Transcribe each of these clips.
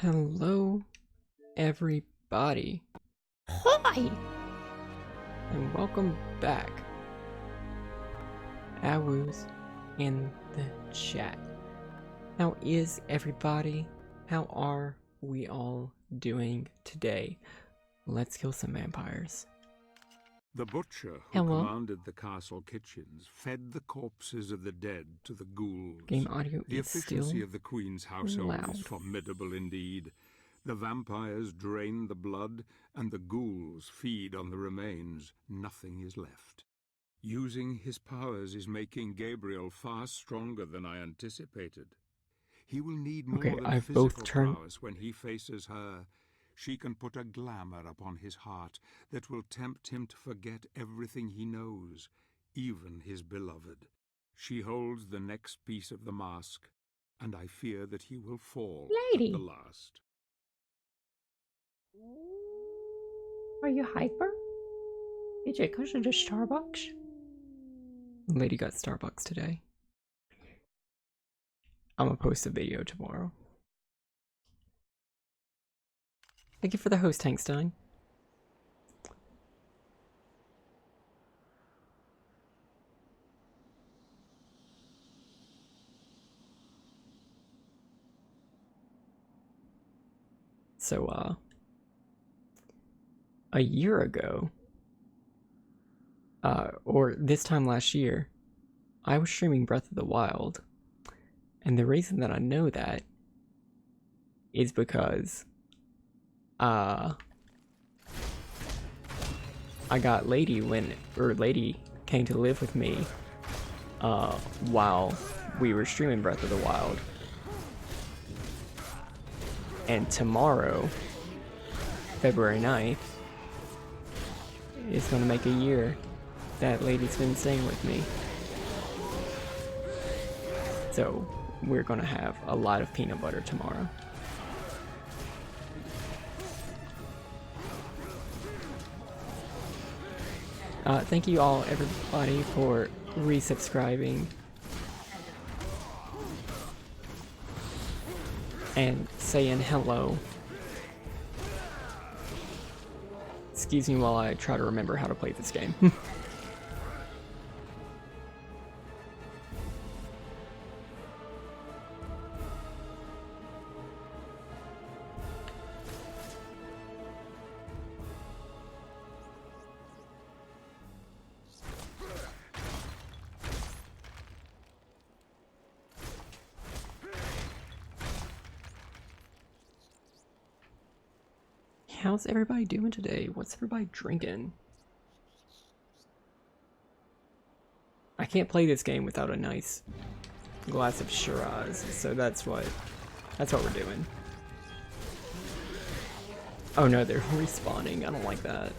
Hello, everybody, Hi! and welcome back. Awoo's in the chat. How is everybody? How are we all doing today? Let's kill some vampires. The butcher who Hello. commanded the castle kitchens fed the corpses of the dead to the ghouls. Game audio The is efficiency still of the queen's household loud. is formidable indeed. The vampires drain the blood, and the ghouls feed on the remains. Nothing is left. Using his powers is making Gabriel far stronger than I anticipated. He will need more Okay, than I've physical both turned. prowess when he faces her. She can put a glamour upon his heart that will tempt him to forget everything he knows, even his beloved. She holds the next piece of the mask, and I fear that he will fall Lady. at the last. Are you hyper? Is it because of the Starbucks? Lady got Starbucks today. I'm gonna post a video tomorrow. Thank you for the host, Tankstein. So, a year ago, or this time last year, I was streaming Breath of the Wild. And the reason that I know that is because, I got Lady Lady came to live with me, while we were streaming Breath of the Wild. And tomorrow, February 9th, is gonna make a year that Lady's been staying with me. So, we're gonna have a lot of peanut butter tomorrow. Thank you all, everybody, for resubscribing and saying hello. Excuse me while I try to remember how to play this game. How's everybody doing today? What's everybody drinking? I can't play this game without a nice glass of Shiraz, so that's what we're doing. Oh no, they're respawning. I don't like that.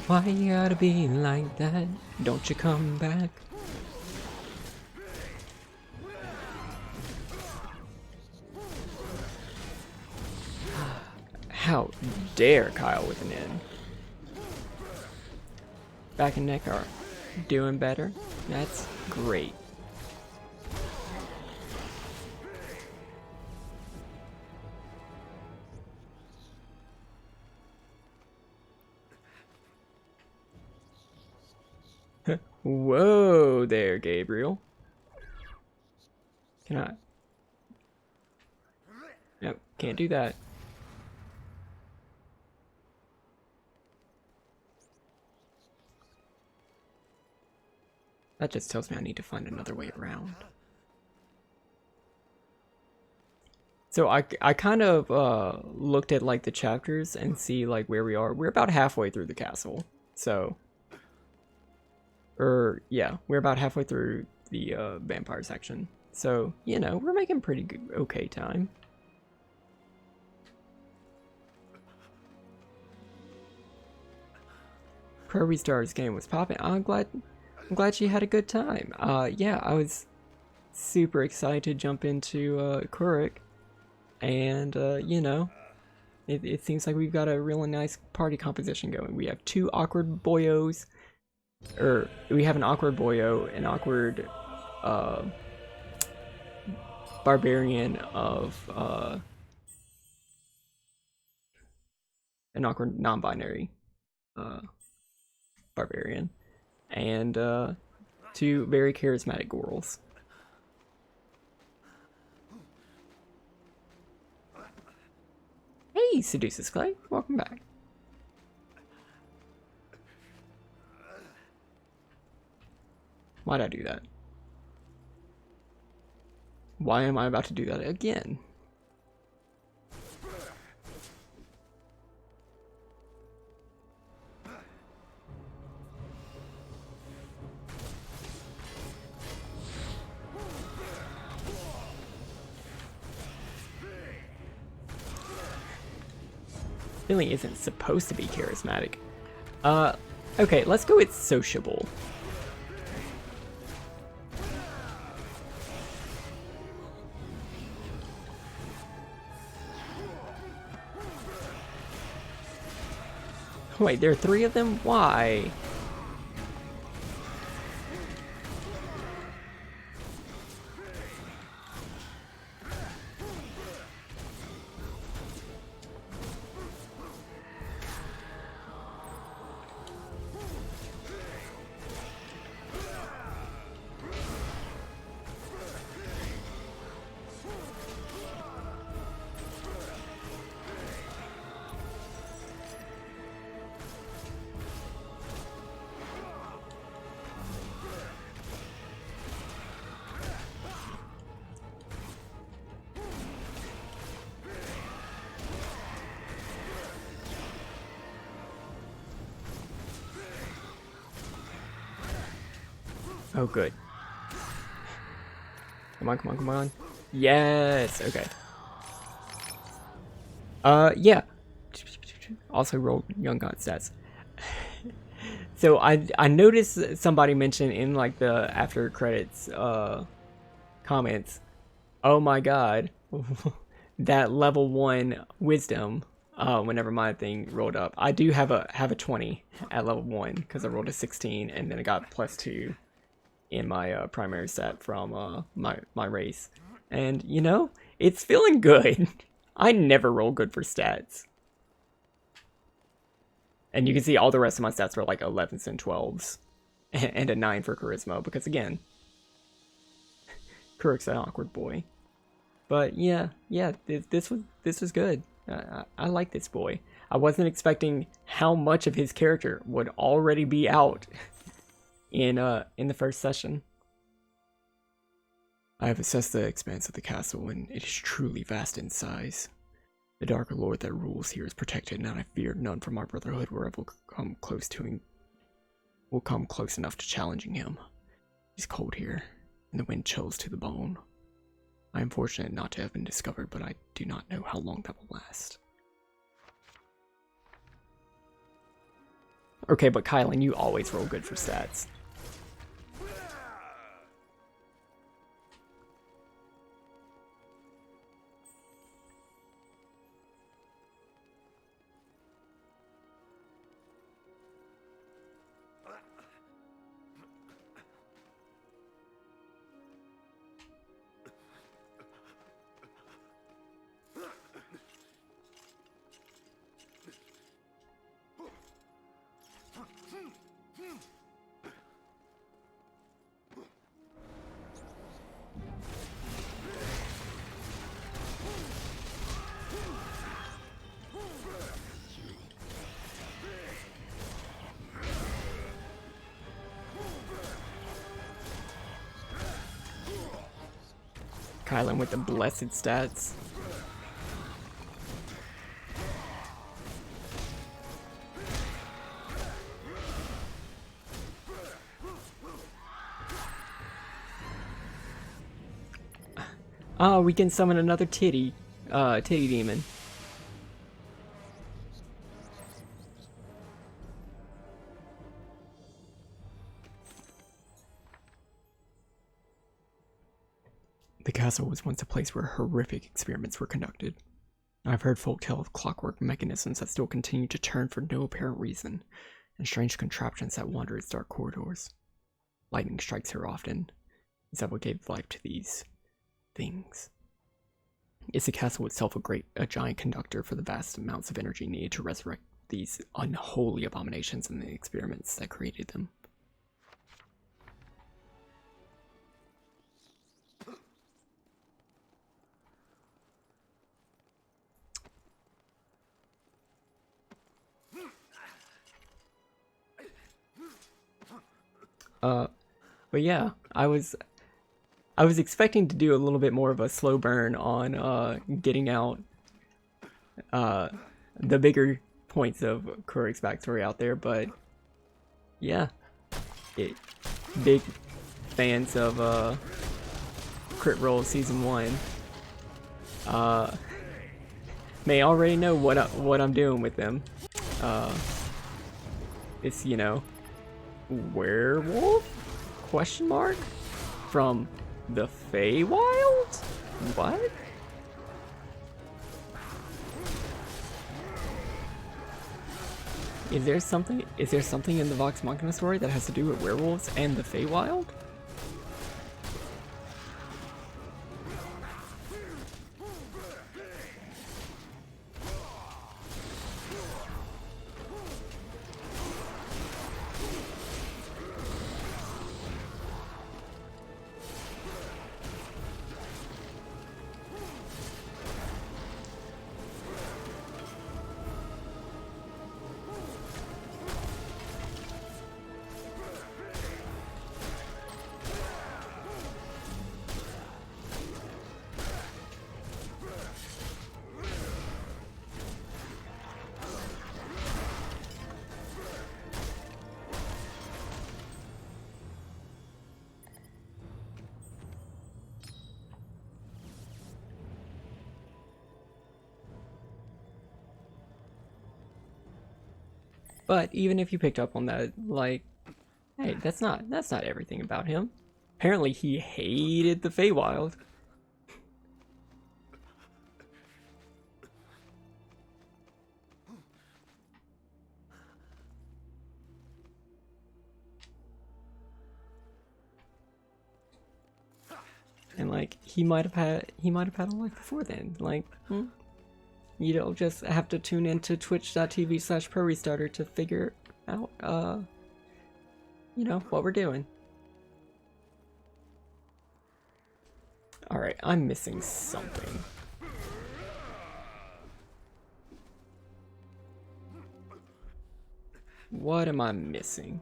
Why you gotta be like that? Don't you come back? How dare Kyle with an N? Back and neck are doing better. That's great. Whoa there, Gabriel. Can I? Nope, can't do that. That just tells me I need to find another way around. So I kind of looked at like the chapters and see like where we are. We're about halfway through the castle. So yeah, we're about halfway through the vampire section. So, you know, we're making pretty good, okay time. Prairie Stars game was popping. I'm glad she had a good time. Yeah, I was super excited to jump into Kurik, and you know, It seems like we've got a really nice party composition going. We have two awkward boyos, or we have an awkward boyo, an awkward barbarian of an awkward non-binary barbarian, and two very charismatic girls. Hey, Seduces Clay, welcome back. Why'd I do that? Why am I about to do that again? Really isn't supposed to be charismatic. Okay, let's go with sociable. Wait, there are three of them? Why? Oh, good. Come on, come on, come on. Yes, okay. Yeah. Also rolled Young God stats. So I noticed somebody mentioned in like the after credits comments, oh my god, that level 1 wisdom whenever my thing rolled up. I do have a 20 at level 1 because I rolled a 16 and then I got +2 in my primary set from my race. And you know, it's feeling good. I never roll good for stats. And you can see all the rest of my stats were like 11s and 12s. And a 9 for charisma, because again, Kuruk's an awkward boy. But yeah, this was good. I like this boy. I wasn't expecting how much of his character would already be out in the first session. I have assessed the expanse of the castle, and it is truly vast in size. The dark lord that rules here is protected, and I fear none from our brotherhood will come close enough to challenging him. It's cold here, and the wind chills to the bone. I am fortunate not to have been discovered, but I do not know how long that will last. Okay, but Kylan, you always roll good for stats. Kylan with the blessed stats. Oh, we can summon another titty demon. The castle was once a place where horrific experiments were conducted. I've heard folk tell of clockwork mechanisms that still continue to turn for no apparent reason, and strange contraptions that wander its dark corridors. Lightning strikes here often. Is that what gave life to these things? Is the castle itself a giant conductor for the vast amounts of energy needed to resurrect these unholy abominations and the experiments that created them? But yeah, I was expecting to do a little bit more of a slow burn on getting out the bigger points of Kurik's backstory out there, but yeah, big fans of Crit Role Season 1 may already know what I'm doing with them. It's, you know, werewolf? Question mark? From the Feywild? What? Is there something in the Vox Machina story that has to do with werewolves and the Feywild? But even if you picked up on that, like, hey, that's not everything about him. Apparently he hated the Feywild. And like he might have had a life before then. Like, you don't just have to tune into twitch.tv/ProRestarter to figure out, you know, what we're doing. Alright, I'm missing something. What am I missing?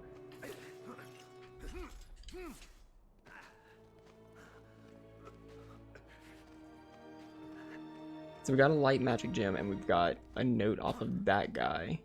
So we got a light magic gem and we've got a note off of that guy.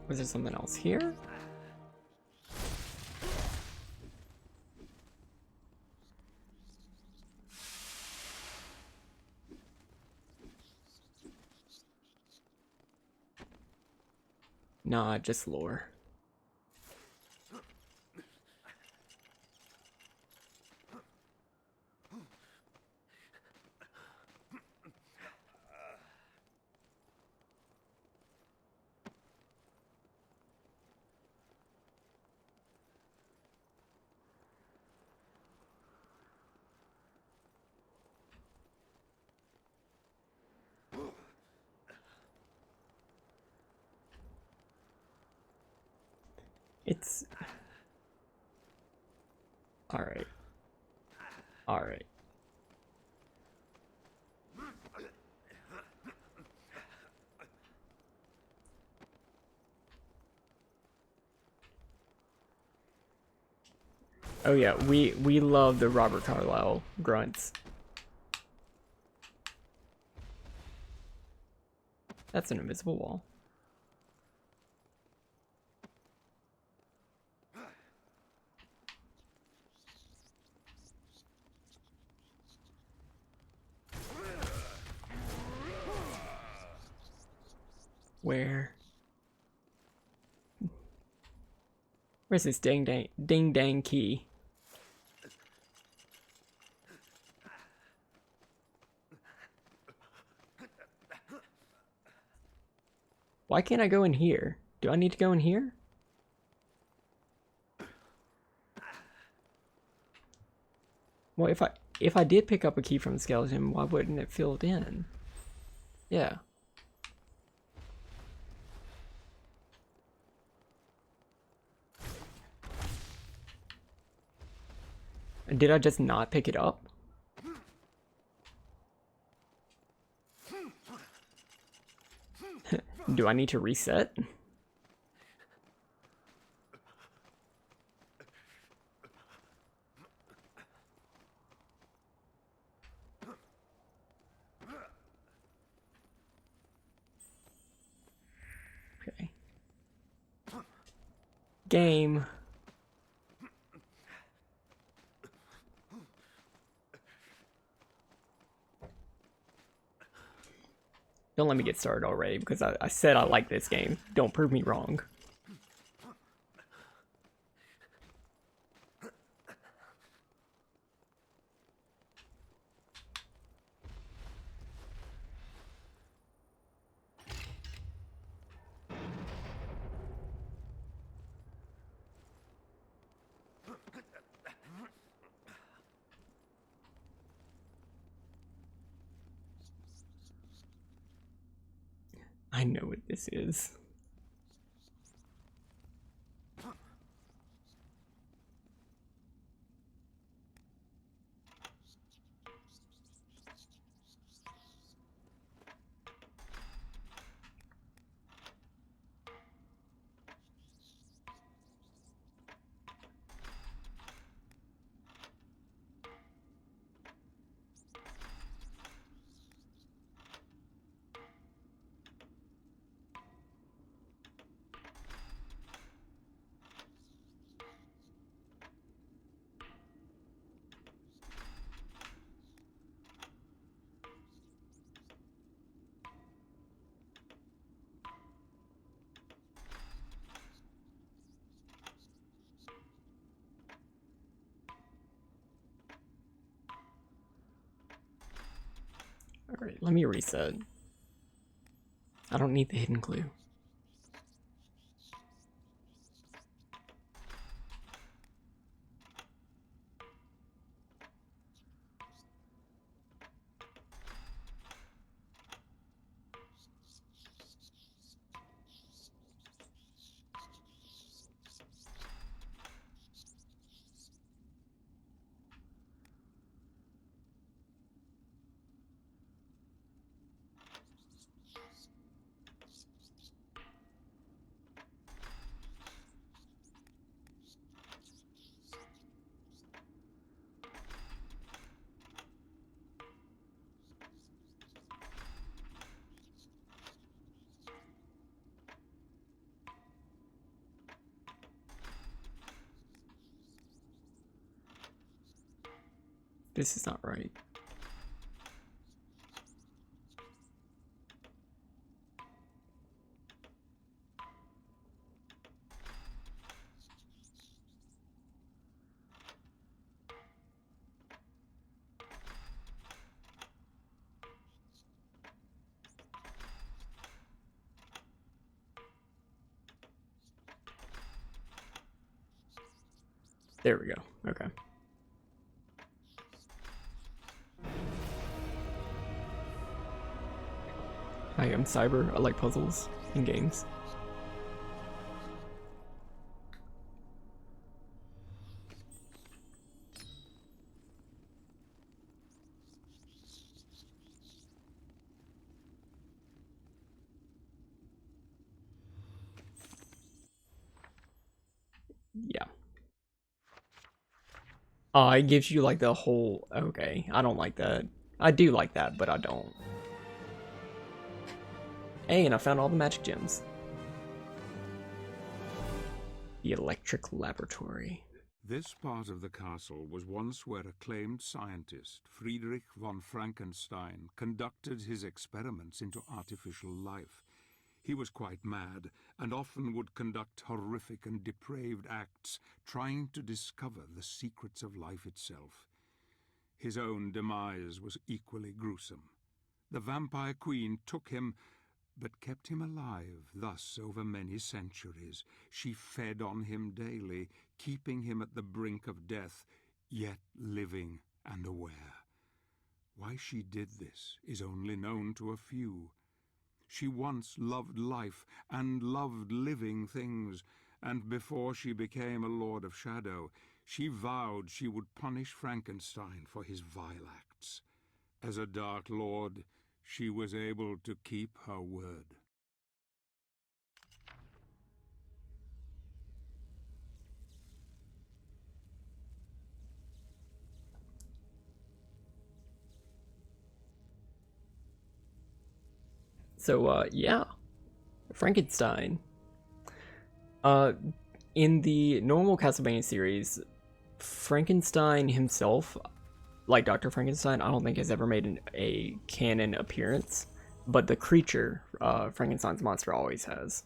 Was there something else here? Nah, just lore. It's... Alright. Alright. Oh yeah, we love the Robert Carlyle grunts. That's an invisible wall. Where? Where's this ding dang key? Why can't I go in here? Do I need to go in here? Well, if I did pick up a key from the skeleton, why wouldn't it fill it in? Yeah. And did I just not pick it up? Do I need to reset? Okay. Game. Don't let me get started already, because I said I like this game. Don't prove me wrong. I know what this is. Alright, let me reset. I don't need the hidden clue. This is not right. There we go. Okay. I am Cyber. I like puzzles in games. Yeah. It gives you like the whole... Okay, I don't like that. I do like that, but I don't. Hey, and I found all the magic gems. The electric laboratory. This part of the castle was once where acclaimed scientist Friedrich von Frankenstein conducted his experiments into artificial life. He was quite mad, and often would conduct horrific and depraved acts, trying to discover the secrets of life itself. His own demise was equally gruesome. The vampire queen took him, but kept him alive, thus over many centuries. She fed on him daily, keeping him at the brink of death, yet living and aware. Why she did this is only known to a few. She once loved life and loved living things, and before she became a Lord of Shadow, she vowed she would punish Frankenstein for his vile acts. As a Dark Lord, she was able to keep her word. So, yeah, Frankenstein. In the normal Castlevania series, Frankenstein himself, like Dr. Frankenstein, I don't think has ever made a canon appearance, but the creature, Frankenstein's monster, always has.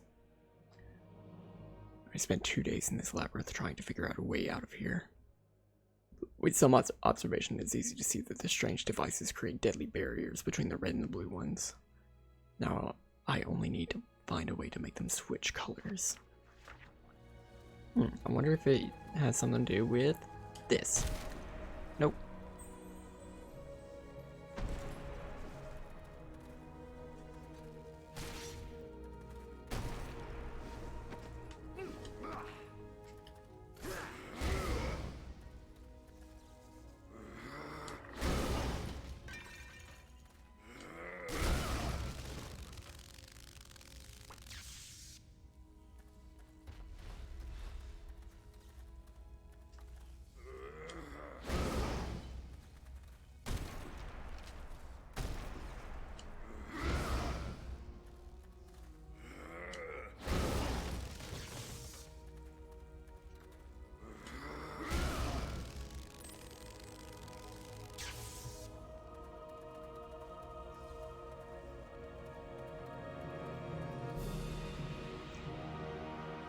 I spent 2 days in this labyrinth trying to figure out a way out of here. With some observation, it's easy to see that the strange devices create deadly barriers between the red and the blue ones. Now, I only need to find a way to make them switch colors. I wonder if it has something to do with this. Nope.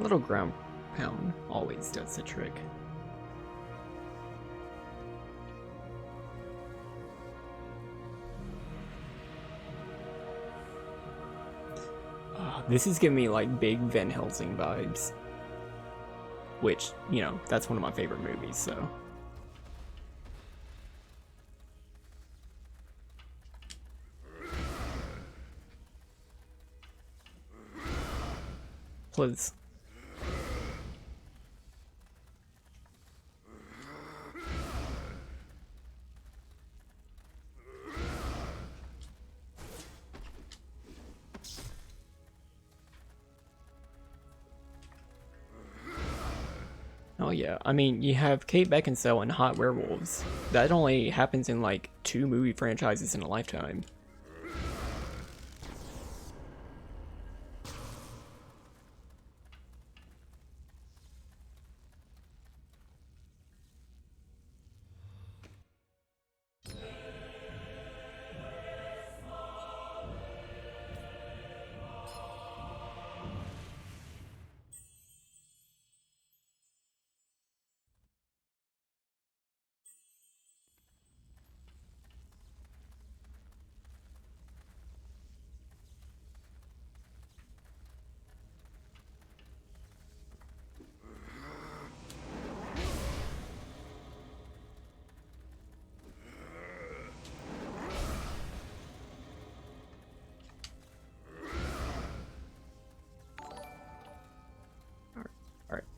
Little ground pound always does the trick. This is giving me like big Van Helsing vibes. Which, you know, that's one of my favorite movies, so. Please. Oh yeah, I mean, you have Kate Beckinsale in Hot Werewolves. That only happens in like 2 movie franchises in a lifetime.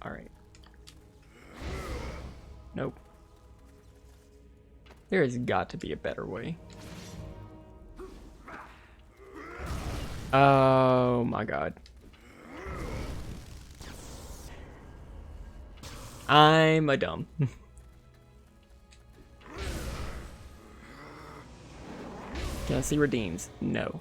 Alright. Nope. There has got to be a better way. Oh my god. I'm a dumb. Can I see redeems? No.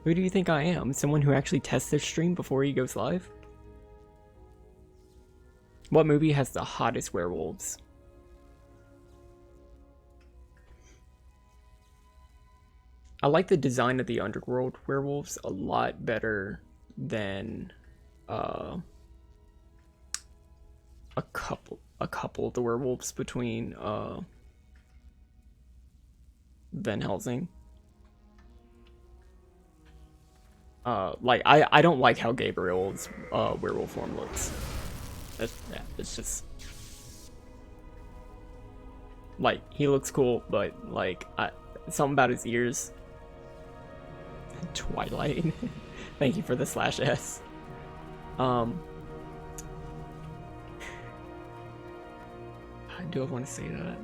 Who do you think I am? Someone who actually tests their stream before he goes live? What movie has the hottest werewolves? I like the design of the underworld werewolves a lot better than a couple of the werewolves between Van Helsing. Like I don't like how Gabriel's werewolf form looks. It's just like he looks cool, but like something about his ears. Twilight. Thank you for the /s. Do I want to say that?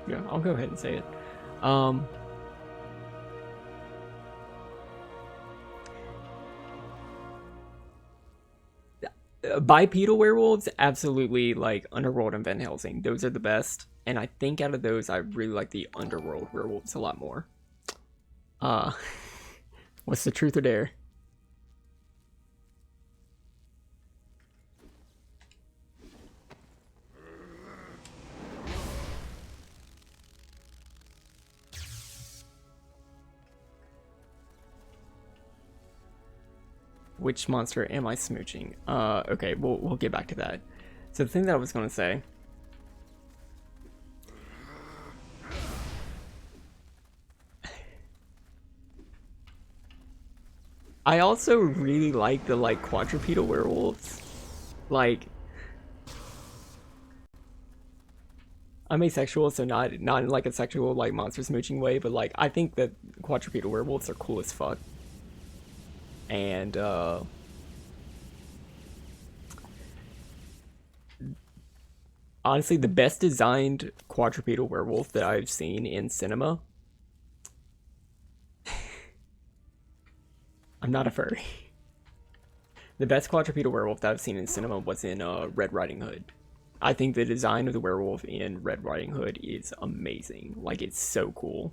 Yeah, I'll go ahead and say it. Bipedal werewolves, absolutely, like Underworld and Van Helsing. Those are the best. And I think out of those, I really like the Underworld werewolves a lot more. What's the truth or dare? Which monster am I smooching? Okay, we'll get back to that. So the thing that I was gonna say. I also really like the quadrupedal werewolves. Like, I'm asexual, so not in like a sexual like monster smooching way, but like I think that quadrupedal werewolves are cool as fuck. And honestly, the best designed quadrupedal werewolf that I've seen in cinema. I'm not a furry. The best quadrupedal werewolf that I've seen in cinema was in Red Riding Hood. I think the design of the werewolf in Red Riding Hood is amazing. Like, it's so cool.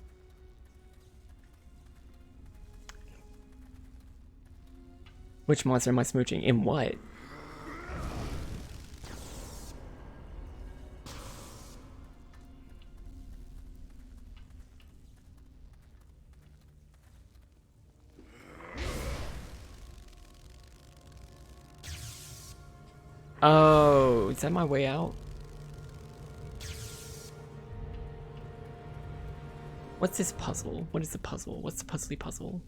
Which monster am I smooching? In what? Oh, is that my way out? What's this puzzle? What is the puzzle? What's the puzzly puzzle?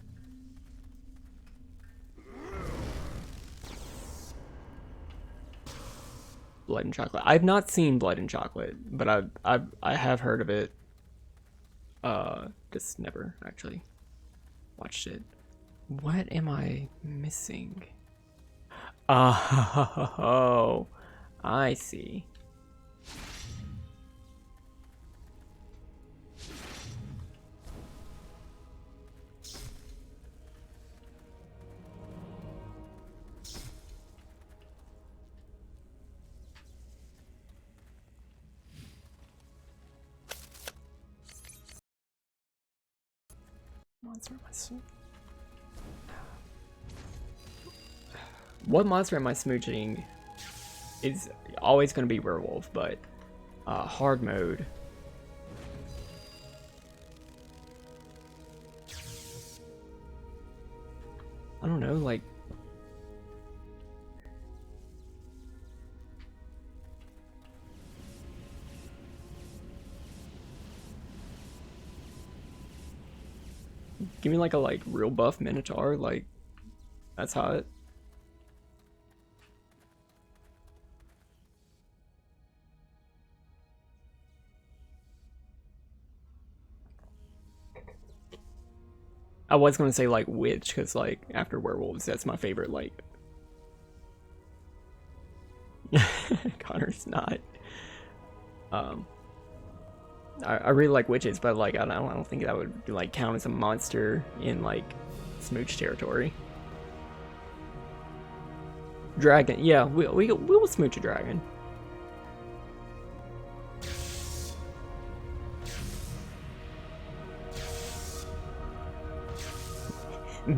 Blood and Chocolate. I've not seen Blood and Chocolate, but I have heard of it. Just never actually watched it. What am I missing? Oh, I see. Monster am I What monster am I smooching? Is always going to be werewolf, but hard mode. I don't know, like give me like a real buff minotaur, like that's hot. I was gonna say like witch, because like after werewolves, that's my favorite. Like, Connor's not. I really like witches, but like I don't think that would like count as a monster in like smooch territory. Dragon, yeah, we will smooch a dragon.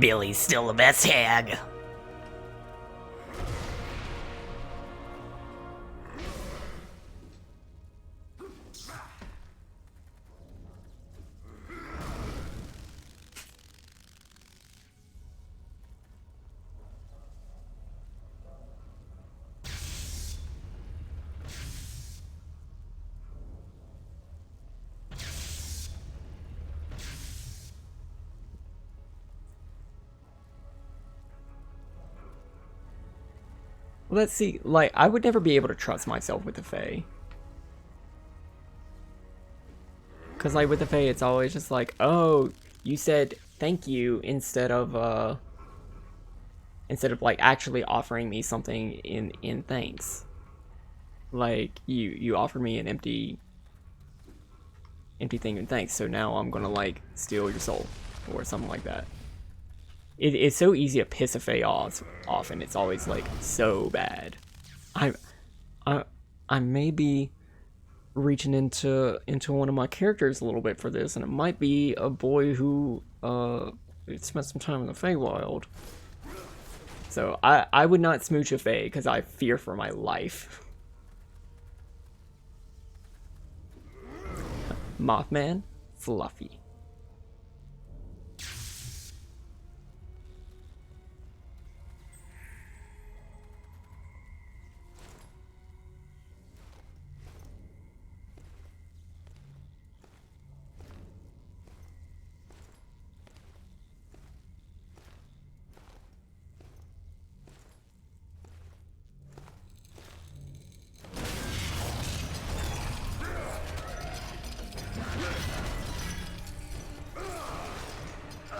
Billy's still the best hag. let's see, like, I would never be able to trust myself with the Fae. Because, like, with the Fae, it's always just like, oh, you said thank you instead of, like, actually offering me something in thanks. Like, you offered me an empty thing in thanks, so now I'm gonna, like, steal your soul. Or something like that. It's so easy to piss a Fae off, and it's always, like, so bad. I may be reaching into one of my characters a little bit for this, and it might be a boy who spent some time in the Feywild. So I would not smooch a Fae because I fear for my life. Mothman, Fluffy.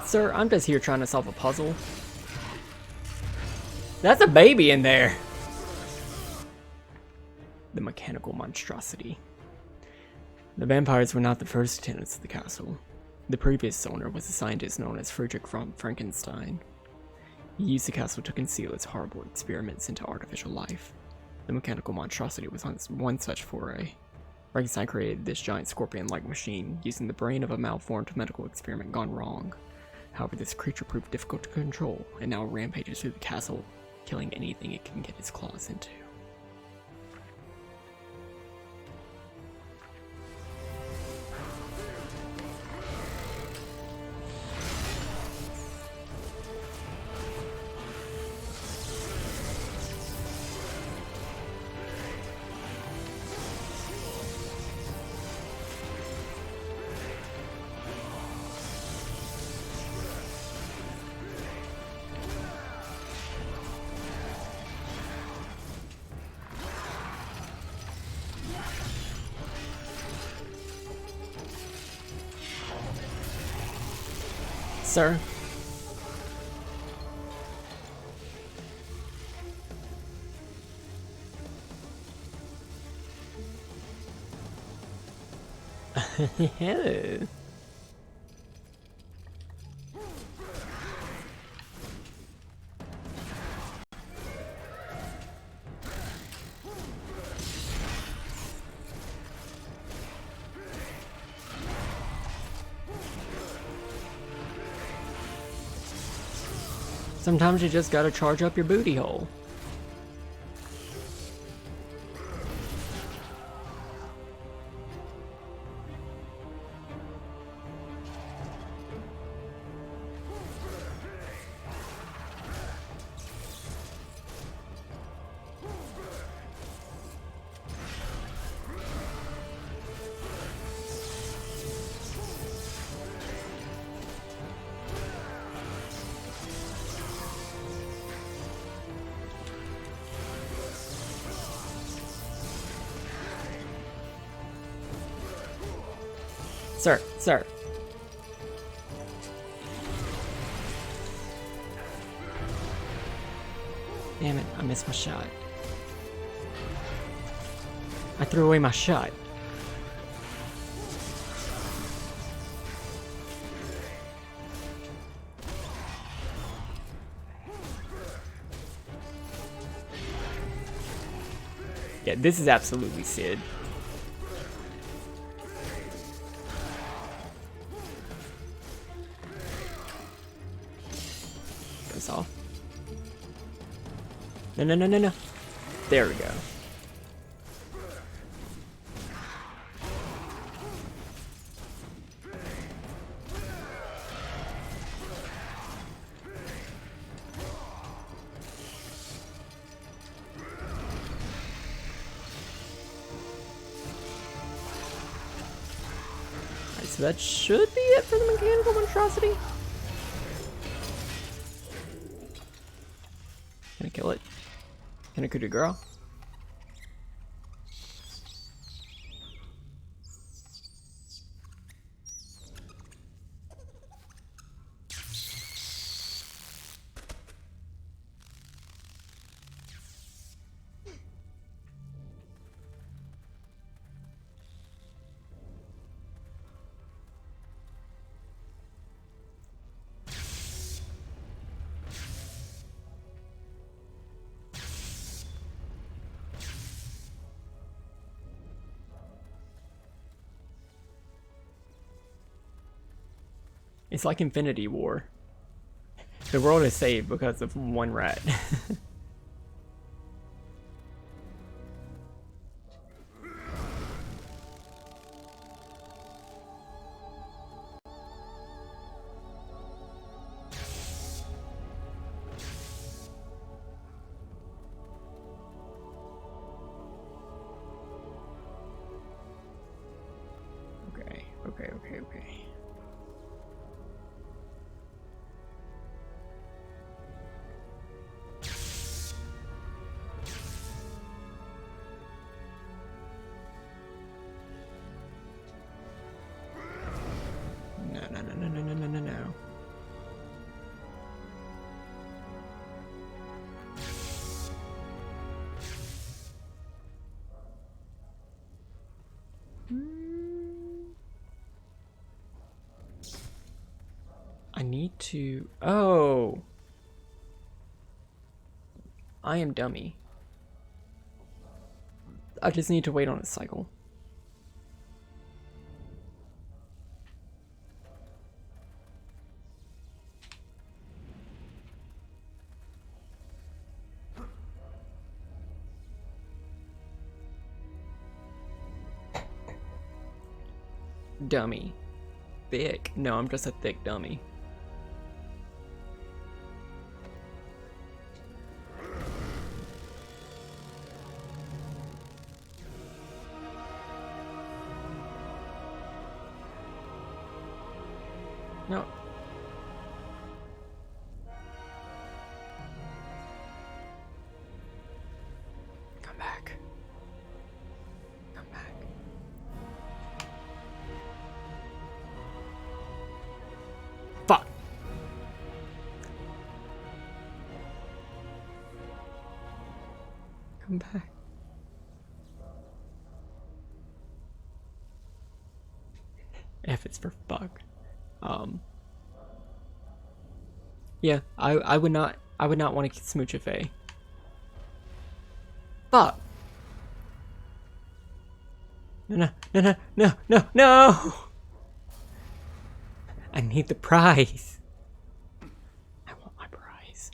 Sir, I'm just here trying to solve a puzzle. That's a baby in there! The mechanical monstrosity. The vampires were not the first tenants of the castle. The previous owner was a scientist known as Friedrich von Frankenstein. He used the castle to conceal its horrible experiments into artificial life. The mechanical monstrosity was one such foray. Frankenstein created this giant scorpion-like machine using the brain of a malformed medical experiment gone wrong. However, this creature proved difficult to control, and now rampages through the castle, killing anything it can get its claws into. Sir? Hello. Sometimes you just gotta charge up your booty hole. Sir. Damn it, I missed my shot. I threw away my shot. Yeah, this is absolutely Sid. Goes off. No. There we go. So that should be it for the mechanical monstrosity. Gonna kill it. Can I could a girl? It's like Infinity War. The world is saved because of one rat. Okay. No. I need to... Oh! I am dummy. I just need to wait on a cycle. Dummy. Thick. No, I'm just a thick dummy. No. Come back. Come back. Fuck. Come back. F is for fuck. Yeah, I would not want to smooch a Fae. Fuck. No. I need the prize. I want my prize.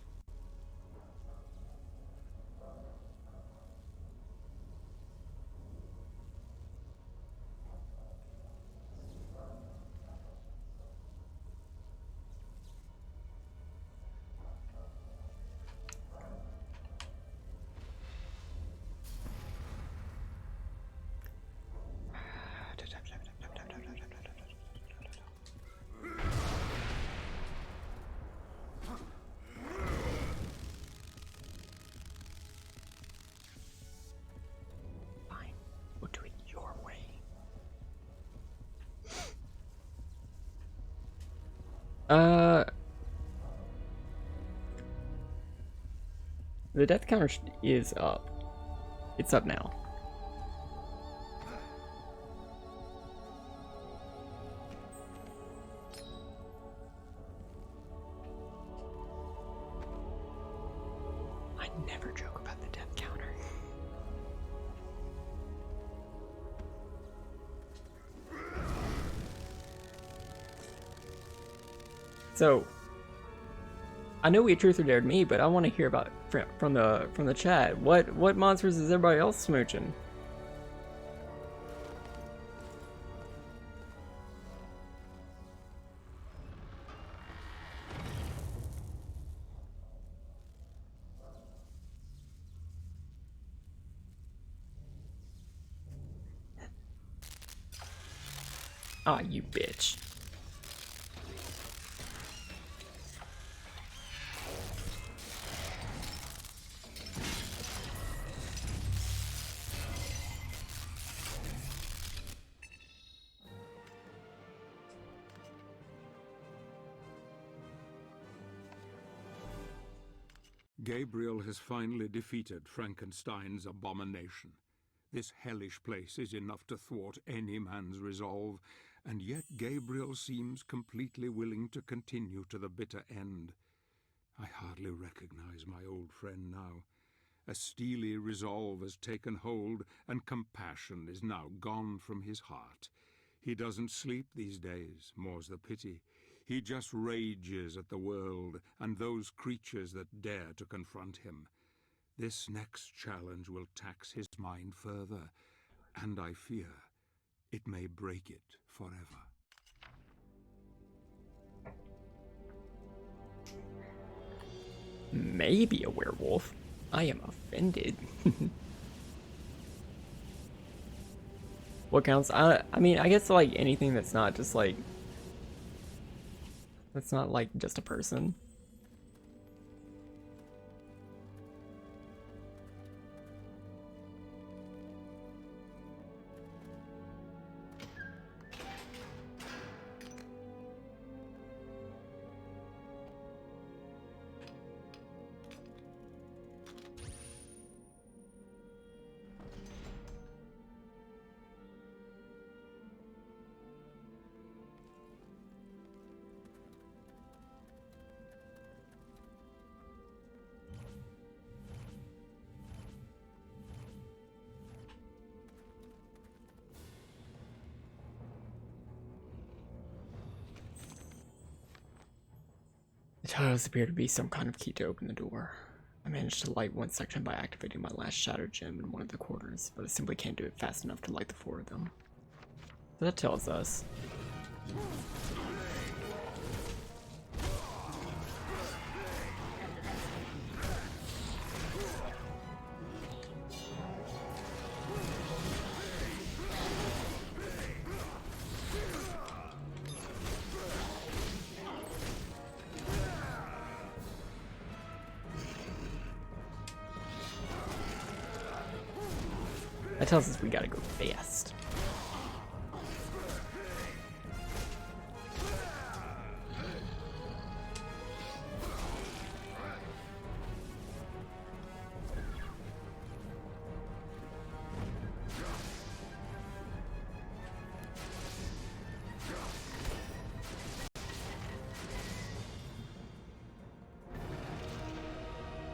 We'll do it your way. The death counter is up. It's up now. I never joke about the death counter. So, I know we truth or dared me, but I want to hear about from the chat. What monsters is everybody else smooching? Ah, you bitch. Gabriel has finally defeated Frankenstein's abomination. This hellish place is enough to thwart any man's resolve, and yet Gabriel seems completely willing to continue to the bitter end. I hardly recognize my old friend now. A steely resolve has taken hold, and compassion is now gone from his heart. He doesn't sleep these days, more's the pity. He just rages at the world and those creatures that dare to confront him. This next challenge will tax his mind further, and I fear it may break it forever. Maybe a werewolf. I am offended. What counts? I mean, I guess like anything that's not just like... That's not like just a person. The tiles appear to be some kind of key to open the door. I managed to light one section by activating my last shadow gem in one of the corners, but I simply can't do it fast enough to light the 4 of them. So that tells us... That tells us we gotta go fast.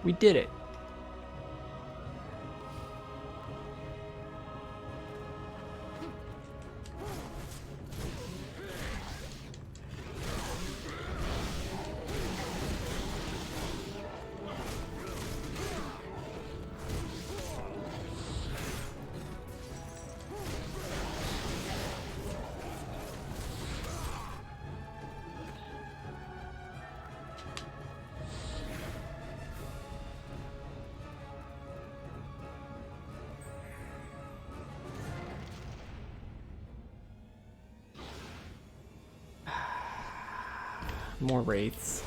We did it. More wraiths.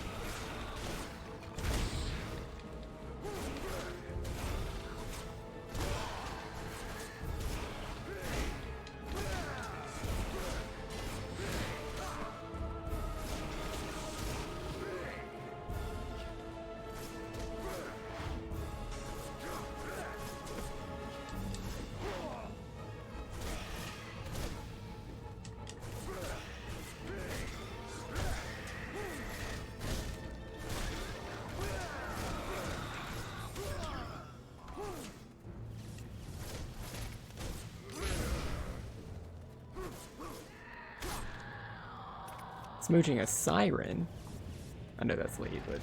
Smooching a siren. I know that's late, but...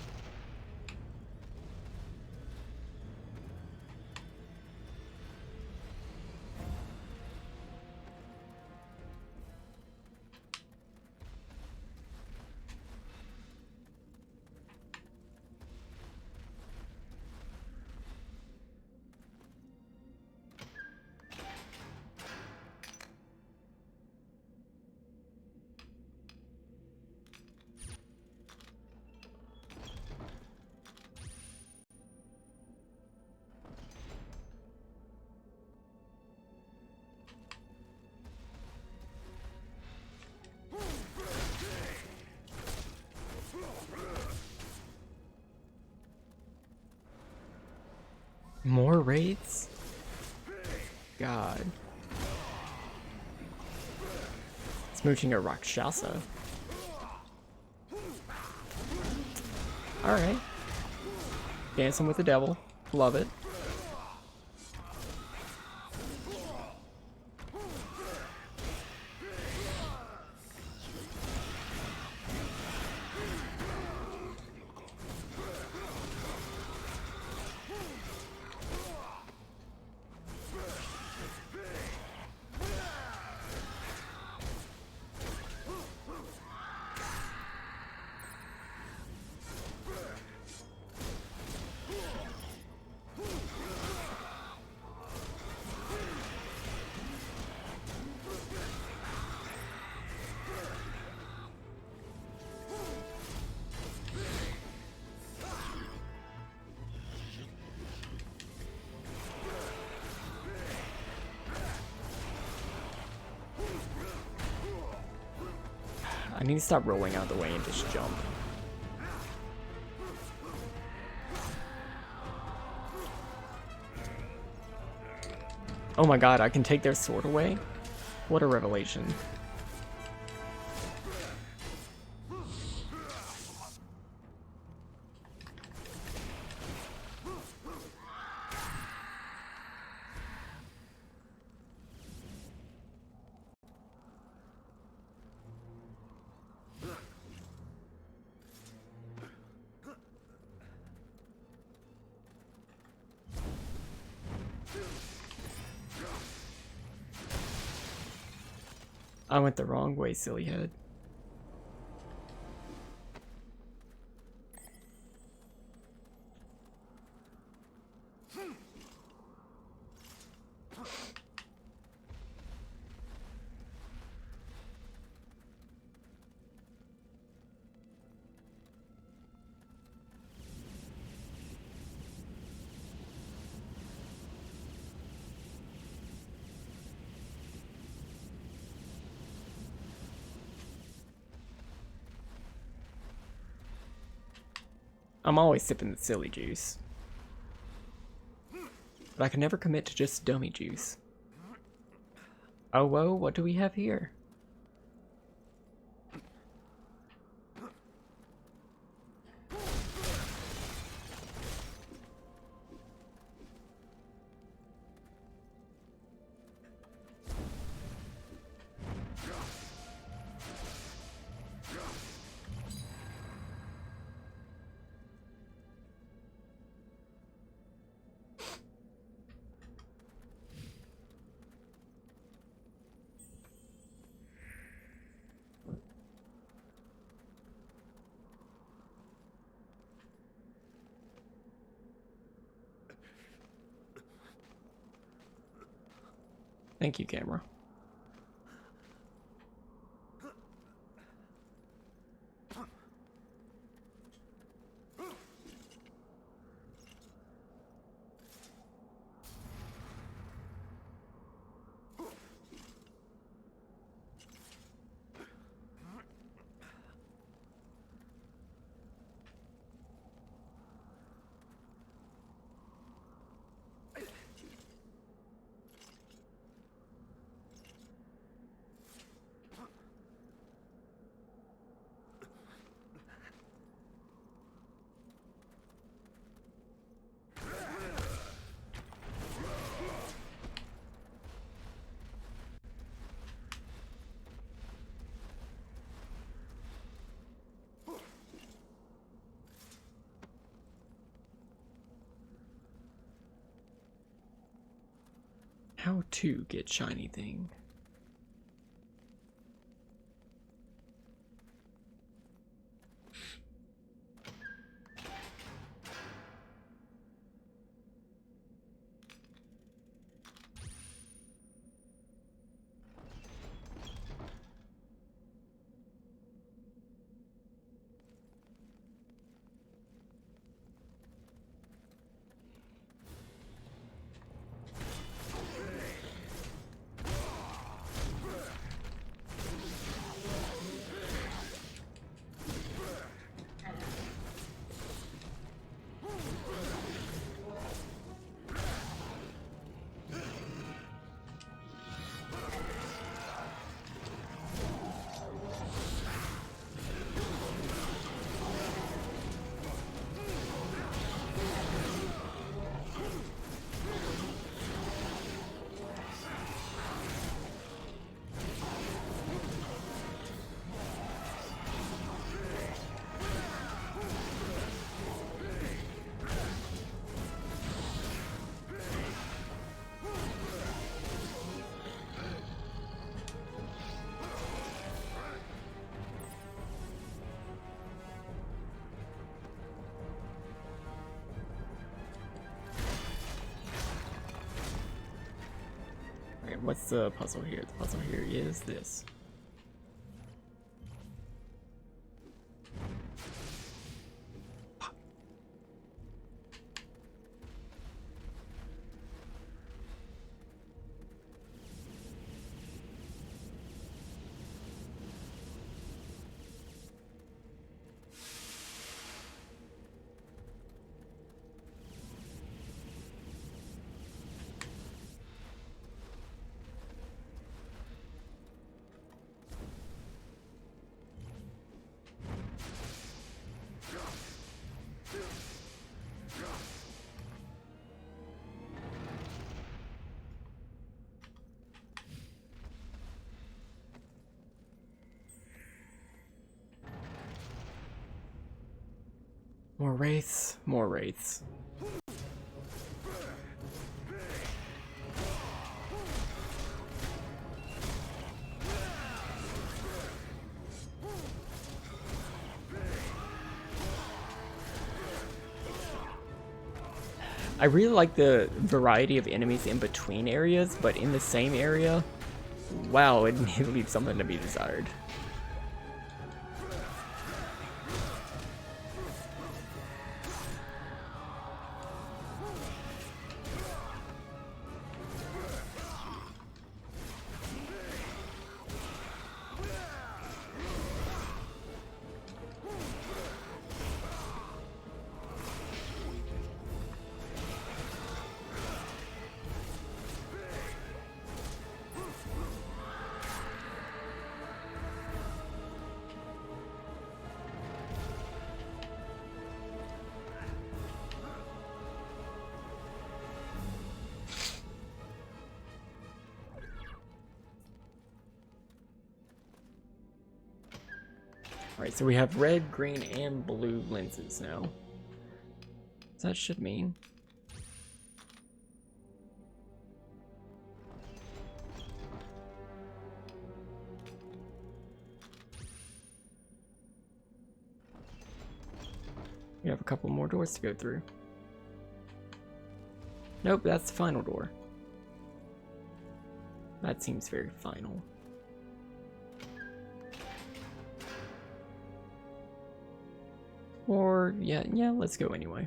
More raids? God. Smooching a Rakshasa. Alright. Dancing with the devil. Love it. I need to stop rolling out of the way and just jump. Oh my god, I can take their sword away? What a revelation. I went the wrong way, silly head. I'm always sipping the silly juice. But I can never commit to just dummy juice. Oh, whoa, what do we have here? Thank you, camera. How to get shiny thing. what's the puzzle here? The puzzle here is this. More wraiths, more wraiths. I really like the variety of enemies in between areas, but in the same area, wow, it leaves something to be desired. Alright, so we have red, green, and blue lenses now. So that should mean... we have a couple more doors to go through. Nope, that's the final door. That seems very final. Or, yeah, let's go anyway.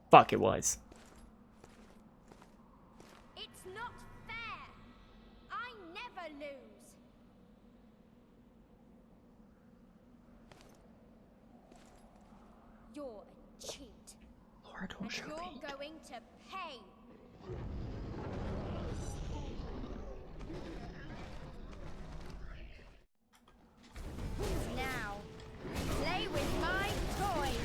Fuck, it was. It's not fair. I never lose. You're a cheat. Laura, don't And show you're me. going to pay. Now, play with my toys.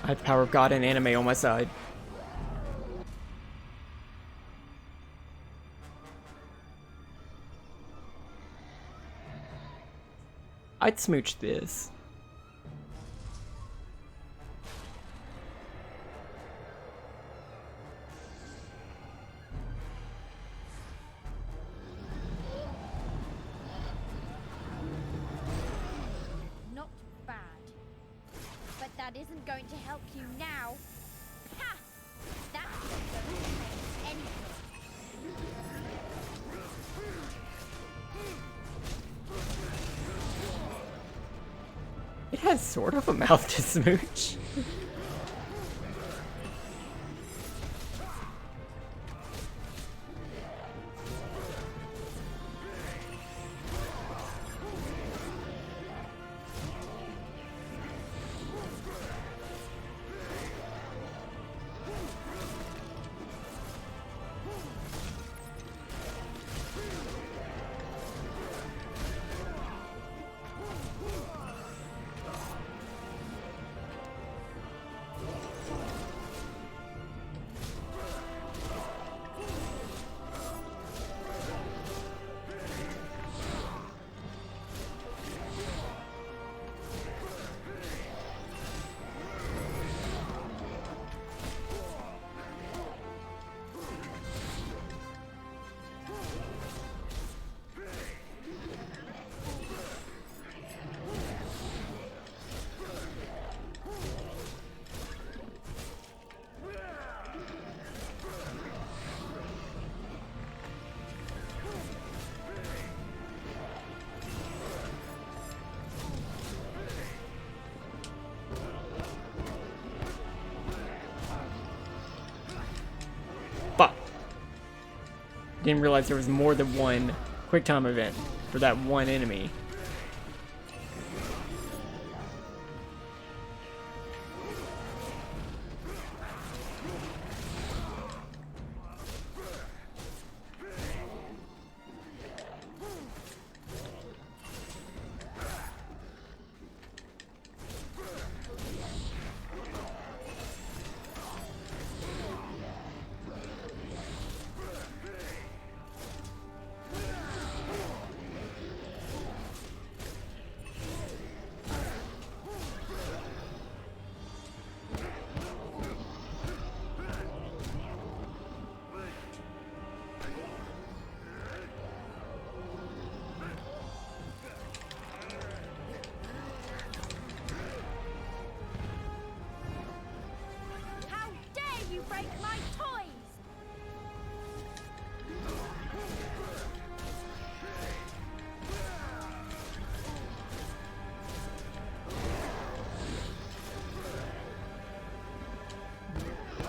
I have the power of God and anime on my side. I'd smooch this. Not bad. But that isn't going to help you now. Ha! That's not going to change anything. It has sort of a mouth to smooch. Didn't realize there was more than one quick time event for that one enemy. How dare you break my toys!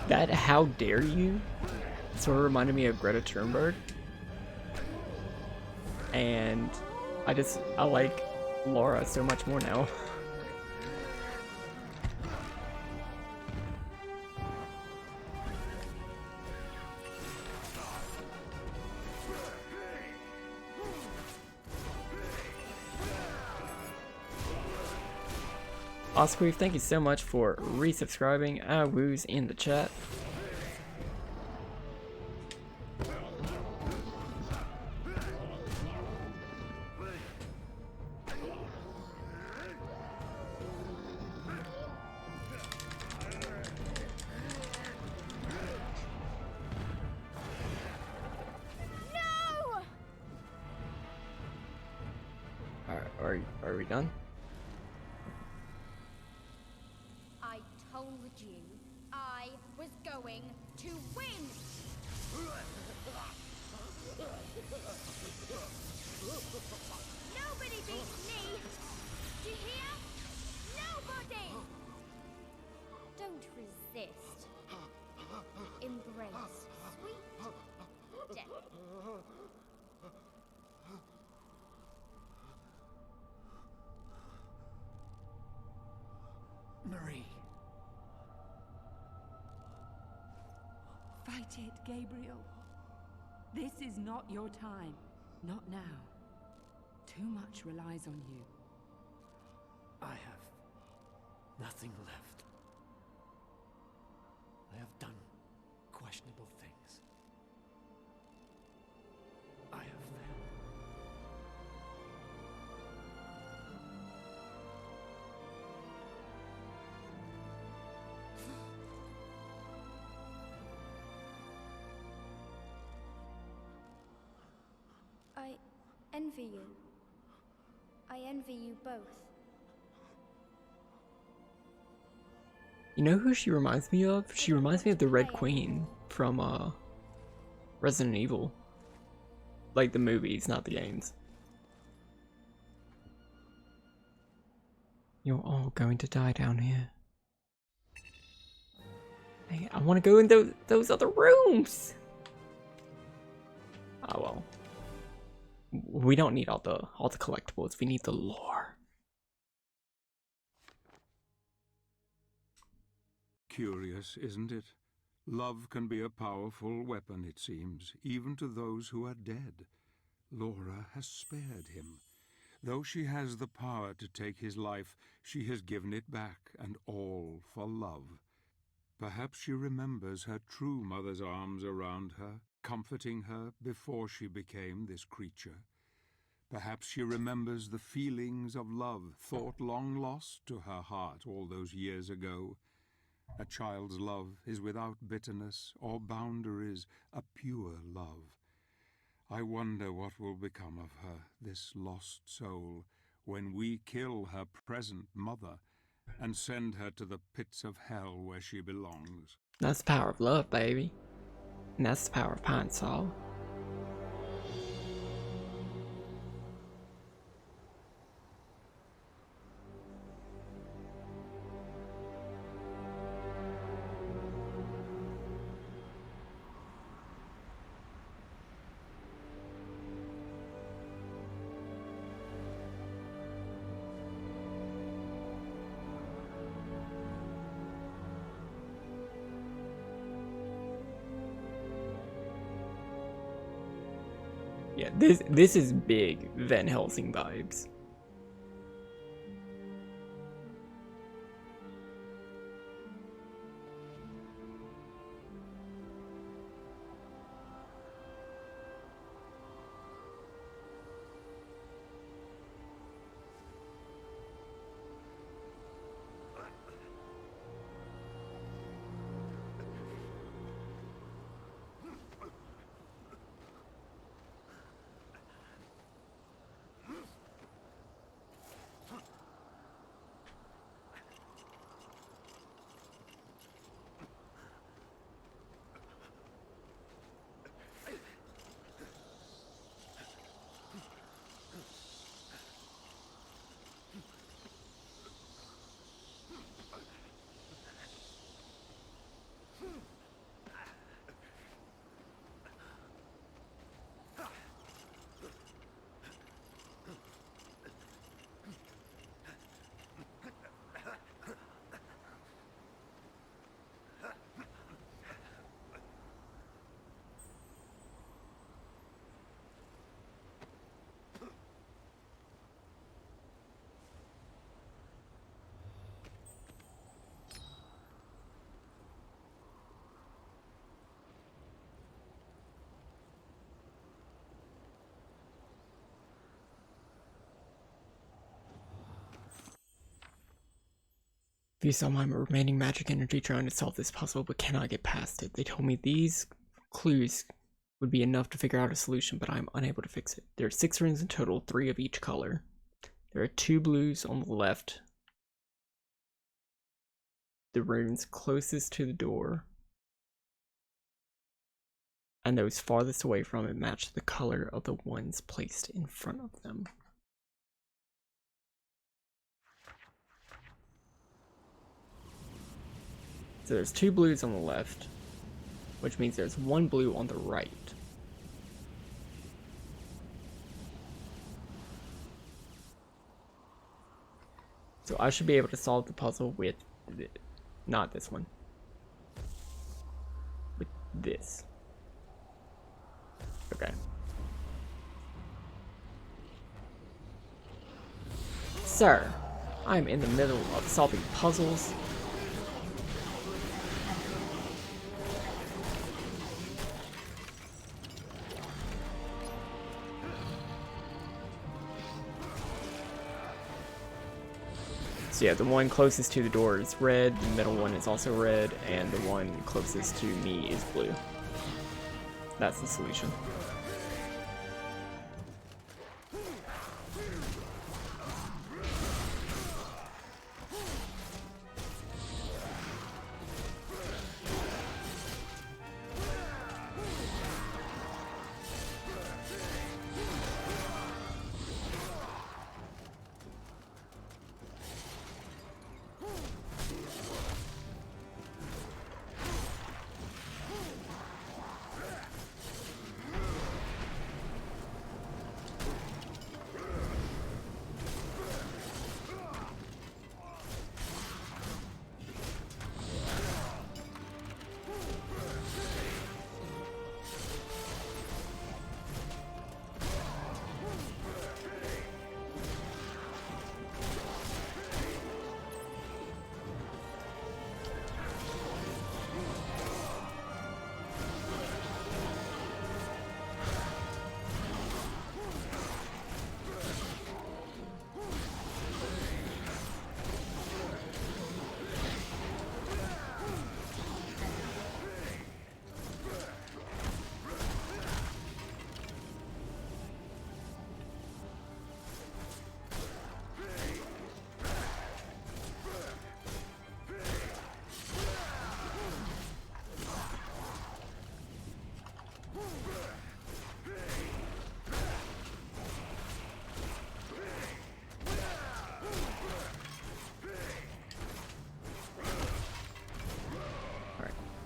That "how dare you" sort of reminded me of Greta Thunberg. And I like Laura so much more now. Osqueef, thank you so much for resubscribing. Woos in the chat. No! Are we done? I told you I was going to win! Nobody beats me! Do you hear? Nobody! Don't resist. Embrace sweet death. Marie. Fight it, Gabriel. This is not your time. Not now. Too much relies on you. I have nothing left. I have done questionable things. I have failed. I envy you. I envy you both. You know who she reminds me of? She reminds me of the Red Queen from Resident Evil. Like the movies, not the games. You're all going to die down here. Hey, I want to go in those other rooms. Oh well. We don't need all the collectibles. We need the lore. Curious, isn't it? Love can be a powerful weapon, it seems, even to those who are dead. Laura has spared him. Though she has the power to take his life, she has given it back, and all for love. Perhaps she remembers her true mother's arms around her, comforting her before she became this creature. Perhaps she remembers the feelings of love thought long lost to her heart all those years ago. A child's love is without bitterness or boundaries, a pure love. I wonder what will become of her, this lost soul, when we kill her present mother and send her to the pits of hell where she belongs. That's the power of love, baby. And that's the power of Pine Sol. Yeah, this is big Van Helsing vibes. If you saw my remaining magic energy trying to solve this puzzle but cannot get past it. They told me these clues would be enough to figure out a solution, but I'm unable to fix it. There are 6 runes in total, 3 of each color. There are 2 blues on the left. The runes closest to the door and those farthest away from it match the color of the ones placed in front of them. So there's 2 blues on the left, which means there's 1 blue on the right. So I should be able to solve the puzzle with not this one. With this. Okay. Sir, I'm in the middle of solving puzzles. So yeah, the one closest to the door is red, the middle one is also red, and the one closest to me is blue. That's the solution.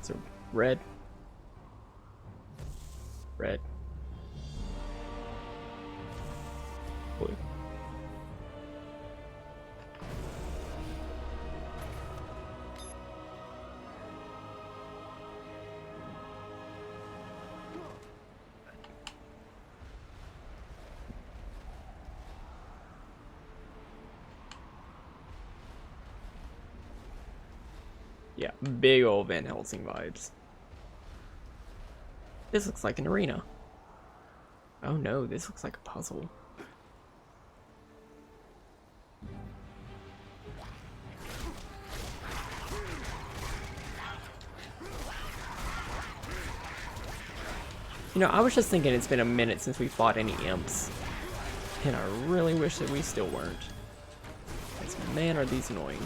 So red, red, blue. Yeah, big old Van Helsing vibes. This looks like an arena. Oh no, this looks like a puzzle. You know, I was just thinking it's been a minute since we fought any imps. And I really wish that we still weren't. Because man, are these annoying.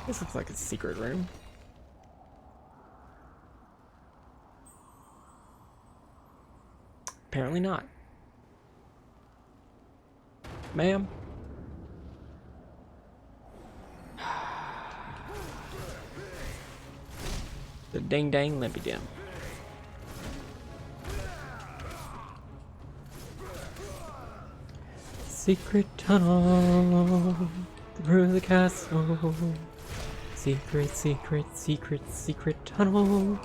This looks like a secret room. Apparently not. Ma'am? The ding dang limpy dim. Secret tunnel through the castle. Secret, secret, secret, secret tunnel.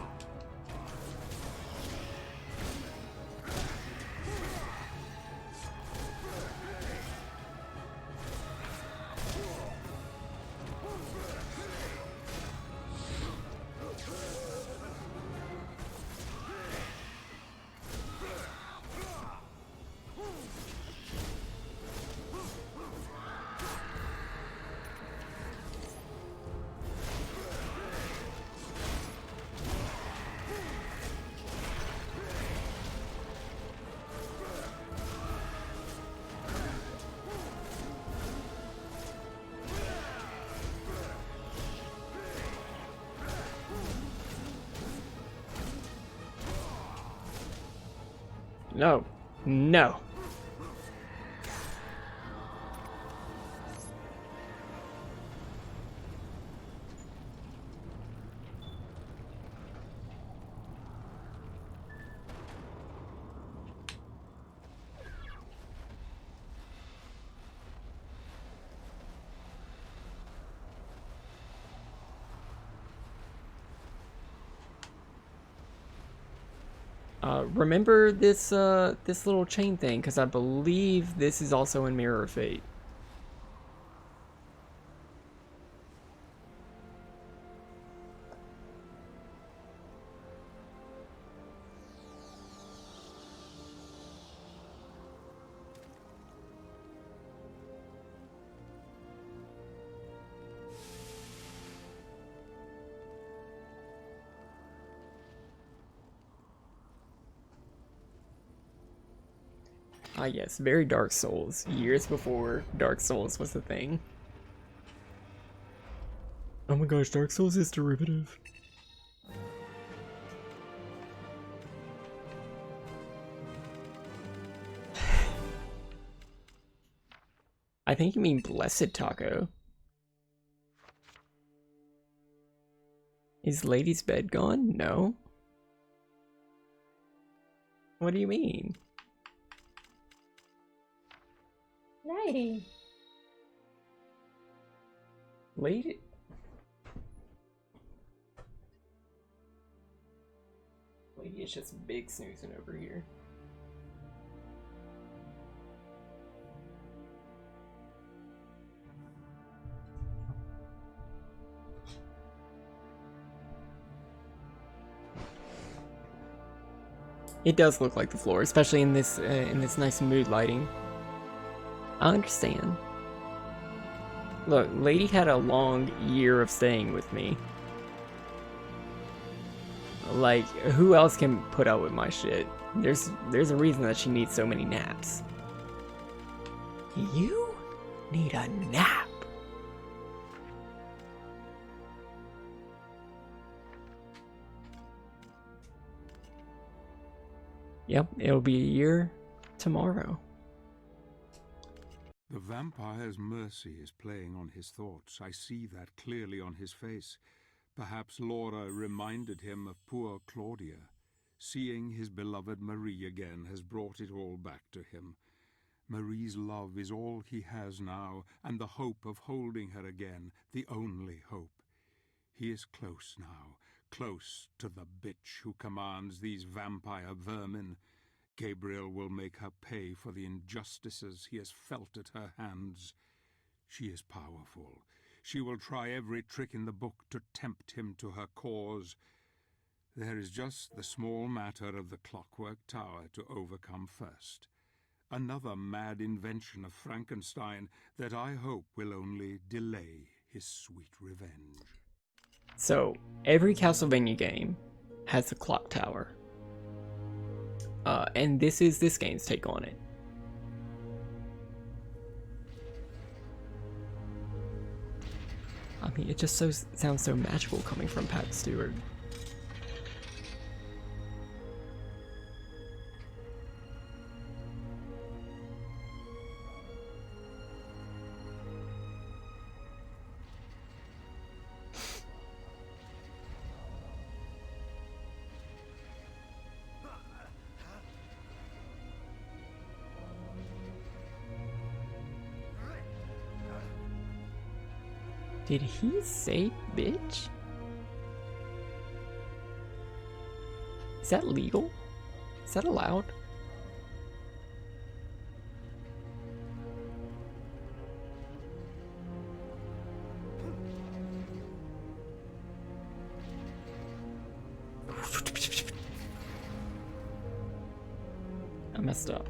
No. No. Remember this this little chain thing, because I believe this is also in Mirror of Fate. Ah yes, very Dark Souls, years before Dark Souls was the thing. Oh my gosh, Dark Souls is derivative. I think you mean Blessed Taco. Is Lady's bed gone? No. What do you mean? Lady. Lady? Lady is just big snoozing over here. It does look like the floor, especially in this nice mood lighting. I understand. Look, lady had a long year of staying with me. Like, who else can put up with my shit? There's a reason that she needs so many naps. You need a nap. Yep, it'll be a year tomorrow. The vampire's mercy is playing on his thoughts. I see that clearly on his face. Perhaps Laura reminded him of poor Claudia. Seeing his beloved Marie again has brought it all back to him. Marie's love is all he has now, and the hope of holding her again, the only hope. He is close now, close to the bitch who commands these vampire vermin. Gabriel will make her pay for the injustices he has felt at her hands. She is powerful. She will try every trick in the book to tempt him to her cause. There is just the small matter of the clockwork tower to overcome first. Another mad invention of Frankenstein that I hope will only delay his sweet revenge. So, every Castlevania game has a clock tower. And this is this game's take on it. I mean, it just sounds so magical coming from Pat Stewart. Did he say bitch? Is that legal? Is that allowed? I messed up.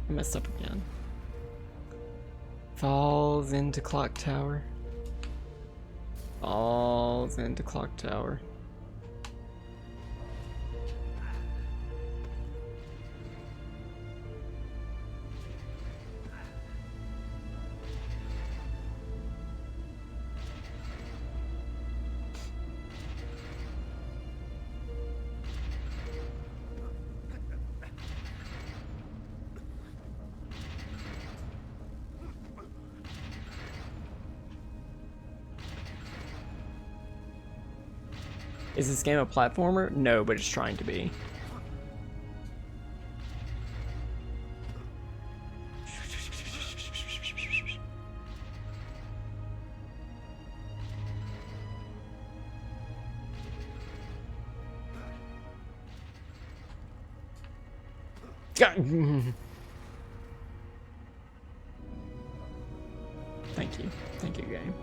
I messed up again. Falls into clock tower. Falls into clock tower. Is this game a platformer? No, but it's trying to be. Thank you. Thank you, game.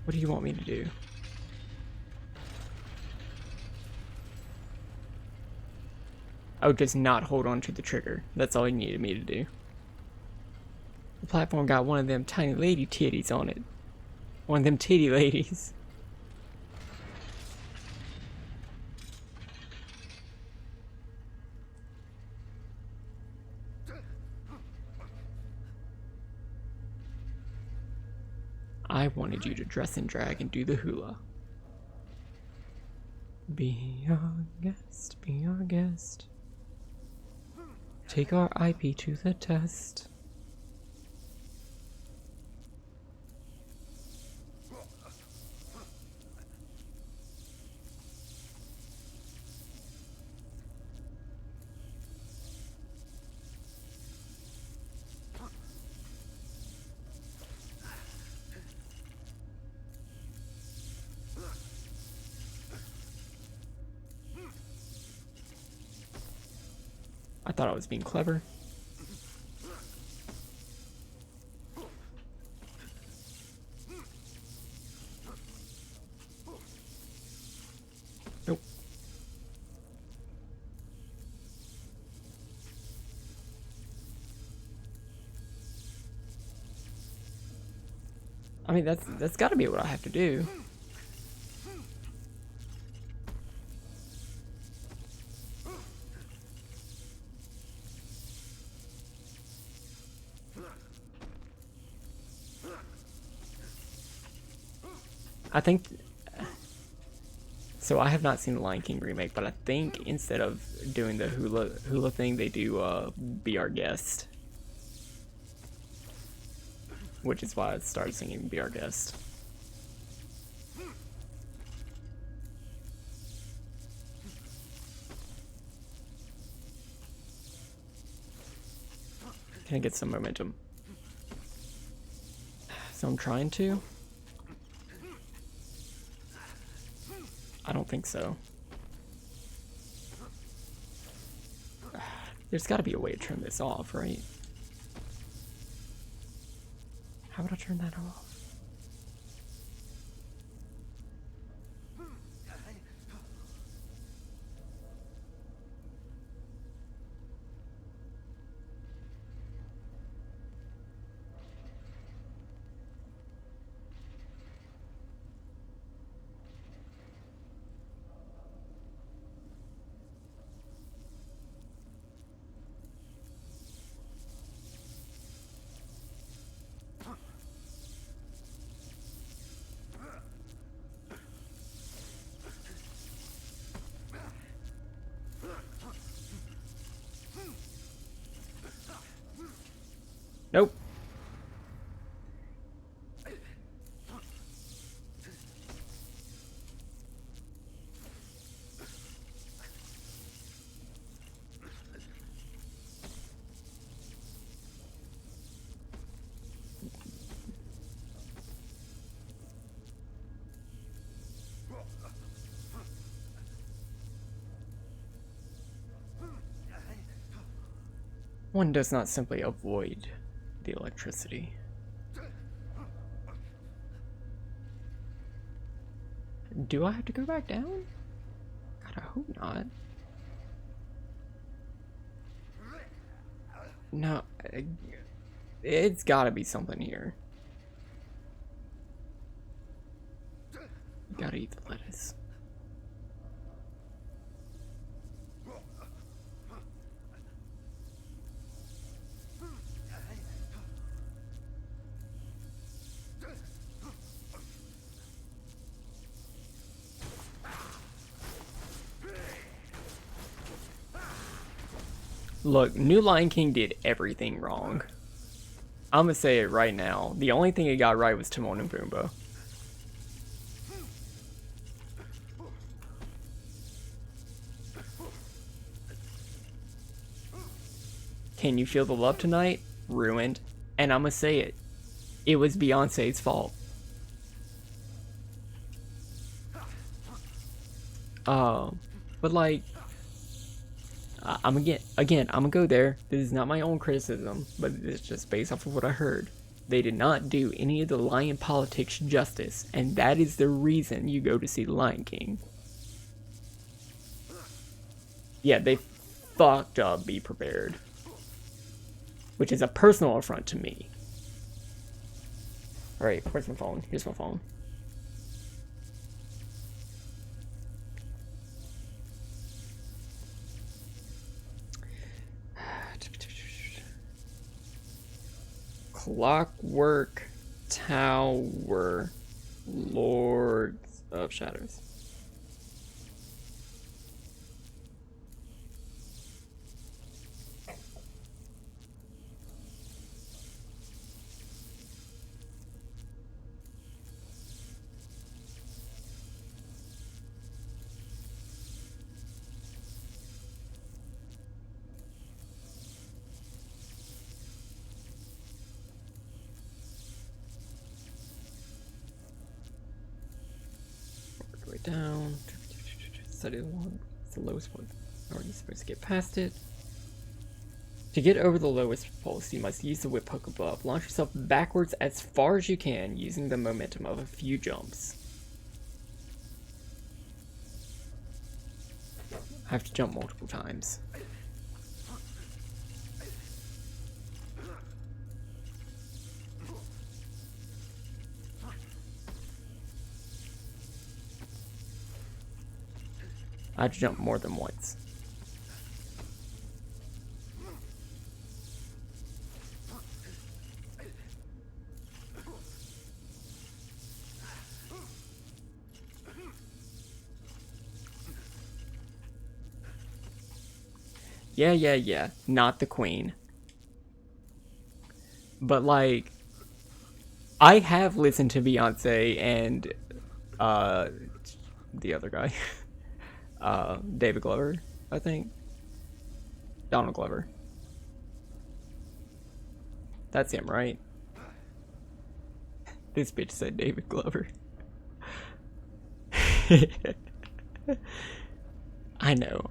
What do you want me to do? Oh, just not hold on to the trigger. That's all you needed me to do. The platform got one of them tiny lady titties on it. One of them titty ladies. I wanted you to dress in drag and do the hula. Be our guest, be our guest. Take our IP to the test. I thought I was being clever. Nope. I mean, that's got to be what I have to do. I think so. I have not seen the Lion King remake, but I think instead of doing the hula thing, they do Be Our Guest, which is why I started singing Be Our Guest. Can I get some momentum? So I'm trying to. I don't think so. There's got to be a way to turn this off, right? How would I turn that off? Nope. One does not simply avoid the electricity. Do I have to go back down? God, I hope not. No, it's gotta be something here. You gotta eat the lettuce. Look, New Lion King did everything wrong. I'm gonna say it right now. The only thing it got right was Timon and Pumbaa. Can You Feel the Love Tonight? Ruined. And I'm gonna say it. It was Beyonce's fault. But like, I'm gonna go there. This is not my own criticism, but it's just based off of what I heard. They did not do any of the lion politics justice, and that is the reason you go to see The Lion King. Yeah, they fucked up Be Prepared, which is a personal affront to me. Alright, where's my phone? Here's my phone. Clockwork Tower, Lords of Shadows. down. Study the one. It's the lowest one. Already supposed to get past it. To get over the lowest pulse, you must use the whip hook above. Launch yourself backwards as far as you can using the momentum of a few jumps. I have to jump multiple times. I have to jump more than once. Yeah. Not the queen. But like, I have listened to Beyonce and the other guy. David Glover, I think. Donald Glover. That's him, right? This bitch said David Glover. I know.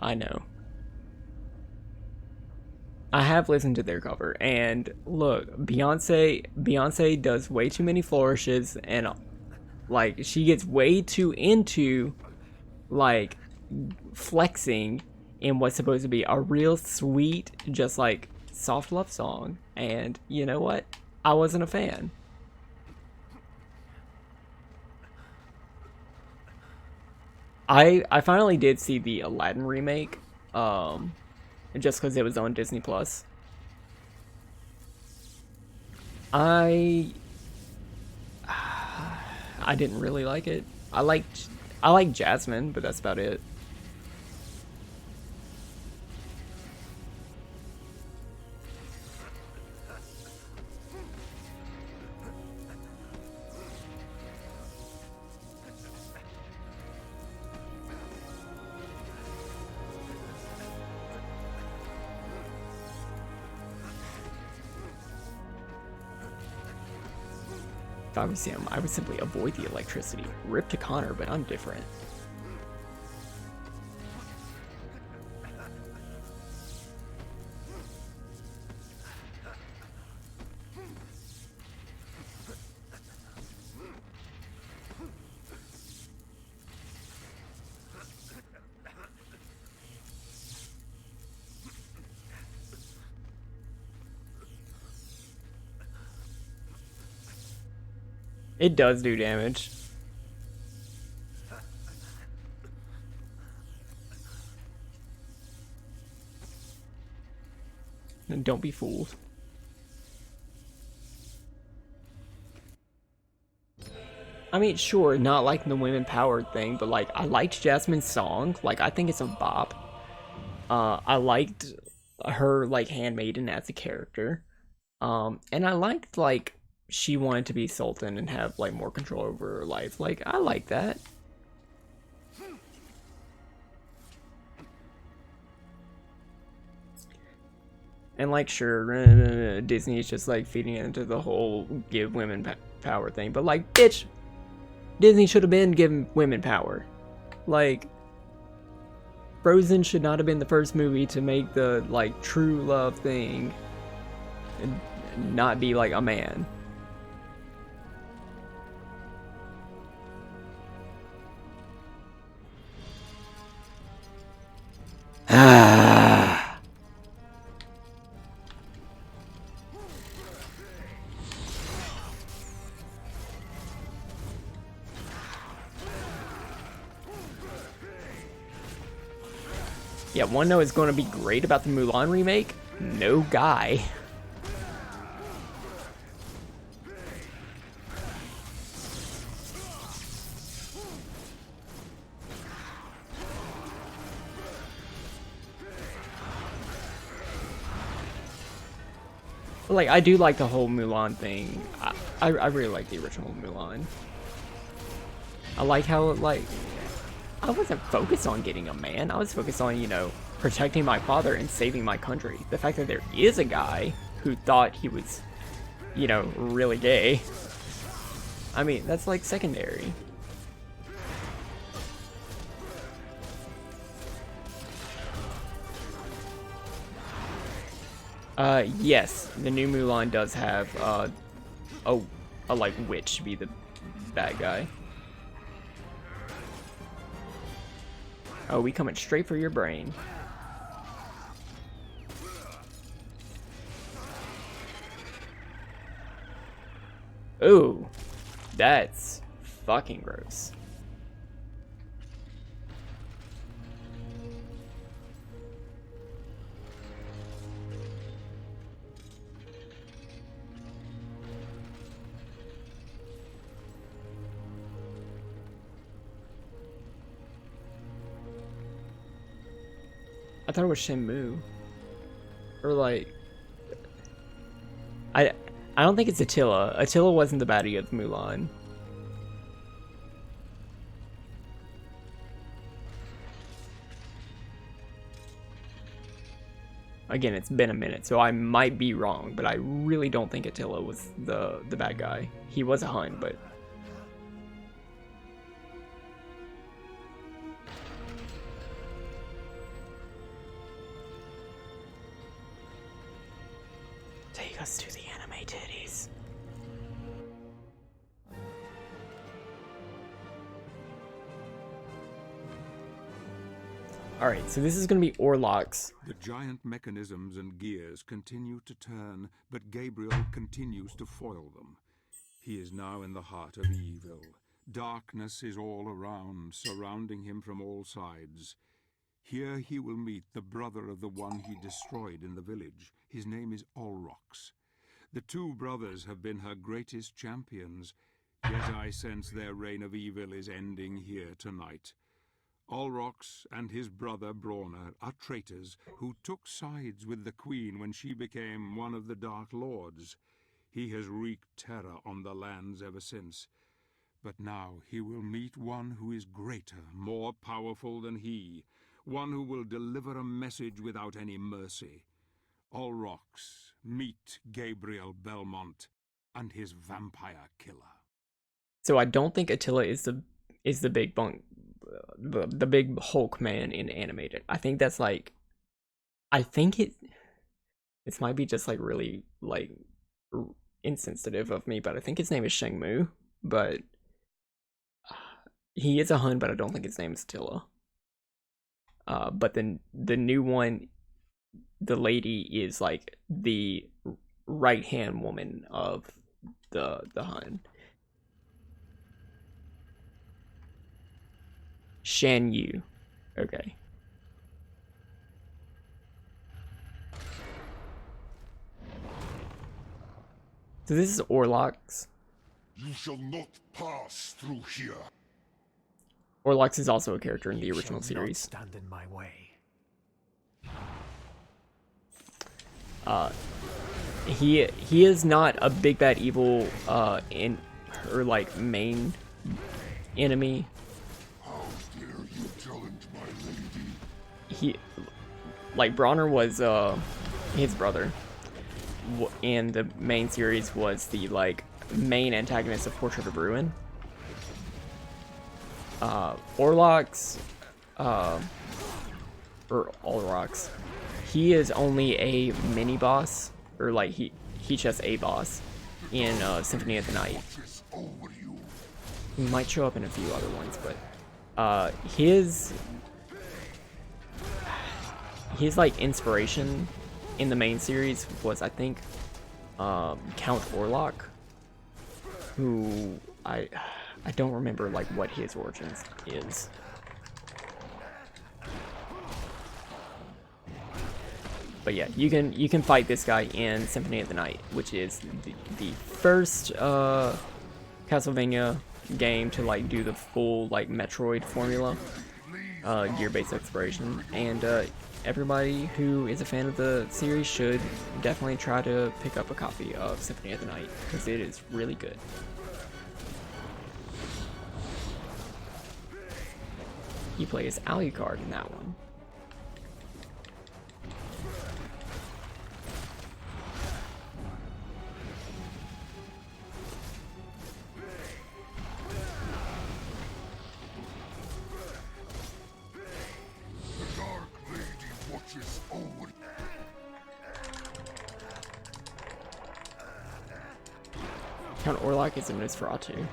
I have listened to their cover, and look, Beyonce does way too many flourishes, and like she gets way too into like flexing in what's supposed to be a real sweet, just like soft love song. And you know what? I wasn't a fan. I finally did see the Aladdin remake, just because it was on Disney Plus. I didn't really like it. I like Jasmine, but that's about it. If I was him, I would simply avoid the electricity. Rip to Connor, but I'm different. It does do damage. And don't be fooled. I mean, sure, not like the women powered thing, but like I liked Jasmine's song. Like I think it's a bop. I liked her like handmaiden as a character. And I liked like she wanted to be Sultan and have like more control over her life. Like I like that. And like sure, Disney is just like feeding into the whole give women power thing, but like bitch, Disney should have been giving women power. Like Frozen should not have been the first movie to make the like true love thing and not be like a man. Yeah, one note is going to be great about the Mulan remake. No guy. Like, I do like the whole Mulan thing. I really like the original Mulan. I like how, like, I wasn't focused on getting a man. I was focused on, you know, protecting my father and saving my country. The fact that there is a guy who thought he was, you know, really gay. I mean, that's like secondary. Yes, the new Mulan does have a like witch be the bad guy. Oh, we coming straight for your brain. Ooh, that's fucking gross. I thought it was Shenmue. Or like I don't think it's Attila. Attila wasn't the baddie of Mulan. Again, it's been a minute, so I might be wrong, but I really don't think Attila was the bad guy. He was a Hun, but take us to the anime titties. Alright, so this is going to be Orlocks. The giant mechanisms and gears continue to turn, but Gabriel continues to foil them. He is now in the heart of evil. Darkness is all around, surrounding him from all sides. Here he will meet the brother of the one he destroyed in the village. His name is Olrox. The two brothers have been her greatest champions, yet I sense their reign of evil is ending here tonight. Olrox and his brother Brawner are traitors who took sides with the Queen when she became one of the Dark Lords. He has wreaked terror on the lands ever since. But now he will meet one who is greater, more powerful than he, one who will deliver a message without any mercy. Olrox, meet Gabriel Belmont and his vampire killer. So I don't think Attila is the big bunk, the big Hulk man in animated. I think that's like, I think this might be just like really like insensitive of me, but I think his name is Shengmu. But he is a Hun, but I don't think his name is Attila. But then the new one, the lady is like the right hand woman of the Hun. Shan Yu. Okay. So this is Orlocks. You shall not pass through here. Orlocks is also a character in the You original shall not series. stand in my way. He is not a big bad evil in or like main enemy. How dare you challenge my lady? He like Bronner was his brother, and the main series was the like main antagonist of Portrait of Ruin. Orlocks, or Olrox, he is only a mini boss, or like he's just a boss in Symphony of the Night. Watches over you. He might show up in a few other ones, but his like inspiration in the main series was, I think, Count Orlok, who I don't remember like what his origins is. But yeah, you can fight this guy in Symphony of the Night, which is the first Castlevania game to like do the full like Metroid formula, gear-based exploration, and everybody who is a fan of the series should definitely try to pick up a copy of Symphony of the Night, because it is really good. You play as Alucard in that one. The Dark Lady watches over. Count Orlok is a Nosferatu.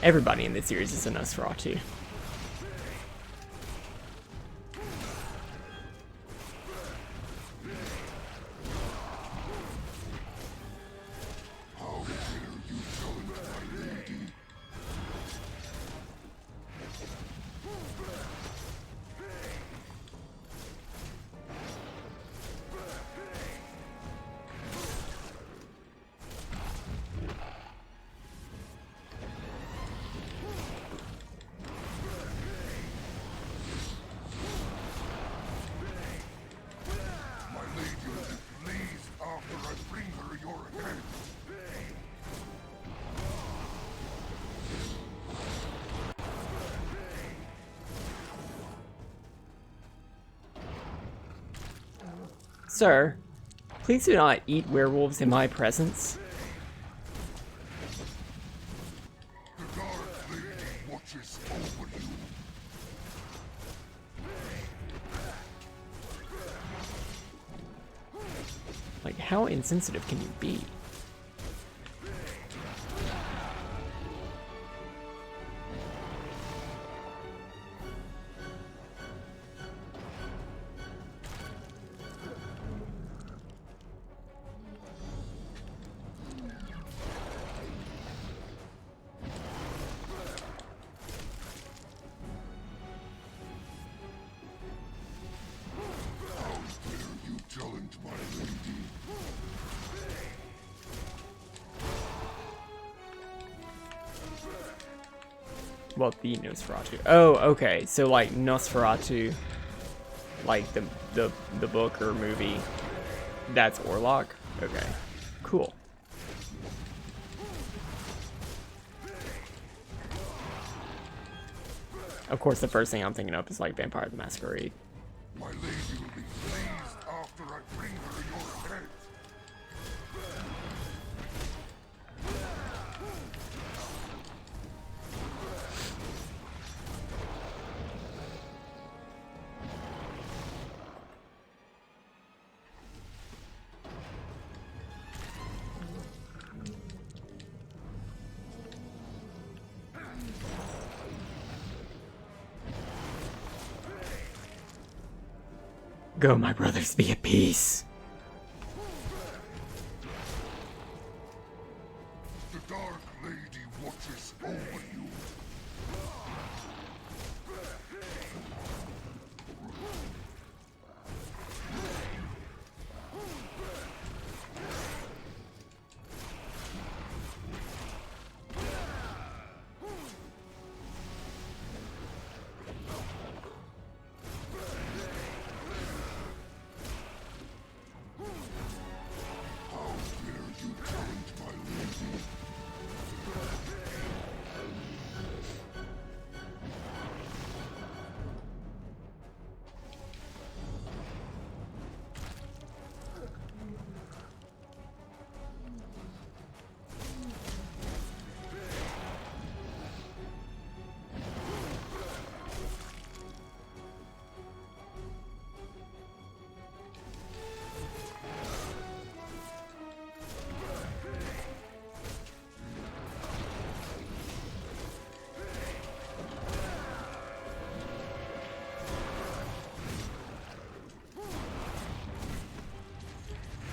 Everybody in this series is a Nosferatu. How dare you challenge my lady? My lady will be pleased after I bring her your head. Sir, please do not eat werewolves in my presence. The Dark Lady watches over you. Like, how insensitive can you be? How dare you challenge my lady? Well, the Nosferatu. Oh, okay. So like Nosferatu, like the book or movie, that's Orlok. Okay, cool. Of course, the first thing I'm thinking of is like Vampire the Masquerade. My lady will be pleased after I bring her your head. Go, my brothers, be at peace. The Dark Lady watches over you. How dare you challenge my lady?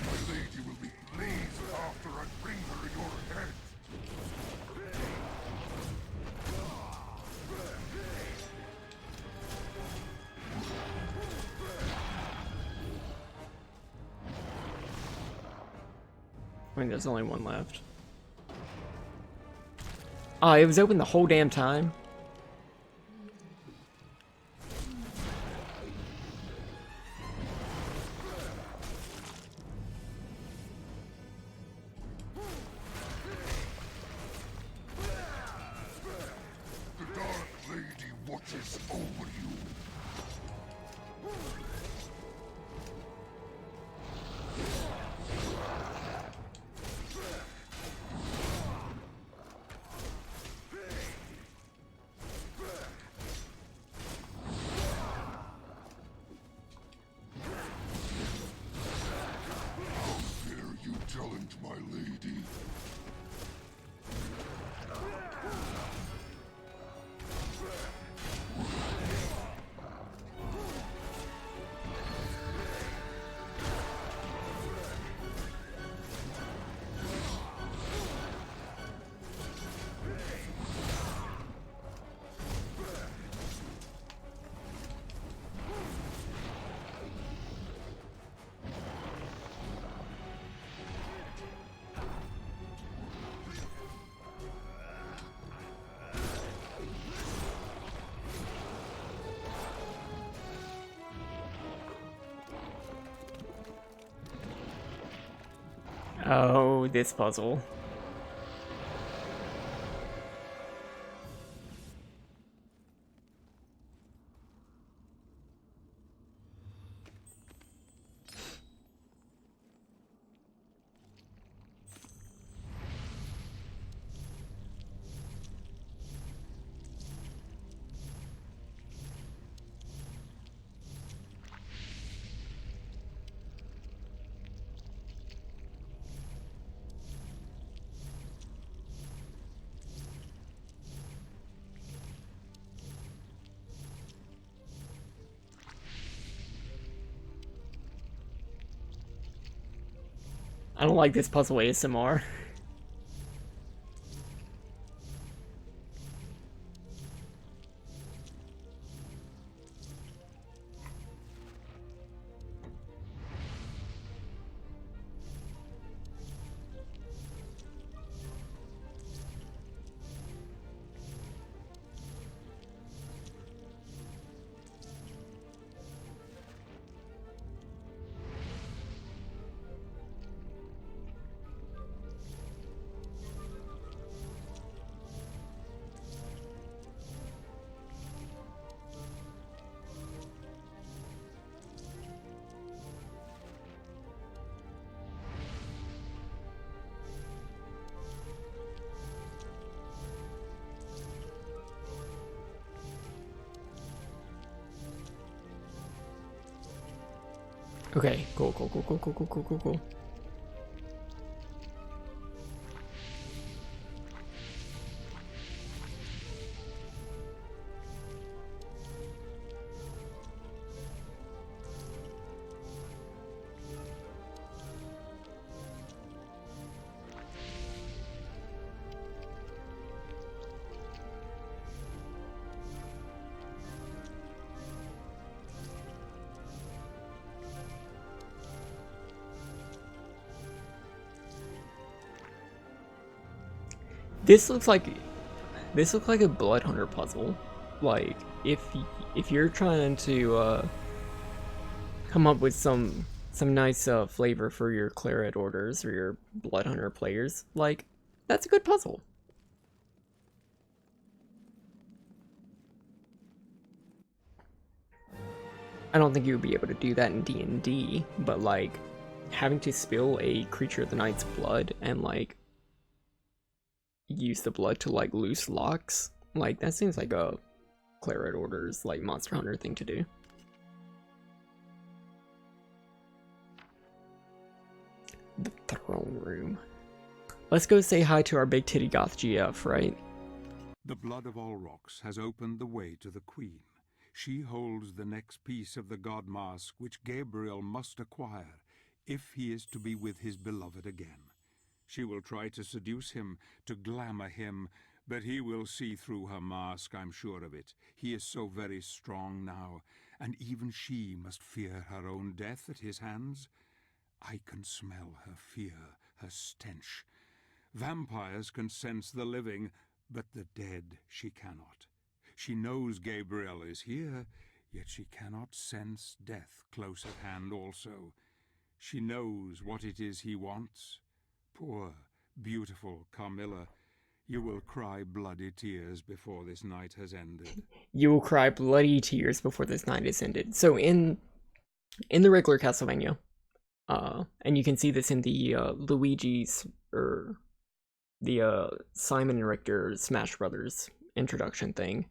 My lady will be pleased after I bring her your head. I mean, there's only one left. Oh, it was open the whole damn time? The Dark Lady watches over you. lady. Oh, this puzzle. I don't like this puzzle ASMR. Okay, cool. This looks like a Blood Hunter puzzle. Like if you're trying to come up with some nice flavor for your Claret orders or your Blood Hunter players, like that's a good puzzle. I don't think you would be able to do that in D&D, but like having to spill a creature of the night's blood and like use the blood to like loose locks, like that seems like a Claret orders like Monster Hunter thing to do. The throne room. Let's go say hi to our big titty goth GF, right? The blood of Olrox has opened the way to the Queen. She holds the next piece of the god mask which Gabriel must acquire if he is to be with his beloved again. She will try to seduce him, to glamour him, but he will see through her mask, I'm sure of it. He is so very strong now, and even she must fear her own death at his hands. I can smell her fear, her stench. Vampires can sense the living, but the dead she cannot. She knows Gabriel is here, yet she cannot sense death close at hand also. She knows what it is he wants. Poor, beautiful Carmilla, you will cry bloody tears before this night has ended. You will cry bloody tears before this night is ended. So in the regular Castlevania, and you can see this in the Luigi's or the Simon and Richter Smash Brothers introduction thing,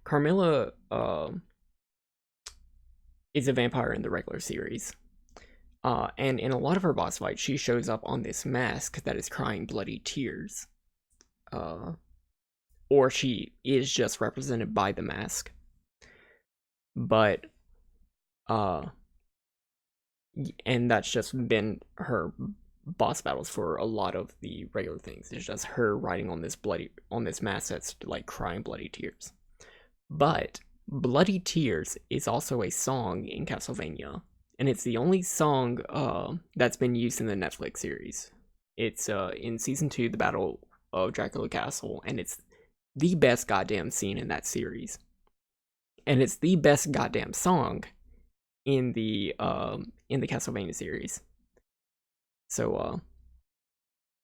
Carmilla is a vampire in the regular series. And in a lot of her boss fights, she shows up on this mask that is crying bloody tears. Or she is just represented by the mask. But, and that's just been her boss battles for a lot of the regular things. It's just her riding on this mask that's like crying bloody tears. But Bloody Tears is also a song in Castlevania, and it's the only song that's been used in the Netflix series. It's in season 2, the Battle of Dracula Castle, and it's the best goddamn scene in that series. And it's the best goddamn song in the Castlevania series. So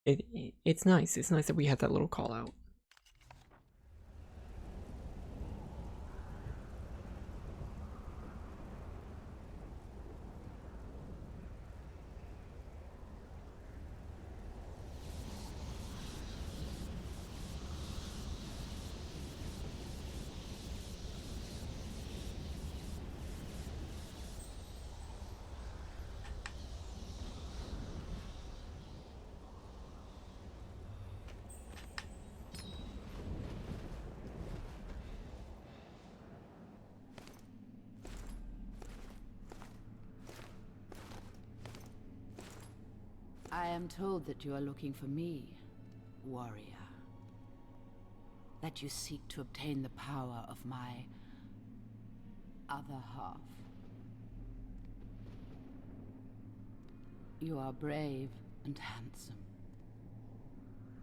it's nice. It's nice that we had that little call out. I am told that you are looking for me, warrior. That you seek to obtain the power of my other half. You are brave and handsome.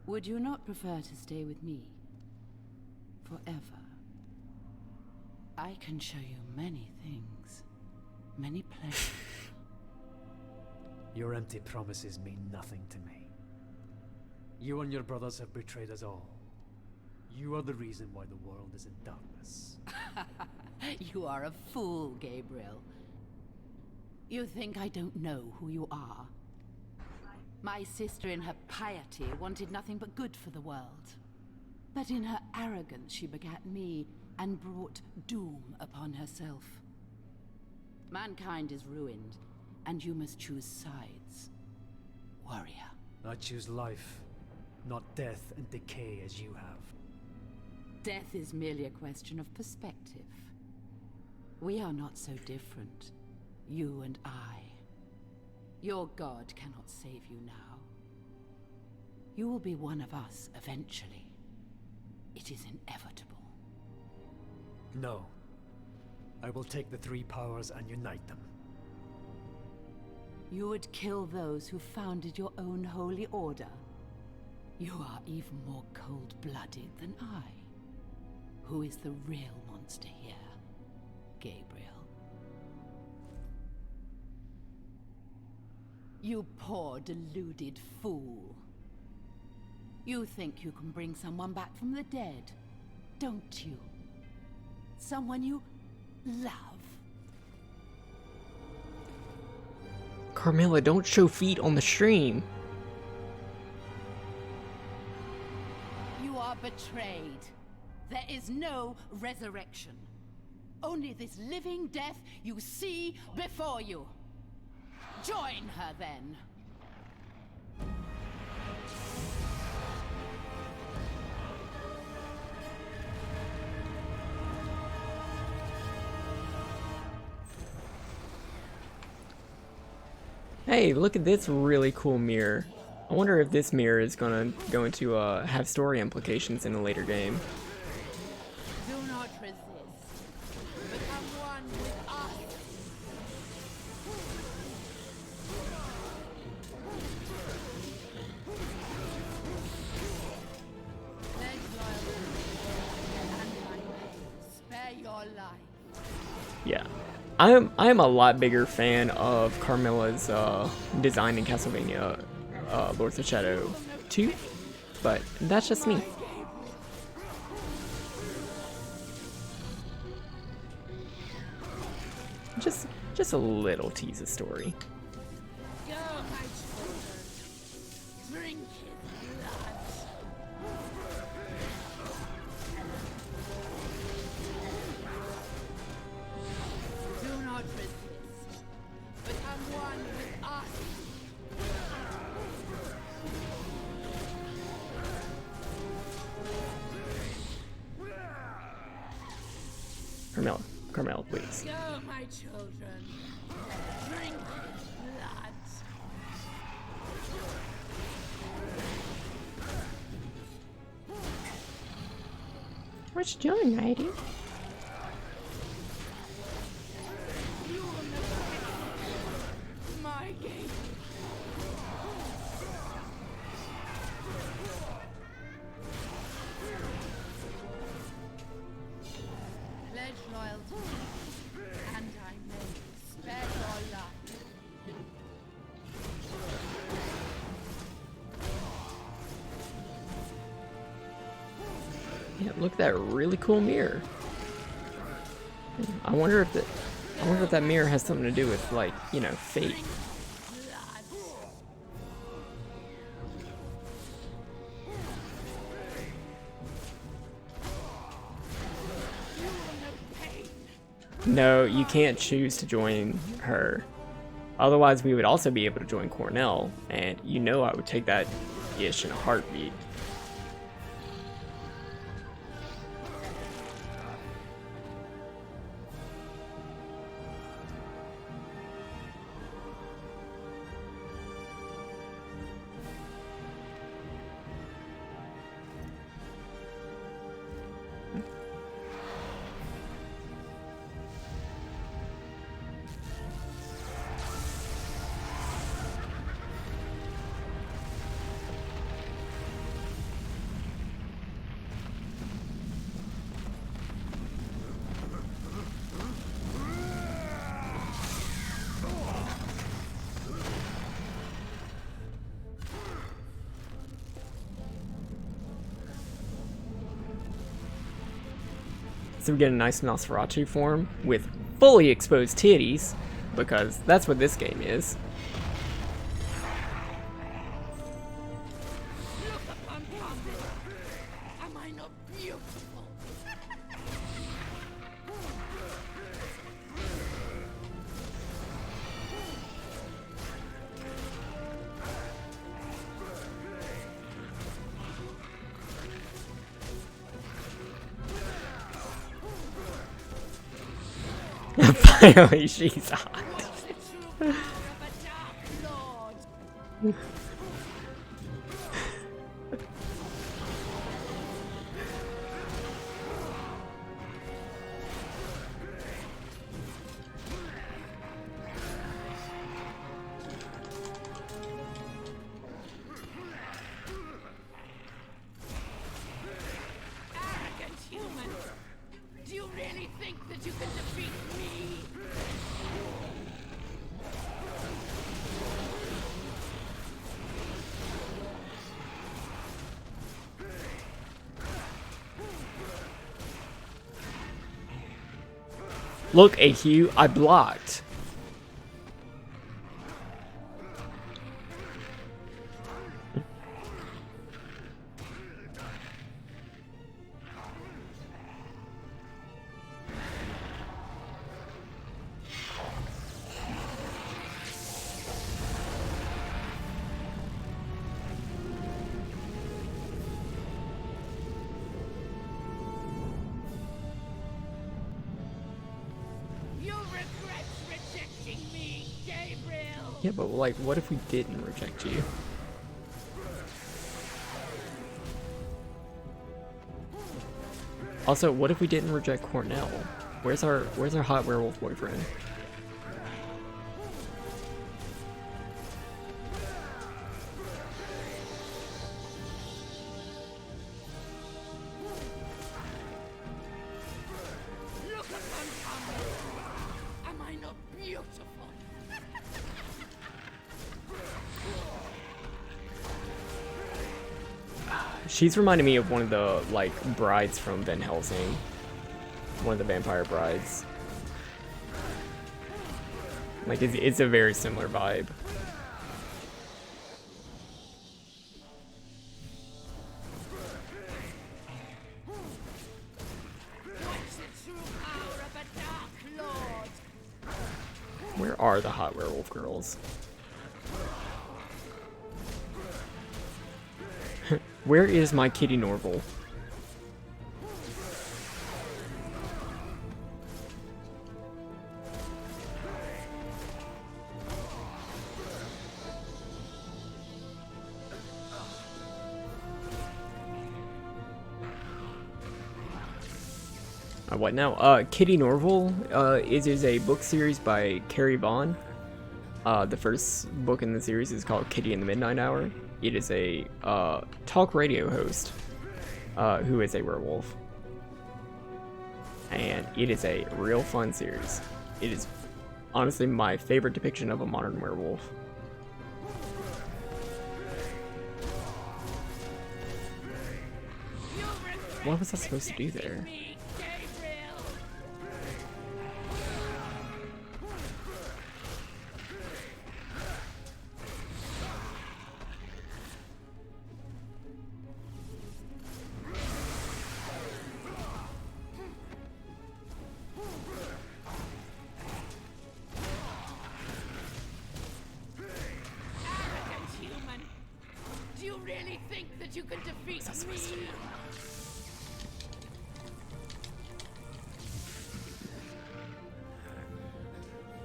Would you not prefer to stay with me forever? I can show you many things, many pleasures. Your empty promises mean nothing to me. You and your brothers have betrayed us all. You are the reason why the world is in darkness. You are a fool, Gabriel. You think I don't know who you are? My sister in her piety wanted nothing but good for the world. But in her arrogance she begat me and brought doom upon herself. Mankind is ruined, and you must choose sides, warrior. I choose life, not death and decay as you have. Death is merely a question of perspective. We are not so different, you and I. Your god cannot save you now. You will be one of us eventually. It is inevitable. No. I will take the 3 powers and unite them. You would kill those who founded your own holy order? You are even more cold-blooded than I. Who is the real monster here, Gabriel? You poor, deluded fool. You think you can bring someone back from the dead, don't you? Someone you love. Carmilla, don't show feet on the stream. You are betrayed. There is no resurrection. Only this living death you see before you. Join her then. Hey, look at this really cool mirror. I wonder if this mirror is going to have story implications in a later game. Do not resist. Become one with us. Pledge loyalty, and I may spare your life. Yeah. I'm a lot bigger fan of Carmilla's design in Castlevania Lords of Shadow 2, but that's just me. Just a little tease of story. Go, my children. Drink his blood. Do not resist. Become one with us. Carmel, please. Go, my children. Drink his blood. What you doing, lady? You will never hit my gate. Pledge loyalty, and I may spare your life. Yeah, look at that really cool mirror. I wonder if that mirror has something to do with, like, you know, fate. No, you can't choose to join her. Otherwise, we would also be able to join Cornell, and you know I would take that ish in a heartbeat. So we get a nice Nosferatu form with fully exposed titties, because that's what this game is. Look upon Congress. Am I not beautiful? Finally, she's hot. What's the true power of a dark lord? Arrogant human! Do you really think that you can defeat me? Look, AQ, I blocked. You regret rejecting me, Gabriel! Yeah, but like, what if we didn't reject you? Also, what if we didn't reject Cornell? Where's our hot werewolf boyfriend? Look upon Congress! Am I not beautiful? She's reminding me of one of the, like, brides from Van Helsing. One of the vampire brides. Like, it's a very similar vibe. What's the true power of a dark lord? Where are the hot werewolf girls? Where is my Kitty Norval? What now? Kitty Norval is a book series by Carrie Vaughn. The first book in the series is called Kitty in the Midnight Hour. It is a talk radio host who is a werewolf. And it is a real fun series. It is honestly my favorite depiction of a modern werewolf. What was I supposed to do there? Do you really think that you can defeat me?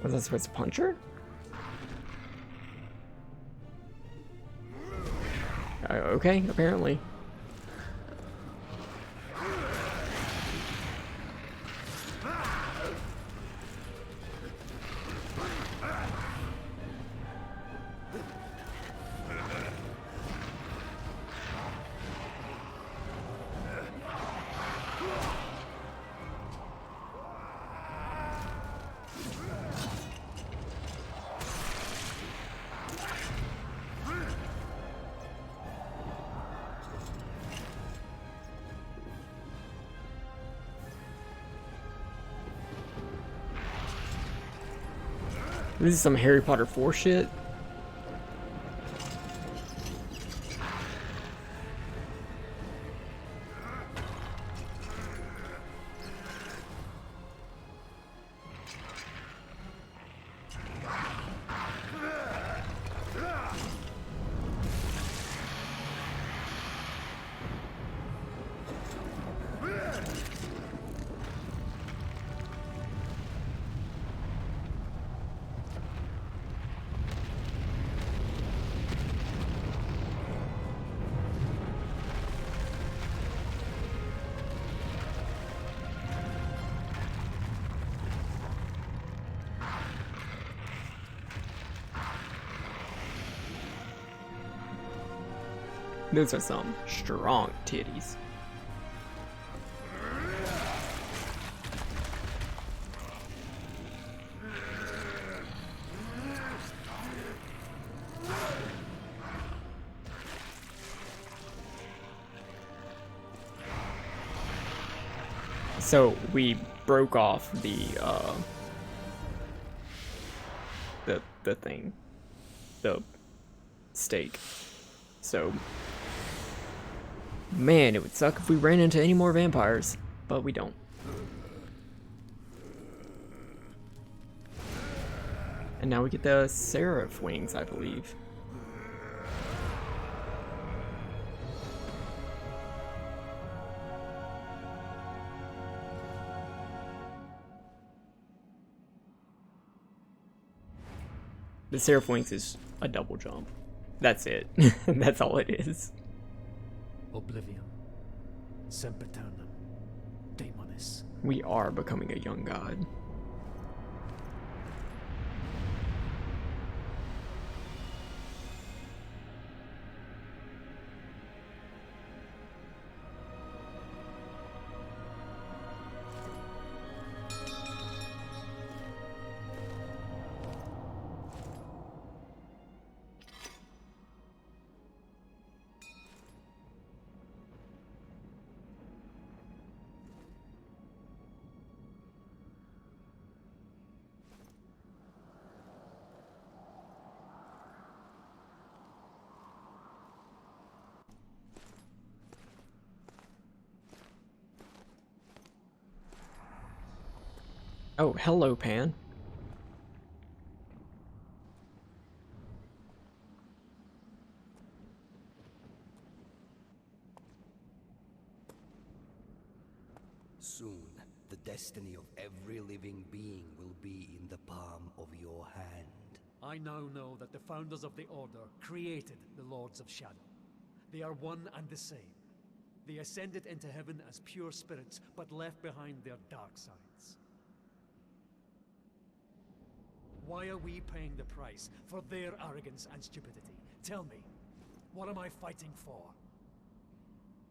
Was I supposed to punch her? Okay, apparently. This is some Harry Potter 4 shit. Those are some strong titties. So we broke off the thing, the stake. So, man, it would suck if we ran into any more vampires, but we don't. And now we get the Seraph wings, I believe. The Seraph wings is a double jump. That's it. That's all it is. Oblivion. Sempiternum. Daemonis. We are becoming a young god. Oh, hello, Pan. Soon, the destiny of every living being will be in the palm of your hand. I now know that the founders of the Order created the Lords of Shadow. They are one and the same. They ascended into heaven as pure spirits, but left behind their dark sides. Why are we paying the price for their arrogance and stupidity? Tell me, what am I fighting for?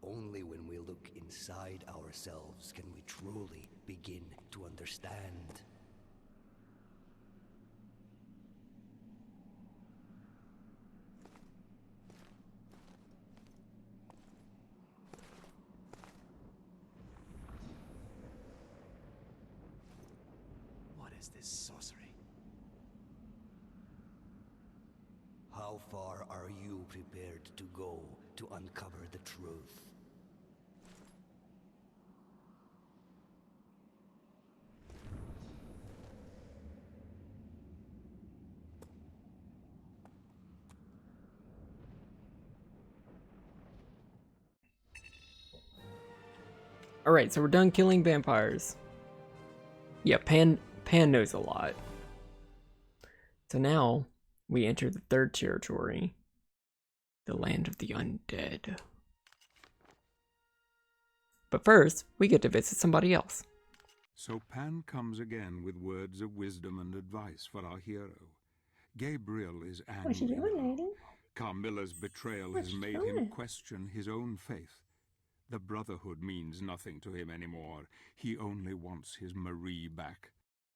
Only when we look inside ourselves can we truly begin to understand. What is this sorcery? How far are you prepared to go to uncover the truth? Alright, so we're done killing vampires. Yeah, Pan knows a lot. So now we enter the third territory, the land of the undead. But first, we get to visit somebody else. So Pan comes again with words of wisdom and advice for our hero. Gabriel is angry What you doing, now. lady? Carmilla's betrayal What has you made doing? him question his own faith. The Brotherhood means nothing to him anymore. He only wants his Marie back.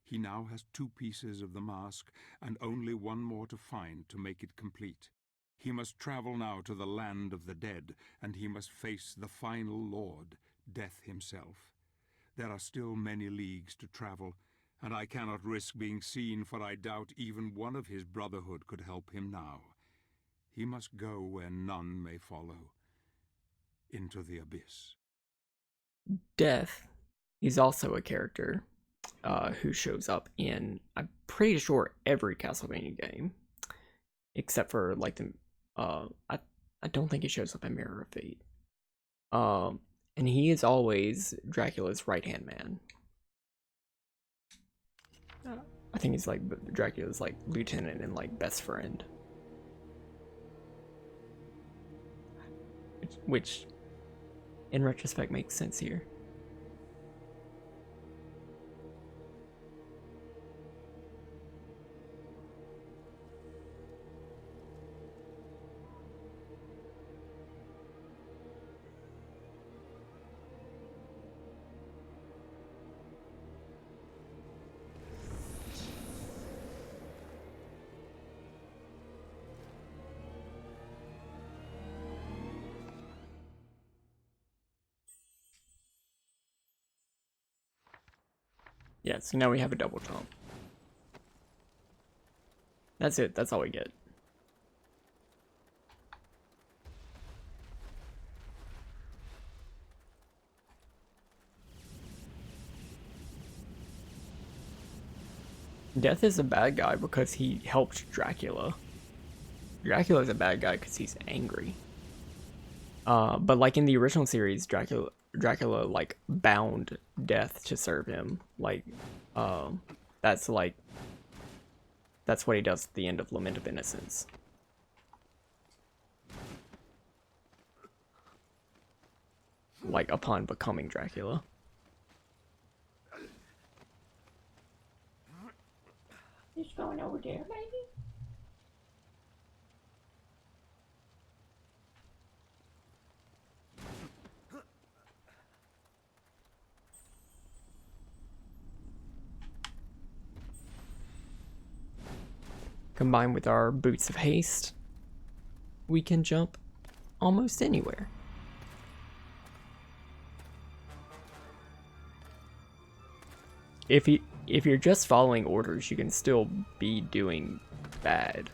He now has 2 pieces of the mask, and only 1 more to find to make it complete. He must travel now to the land of the dead, and he must face the final lord, Death himself. There are still many leagues to travel, and I cannot risk being seen, for I doubt even one of his Brotherhood could help him now. He must go where none may follow, into the abyss. Death is also a character who shows up in, I'm pretty sure, every Castlevania game, except for like the I don't think he shows up in Mirror of Fate. And he is always Dracula's right-hand man. I think he's like Dracula's like lieutenant and like best friend. Which in retrospect makes sense here. Yeah, so now we have a double jump. That's it, that's all we get. Death is a bad guy because he helped Dracula. Dracula's a bad guy because he's angry. But like in the original series, Dracula like bound Death to serve him. Like, that's what he does at the end of Lament of Innocence. Like upon becoming Dracula. Just going over there, lady? Combined with our boots of haste, we can jump almost anywhere. If you're just following orders, you can still be doing bad.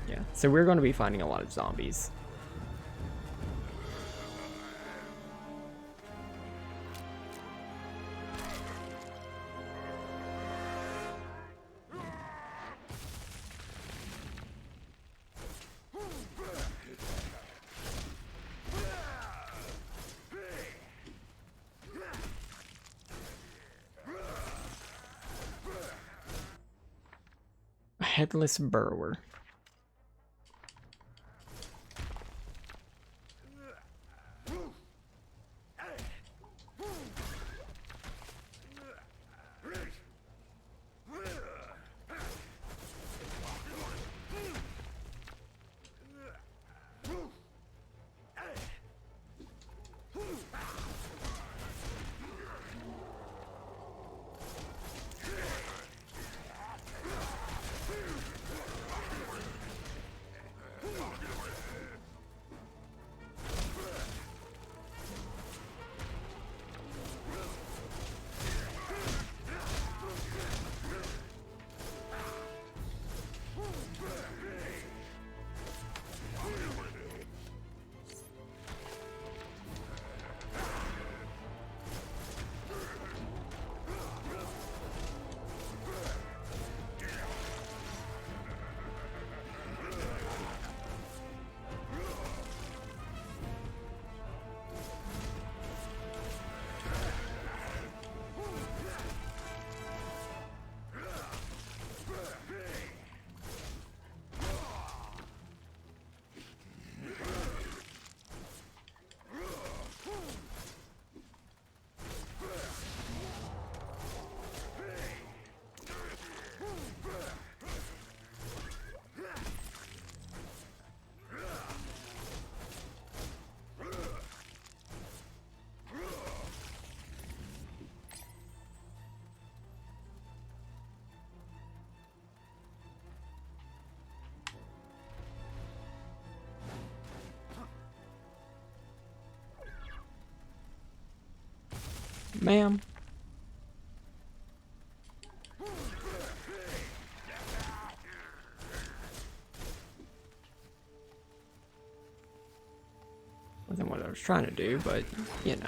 Yeah, so we're going to be finding a lot of zombies. Headless Burrower. Ma'am. Wasn't what I was trying to do, but you know.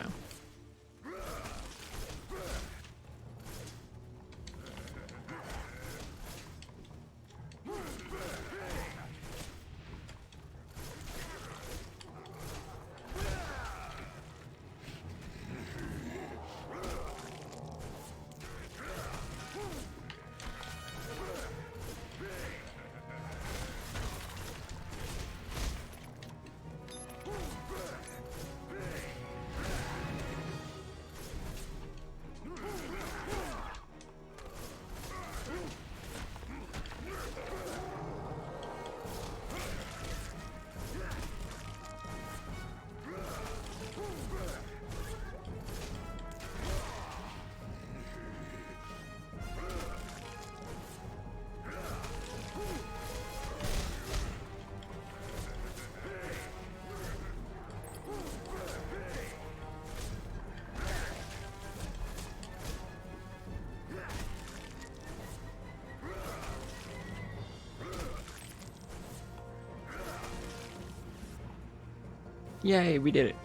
Yay, we did it.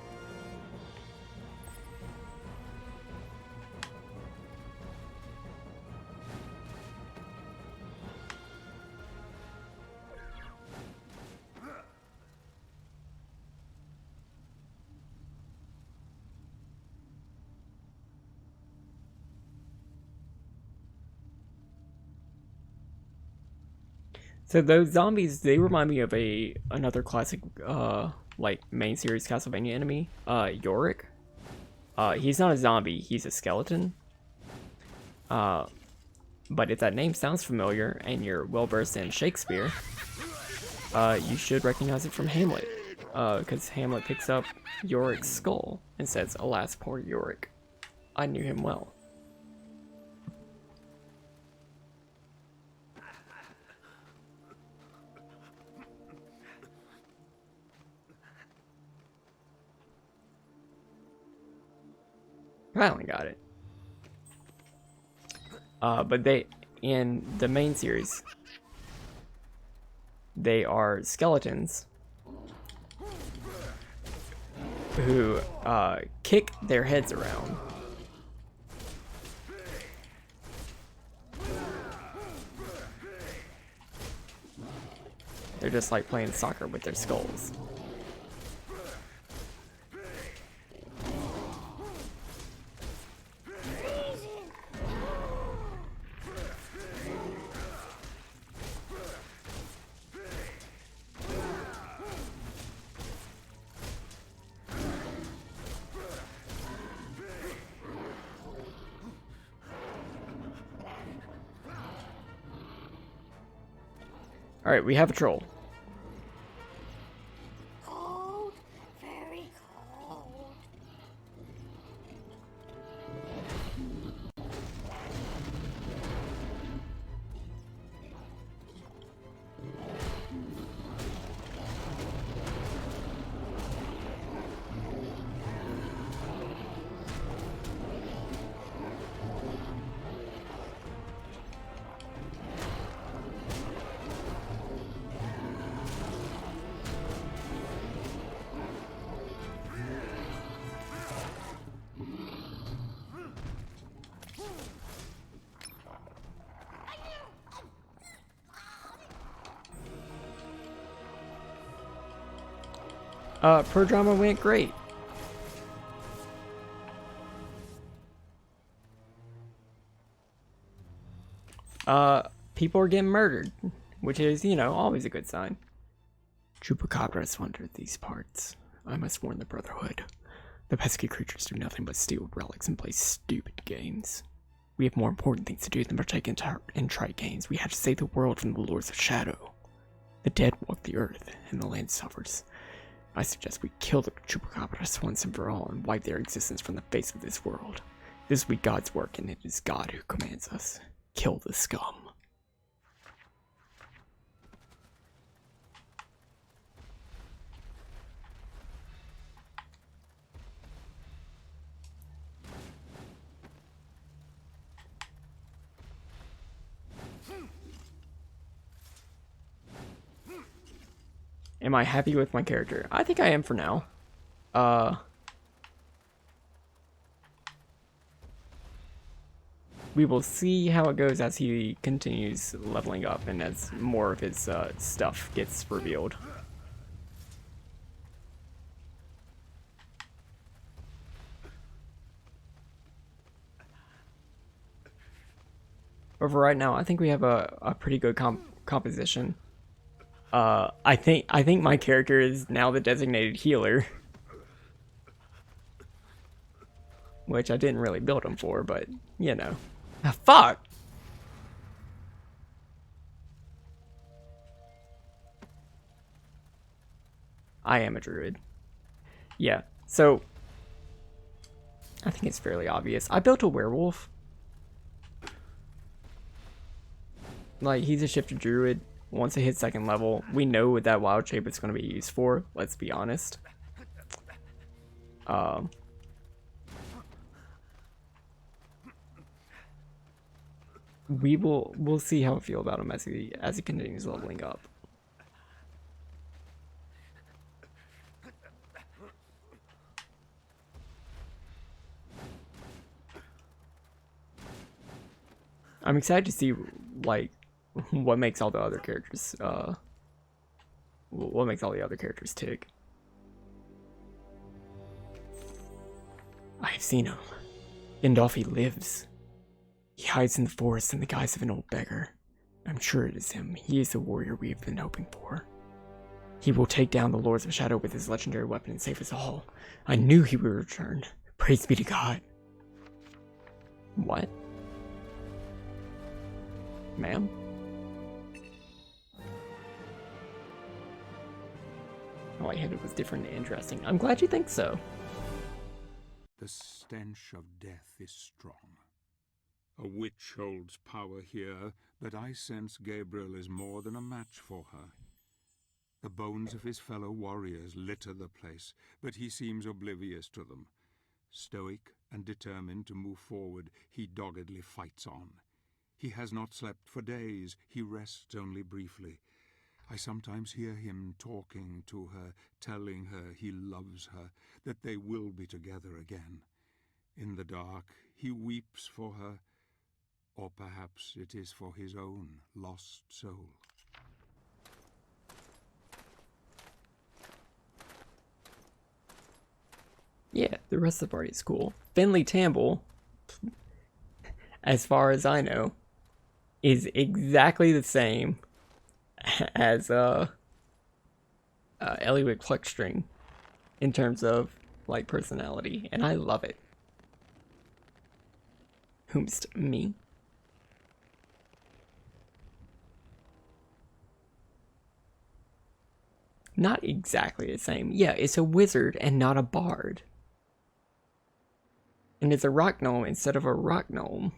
So those zombies, they remind me of another classic like main series Castlevania enemy, Yorick. He's not a zombie, he's a skeleton. But if that name sounds familiar and you're well versed in Shakespeare, you should recognize it from Hamlet. Because Hamlet picks up Yorick's skull and says, "Alas, poor Yorick. I knew him well." Finally got it. But they, in the main series, they are skeletons who kick their heads around. They're just like playing soccer with their skulls. Alright, we have a troll. Cold, very cold. Pro drama went great. People are getting murdered, which is, you know, always a good sign. Chupacabras wander these parts. I must warn the Brotherhood. The pesky creatures do nothing but steal relics and play stupid games. We have more important things to do than partake in trite games. We have to save the world from the Lords of Shadow. The dead walk the earth, and the land suffers. I suggest we kill the Chupacabras once and for all and wipe their existence from the face of this world. This will be God's work, and it is God who commands us. Kill the scum. Am I happy with my character? I think I am for now. We will see how it goes as he continues leveling up and as more of his stuff gets revealed. But for right now, I think we have a pretty good composition. I think my character is now the designated healer, which I didn't really build him for, but you know. Ah, fuck. I am a druid. Yeah, so I think it's fairly obvious. I built a werewolf. Like, he's a shifted druid. Once it hits second level, we know what that wild shape is going to be used for. Let's be honest. We'll see how I feel about him as he continues leveling up. I'm excited to see like what makes all the other characters what makes all the other characters tick. I have seen him. Gandalfi lives. He hides in the forest in the guise of an old beggar. I'm sure it is him. He is the warrior we have been hoping for. He will take down the Lords of Shadow with his legendary weapon and save us all. I knew he would return. Praise be to God. What? Ma'am? All I had was different and interesting. I'm glad you think so. The stench of death is strong. A witch holds power here, but I sense Gabriel is more than a match for her. The bones of his fellow warriors litter the place, but he seems oblivious to them. Stoic and determined to move forward, he doggedly fights on. He has not slept for days, he rests only briefly. I sometimes hear him talking to her, telling her he loves her, that they will be together again. In the dark, he weeps for her, or perhaps it is for his own lost soul. Yeah, the rest of the party is cool. Finley Tamble, as far as I know, is exactly the same as Eliwick Pluckstring in terms of like personality, and I love it. Whomst me? Not exactly the same. Yeah, it's a wizard and not a bard. And it's a rock gnome instead of a rock gnome.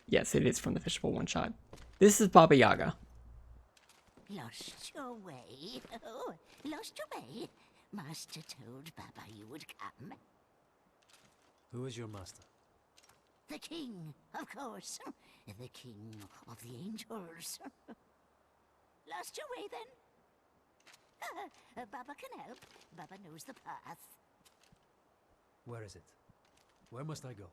Yes, it is from the Fishbowl one-shot. This is Baba Yaga. Lost your way? Oh, lost your way? Master told Baba you would come. Who is your master? The king, of course. The king of the angels. Lost your way, then? Baba can help. Baba knows the path. Where is it? Where must I go?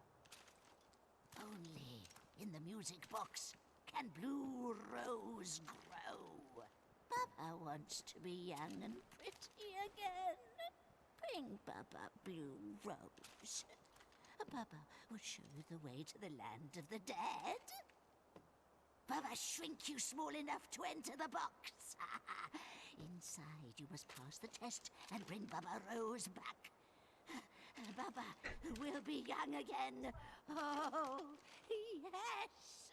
Only in the music box can Blue Rose grow. Baba wants to be young and pretty again. Bring Baba Blue Rose. Baba will show you the way to the land of the dead. Baba shrink you small enough to enter the box. Inside you must pass the test and bring Baba Rose back. Baba will be young again. Oh, yes.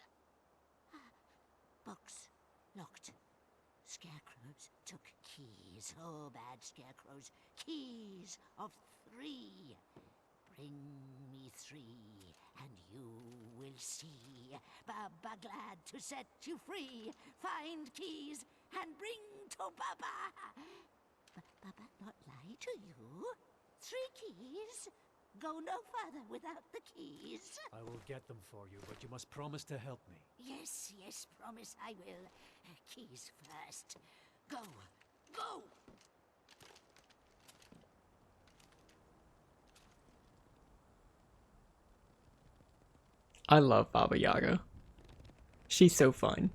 Box locked. Scarecrows took keys. Oh, bad scarecrows. Keys of 3. Bring me 3, and you will see. Baba glad to set you free. Find keys and bring to Baba. Baba not lie to you. 3 keys. Go no further without the keys. I will get them for you, but you must promise to help me. Yes, yes, promise I will. Keys first. Go, go! I love Baba Yaga. She's so fun.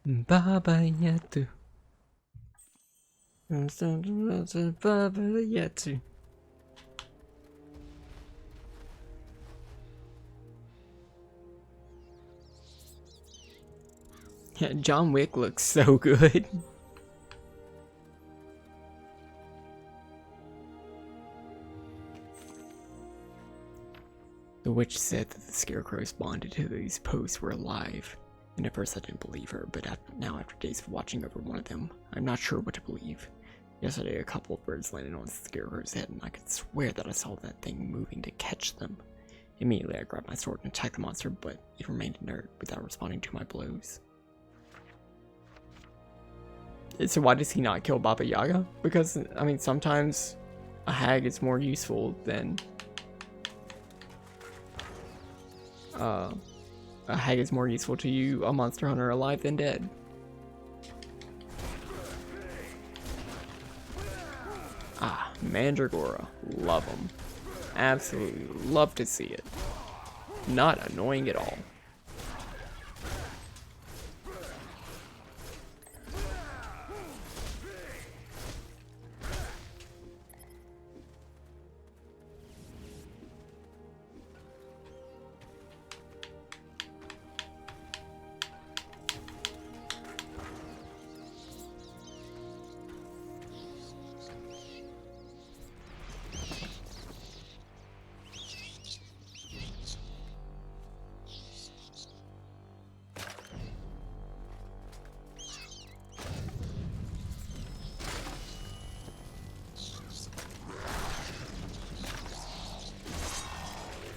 Baba Yaga. Baba Yaga. Yeah, John Wick looks so good. The witch said that the scarecrows bonded to these posts were alive. And at first I didn't believe her, but now after days of watching over one of them, I'm not sure what to believe. Yesterday a couple of birds landed on the scarecrow's head and I could swear that I saw that thing moving to catch them. Immediately I grabbed my sword and attacked the monster, but it remained inert without responding to my blows. So why does he not kill Baba Yaga? Because, I mean, sometimes a hag is more useful than... a hag is more useful to you, a monster hunter, alive than dead. Ah, Mandragora. Love them. Absolutely love to see it. Not annoying at all.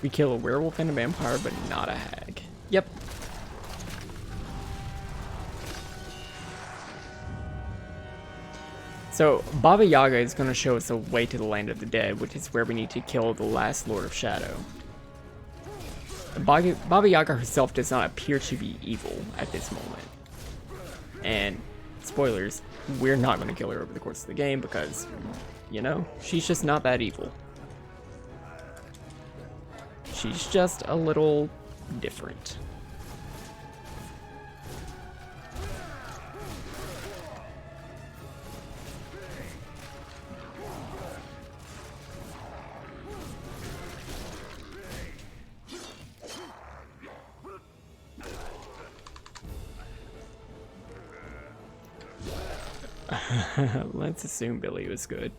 We kill a werewolf and a vampire, but not a hag. Yep. So, Baba Yaga is going to show us the way to the land of the dead, which is where we need to kill the last Lord of Shadow. Baba Yaga herself does not appear to be evil at this moment. And, spoilers, we're not going to kill her over the course of the game because, you know, she's just not that evil. She's just a little different. Let's assume Billy was good.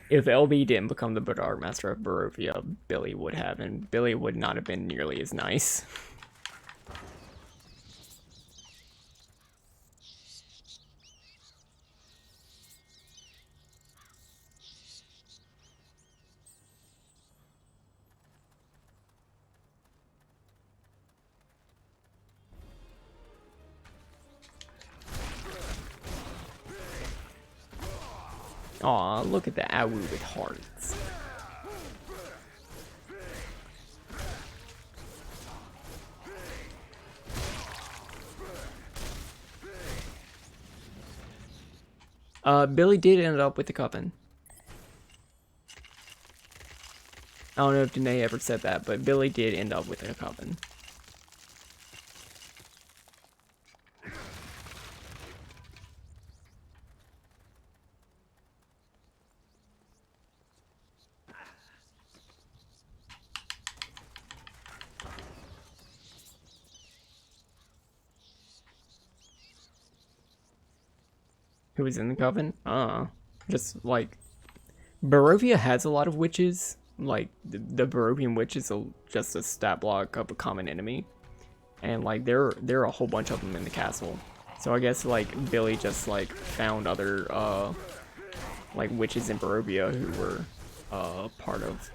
If LB didn't become the Dark Master of Barovia, Billy would have, and Billy would not have been nearly as nice. Aw, look at the Awu with hearts. Billy did end up with the coven. I don't know if Danae ever said that, but Billy did end up with a coven. Who was in the coven? Just like Barovia has a lot of witches. Like the Barovian witch is just a stat block of a common enemy, and like there are a whole bunch of them in the castle. So I guess like Billy just like found other like witches in Barovia who were part of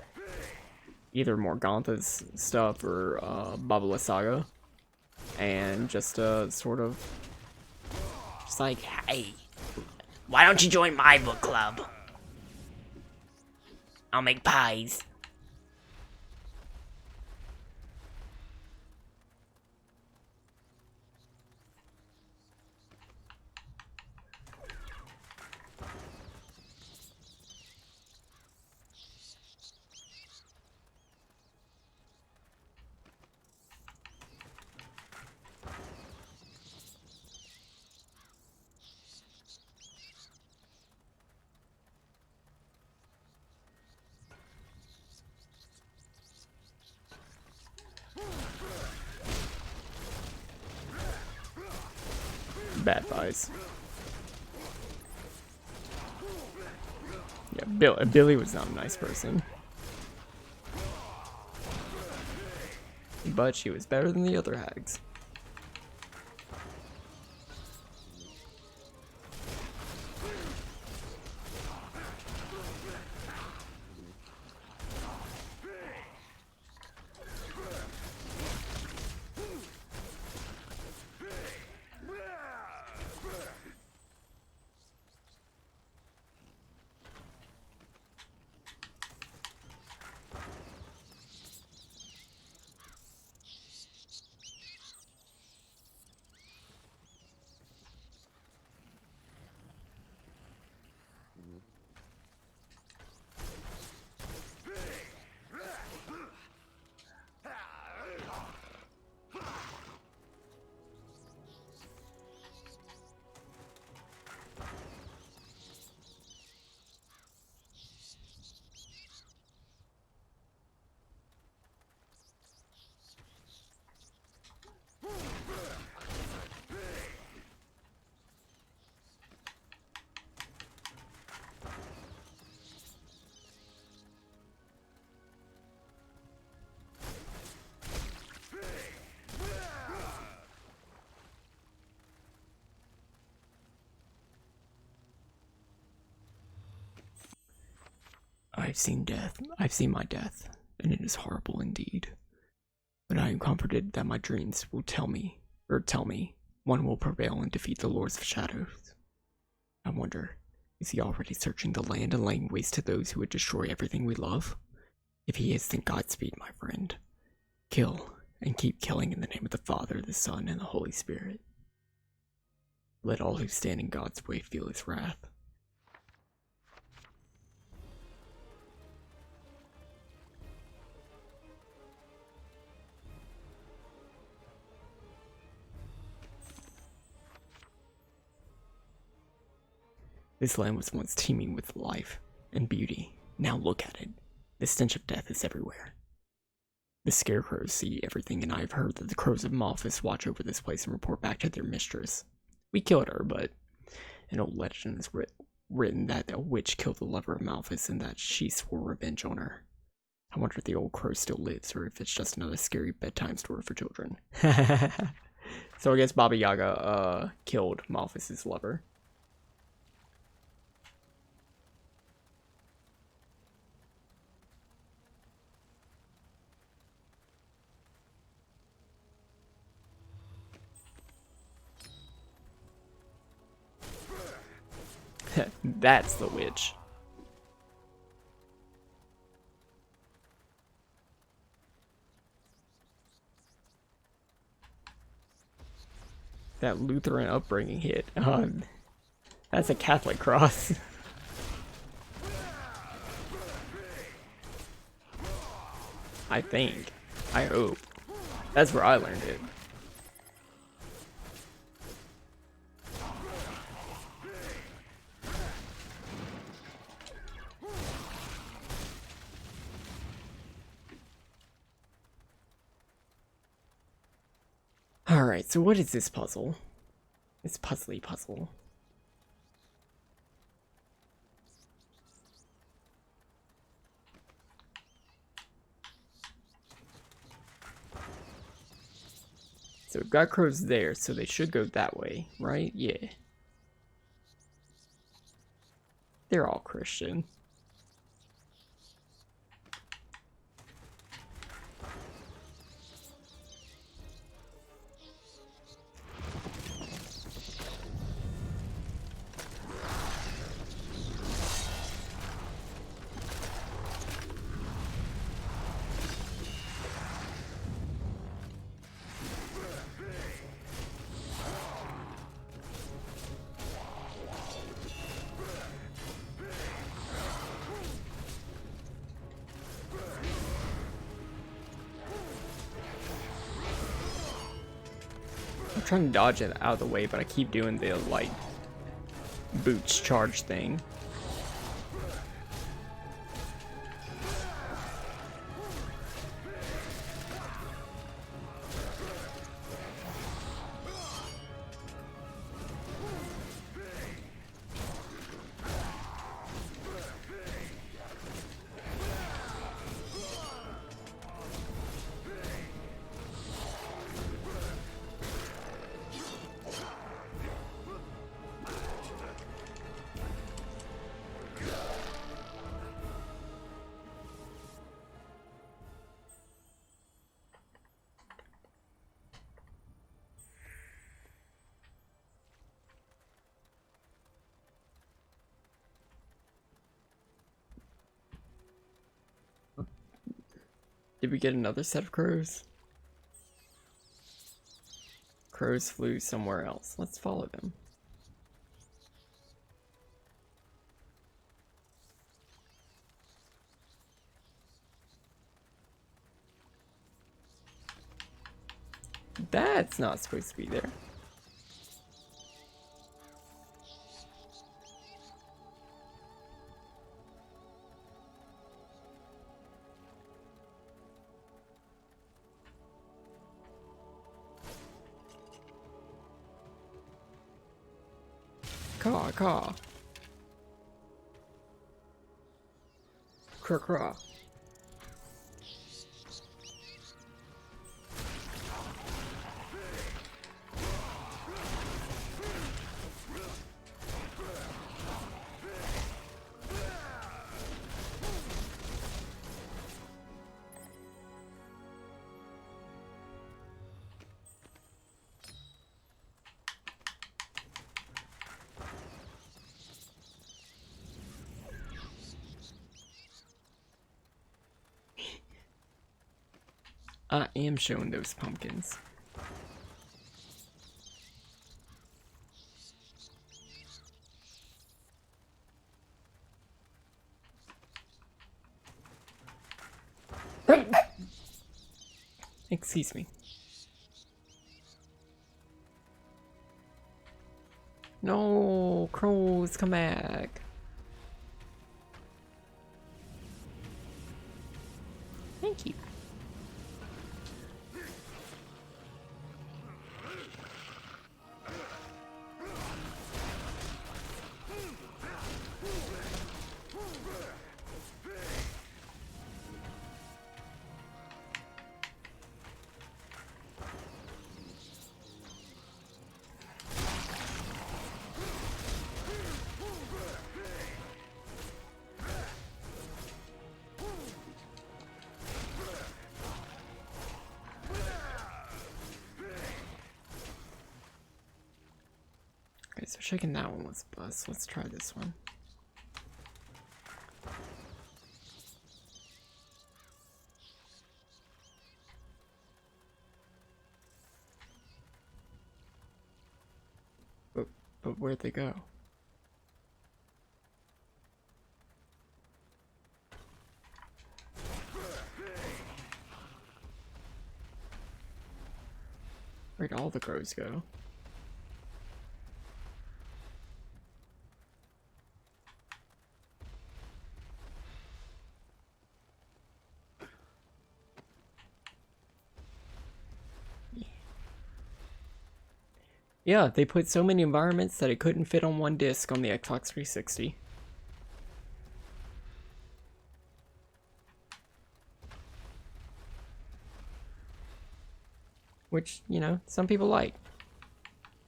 either Morgantha's stuff or Babala Saga, and just sort of just like, hey, why don't you join my book club? I'll make pies. Bad pies. Yeah, Billy was not a nice person. But she was better than the other hags. I've seen death. I've seen my death, and it is horrible indeed. But I am comforted that my dreams will tell me one will prevail and defeat the Lords of Shadows. I wonder, is he already searching the land and laying waste to those who would destroy everything we love? If he is, then Godspeed, my friend. Kill, and keep killing in the name of the Father, the Son, and the Holy Spirit. Let all who stand in God's way feel his wrath. This land was once teeming with life and beauty. Now look at it. The stench of death is everywhere. The scarecrows see everything, and I have heard that the crows of Malphas watch over this place and report back to their mistress. We killed her, but an old legend is written that a witch killed the lover of Malphus and that she swore revenge on her. I wonder if the old crow still lives or if it's just another scary bedtime story for children. So I guess Baba Yaga killed Malphus's lover. That's the witch. That Lutheran upbringing hit. That's a Catholic cross. I think. I hope. That's where I learned it. Alright, so what is this puzzle? This puzzly puzzle. So we've got crows there, so they should go that way, right? Yeah. They're all Christian. I'm trying to dodge it out of the way, but I keep doing the, like, boots charge thing. Did we get another set of crows? Crows flew somewhere else. Let's follow them. That's not supposed to be there. Caw, caw. Craw, craw. I am showing those pumpkins. Excuse me. No, crows, come back. Thank you. checking that one was bust. Let's try this one. But where'd they go? Where'd all the crows go? Yeah, they put so many environments that it couldn't fit on one disc on the Xbox 360. Which, you know, some people like.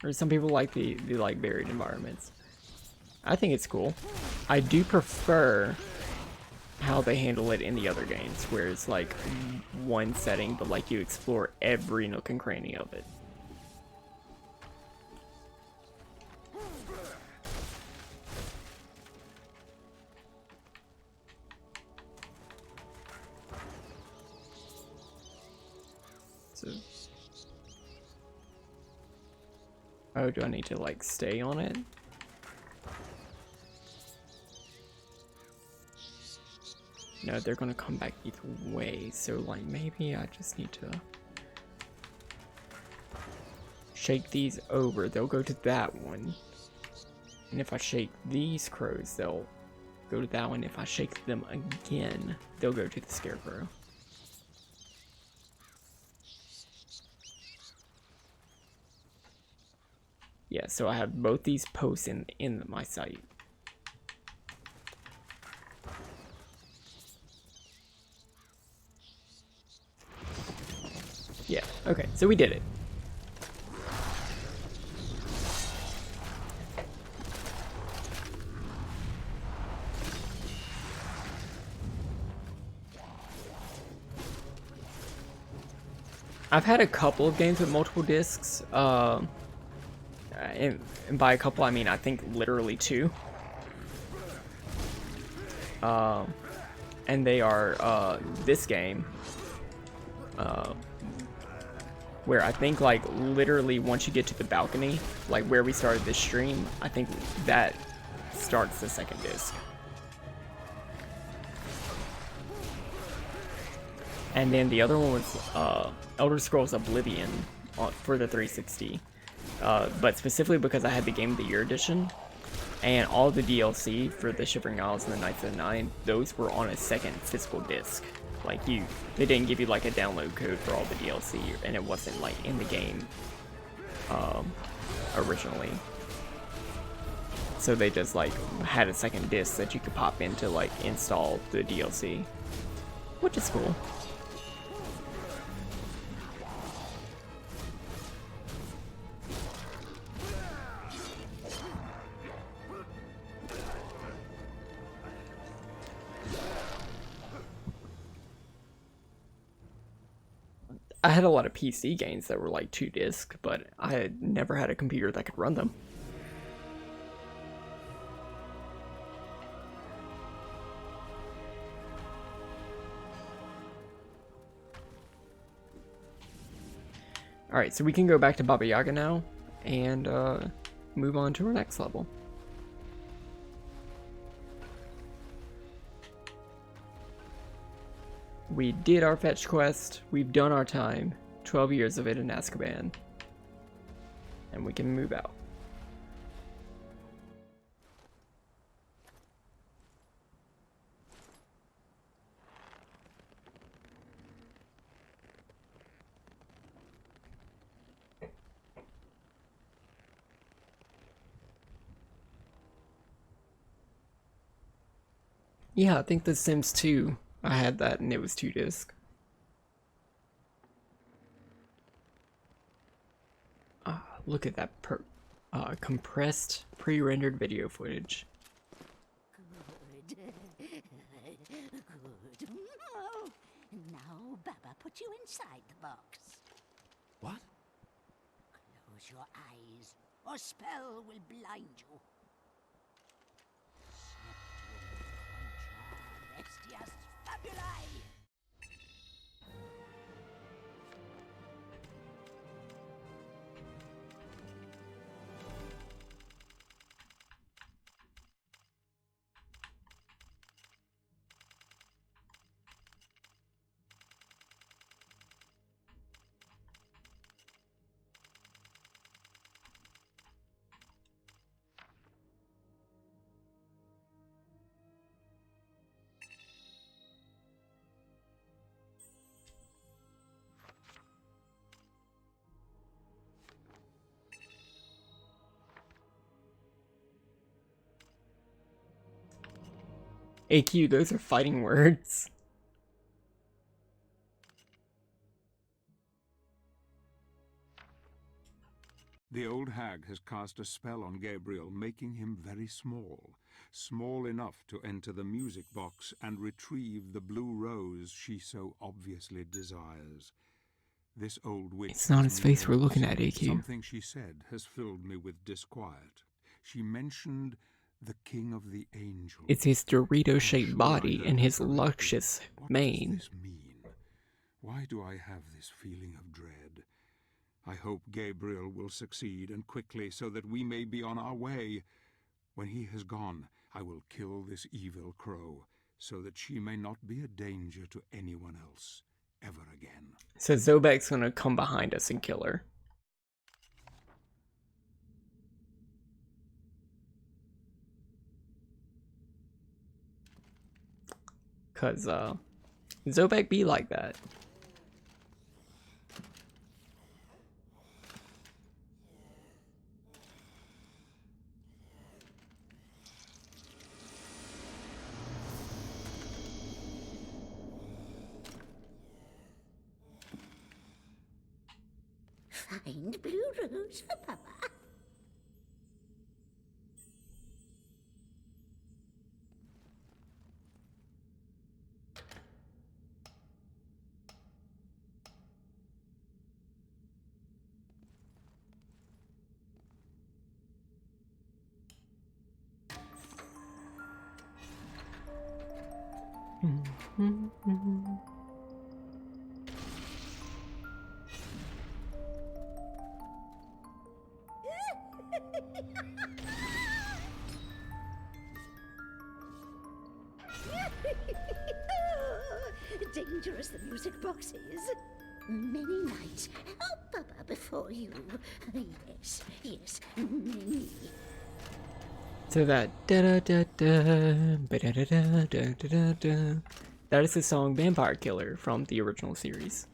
Or some people like the like buried environments. I think it's cool. I do prefer how they handle it in the other games, where it's like one setting, but like you explore every nook and cranny of it. So, oh, do I need to like stay on it? No, they're gonna come back either way, so like maybe I just need to shake these over. They'll go to that one. And if I shake these crows, they'll go to that one. If I shake them again, they'll go to the scarecrow. Yeah, so I have both these posts in my site. Yeah, okay, so we did it. I've had a couple of games with multiple discs, and by a couple I mean I think literally 2. And they are this game, where I think like literally once you get to the balcony, like where we started this stream, I think that starts the second disc. And then the other one was Elder Scrolls Oblivion for the 360. But specifically because I had the Game of the Year edition, and all the DLC for the Shivering Isles and the Knights of the Nine, those were on a second physical disc. Like they didn't give you like a download code for all the DLC, and it wasn't like in the game originally. So they just like had a second disc that you could pop in to like install the DLC, which is cool. I had a lot of PC games that were like 2 disc, but I had never had a computer that could run them. Alright, so we can go back to Baba Yaga now, and move on to our next level. We did our fetch quest, we've done our time, 12 years of it in Azkaban, and we can move out. Yeah, I think The Sims 2, I had that and it was 2 disc. Look at that compressed, pre-rendered video footage. Good. Good. Now, Baba, put you inside the box. What? Close your eyes, or spell will blind you. Septum contra bestias fabulae. AQ, those are fighting words. The old hag has cast a spell on Gabriel, making him very small. Small enough to enter the music box and retrieve the blue rose she so obviously desires. This old witch It's not has his face we're many looking faults. at, AQ. Something she said has filled me with disquiet. She mentioned the king of the angels. It's his Dorito-shaped Sure, body I and heard his correctly. luscious What mane. does this mean? Why do I have this feeling of dread? I hope Gabriel will succeed, and quickly, so that we may be on our way. When he has gone, I will kill this evil crow, so that she may not be a danger to anyone else ever again. So Zobek's gonna come behind us and kill her. Cause Zobek be like that. Find blue rose for Papa. Dangerous the music box is. Many nights help Papa before you. Yes, yes, many. So that da da da da da da da da da da. That is the song Vampire Killer from the original series.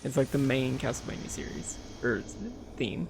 It's like the main Castlevania series or theme.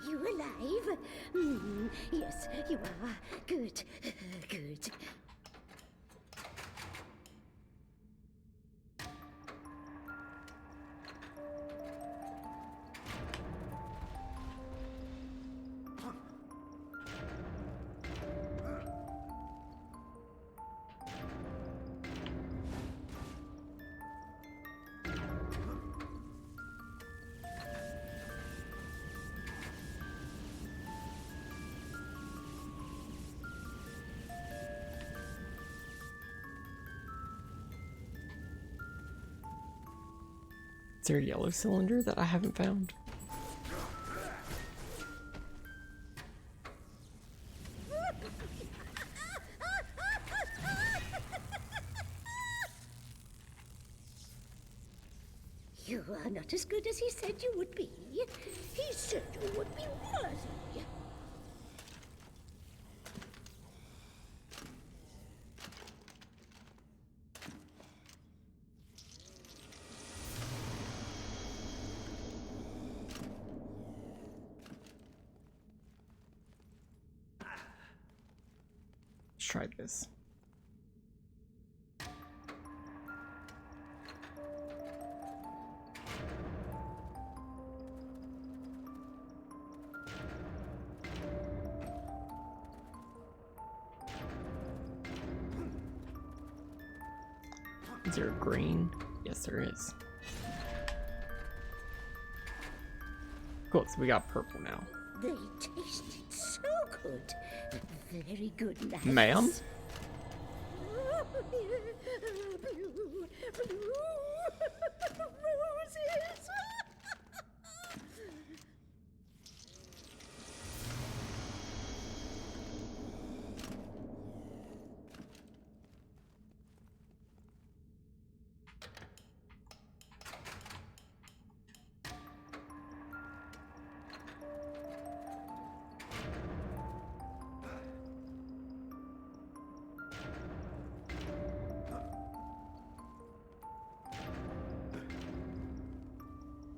You alive? Yes, you are. Good, good. Is there a yellow cylinder that I haven't found? You are not as good as he said you would be. He said you would be worthy. Let's try this. Is there a green? Yes, there is. Cool, so we got purple now. They tasted so good. Very good, lads. Ma'am? Blue, roses.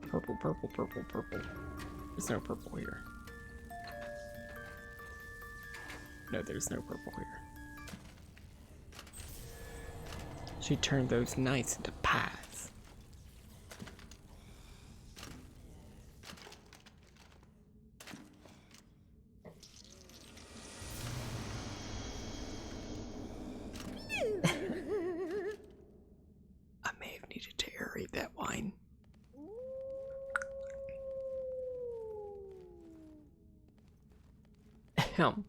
Purple, purple, purple, purple. There's no purple here. No, there's no purple here. She turned those nights into pies. I may have needed to aerate that wine. Ahem.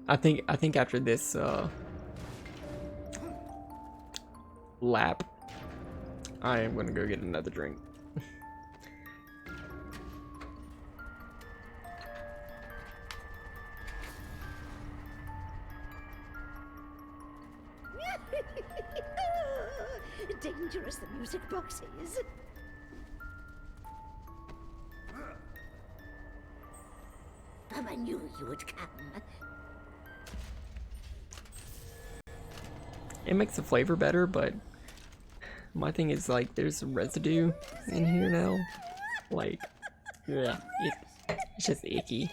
I think after this lap, I am gonna go get another drink. Dangerous, the music box is. I knew you would come. It makes the flavor better, but my thing is like there's some residue in here now. Like, yeah, it's just icky.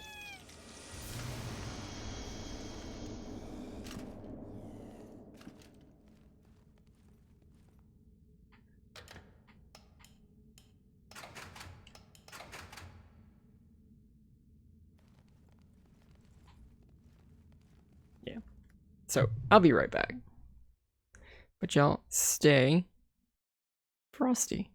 Yeah. So I'll be right back. But y'all stay frosty.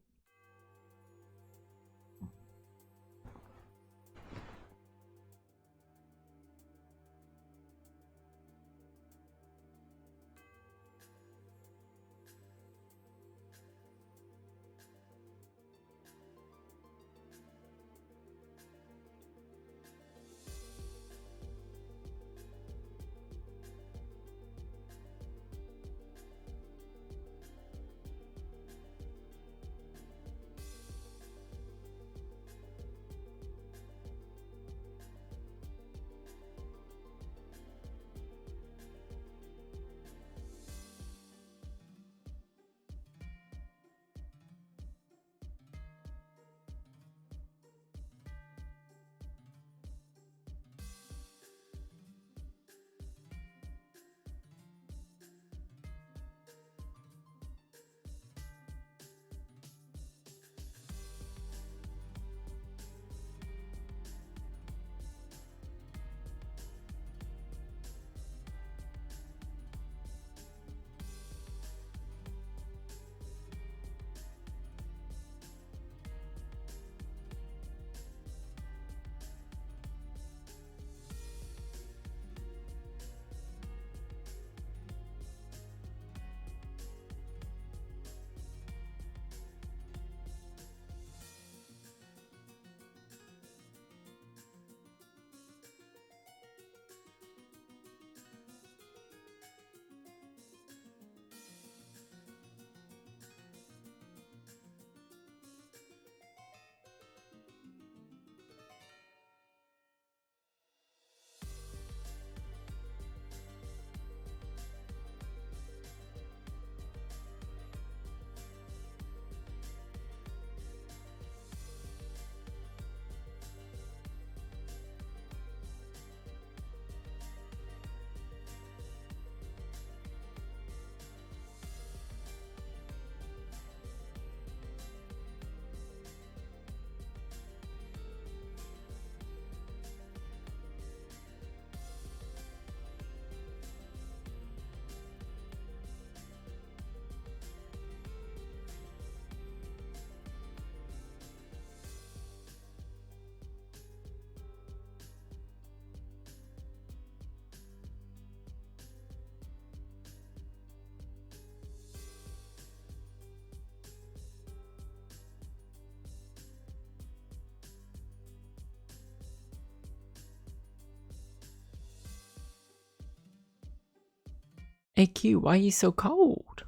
AQ, why are you so cold?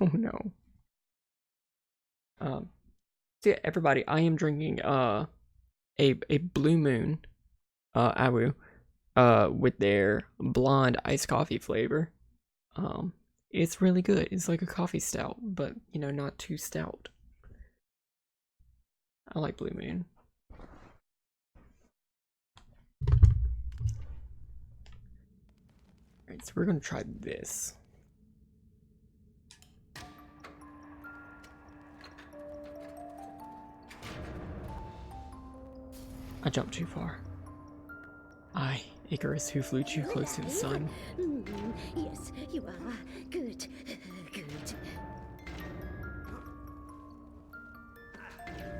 Oh no. So yeah, everybody, I am drinking a Blue Moon Awu with their blonde iced coffee flavor. It's really good. It's like a coffee stout, but you know, not too stout. I like Blue Moon. Alright, so we're gonna try this. I jumped too far. I, Icarus, who flew too close to the sun. Yes, you are. Good. Good.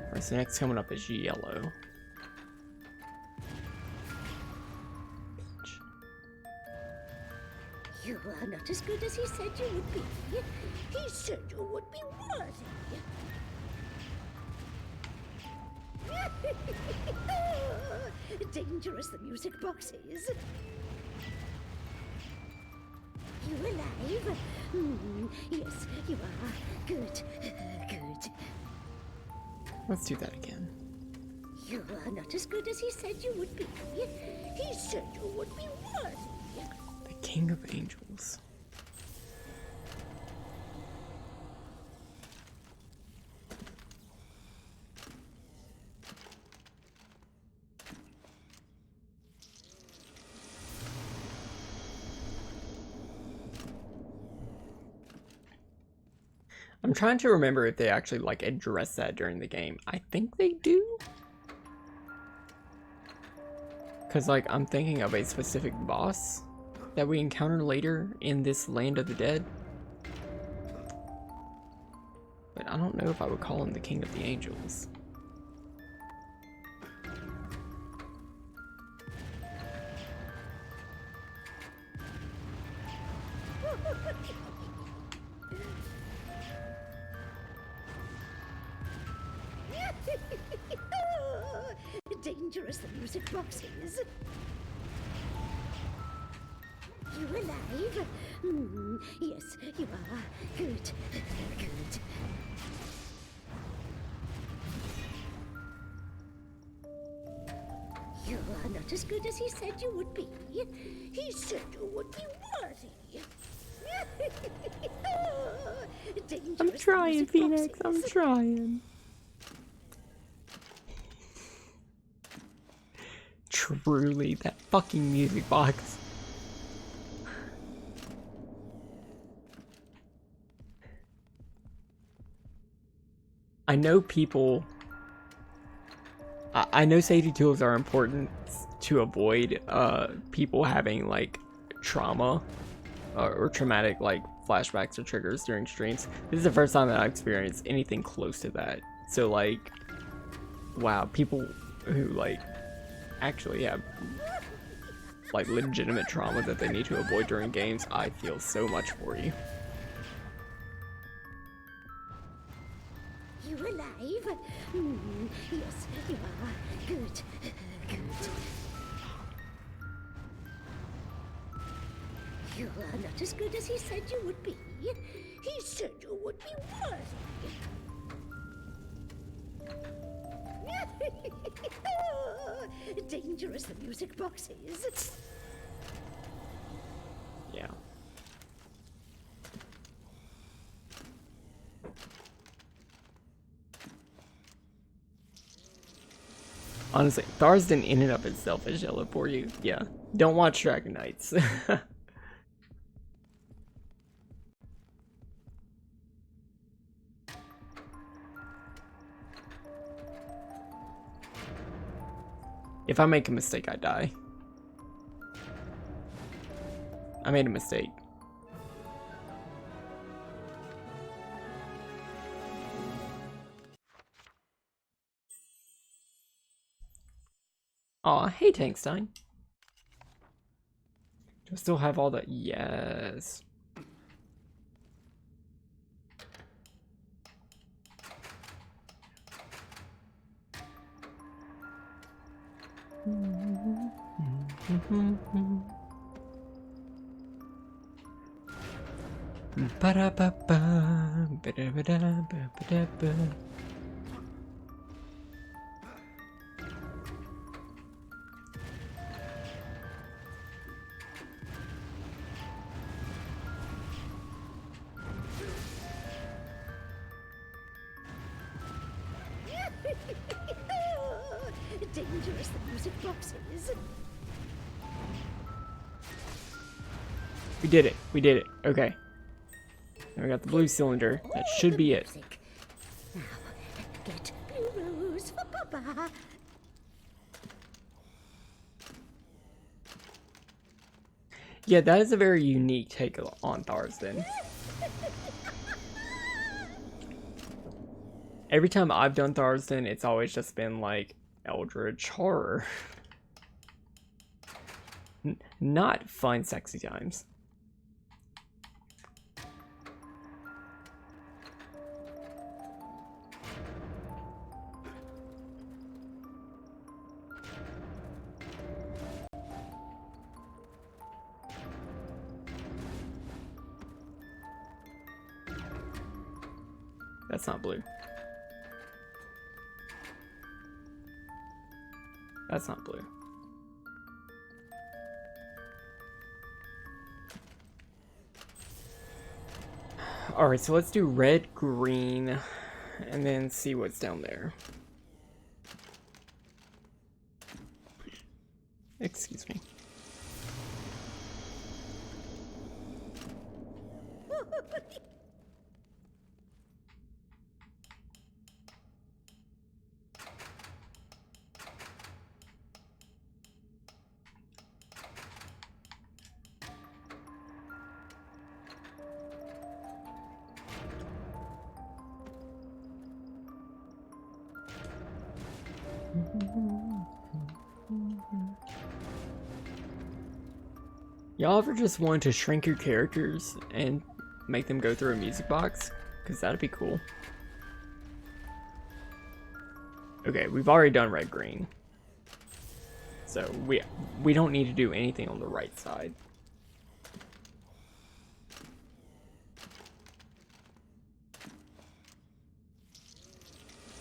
Alright, so next coming up is yellow. You are not as good as he said you would be. He said you would be worthy. Dangerous, the music box is. You alive? Yes, you are. Good. Good. Let's do that again. You are not as good as he said you would be. He said you would be worthy. The King of Angels. I'm trying to remember if they actually like address that during the game. I think they do. Cause like I'm thinking of a specific boss that we encounter later in this Land of the Dead. But I don't know if I would call him the King of the Angels. Dangerous, the music box is. You alive? Yes, you are. Good. Good. You are not as good as he said you would be. He said you would be worthy. Dangerous, I'm trying, Phoenix. I'm trying. Truly, that fucking music box. I know people... I know safety tools are important to avoid people having like trauma or traumatic like flashbacks or triggers during streams. This is the first time that I've experienced anything close to that. So like, wow, people who like actually have like legitimate trauma that they need to avoid during games, I feel so much for you. You alive? Yes, you are. Good. Good. You are not as good as he said you would be. He said you would be worthy. Dangerous, the music box is. Yeah. Honestly, Tharsden in and of itself is yellow for you. Yeah. Don't watch Dragon Knights. If I make a mistake, I die. I made a mistake. Aw, hey Tankstein. Do I still have all the... Yes. Ba-da-ba-ba, ba-da-ba-da-ba-ba-da-ba. Dangerous, the music box is. We did it. We did it. Okay. Now we got the blue cylinder. That should be it. Music. Now, get blue rose for Papa. Yeah, that is a very unique take on Tarzan. Every time I've done Tarzan, it's always just been like Eldritch horror. Not fun, sexy times. That's not blue. That's not blue. Alright, so let's do red, green, and then see what's down there. Excuse me. Y'all ever just wanted to shrink your characters and make them go through a music box? Because that'd be cool. Okay, we've already done red green. So we don't need to do anything on the right side.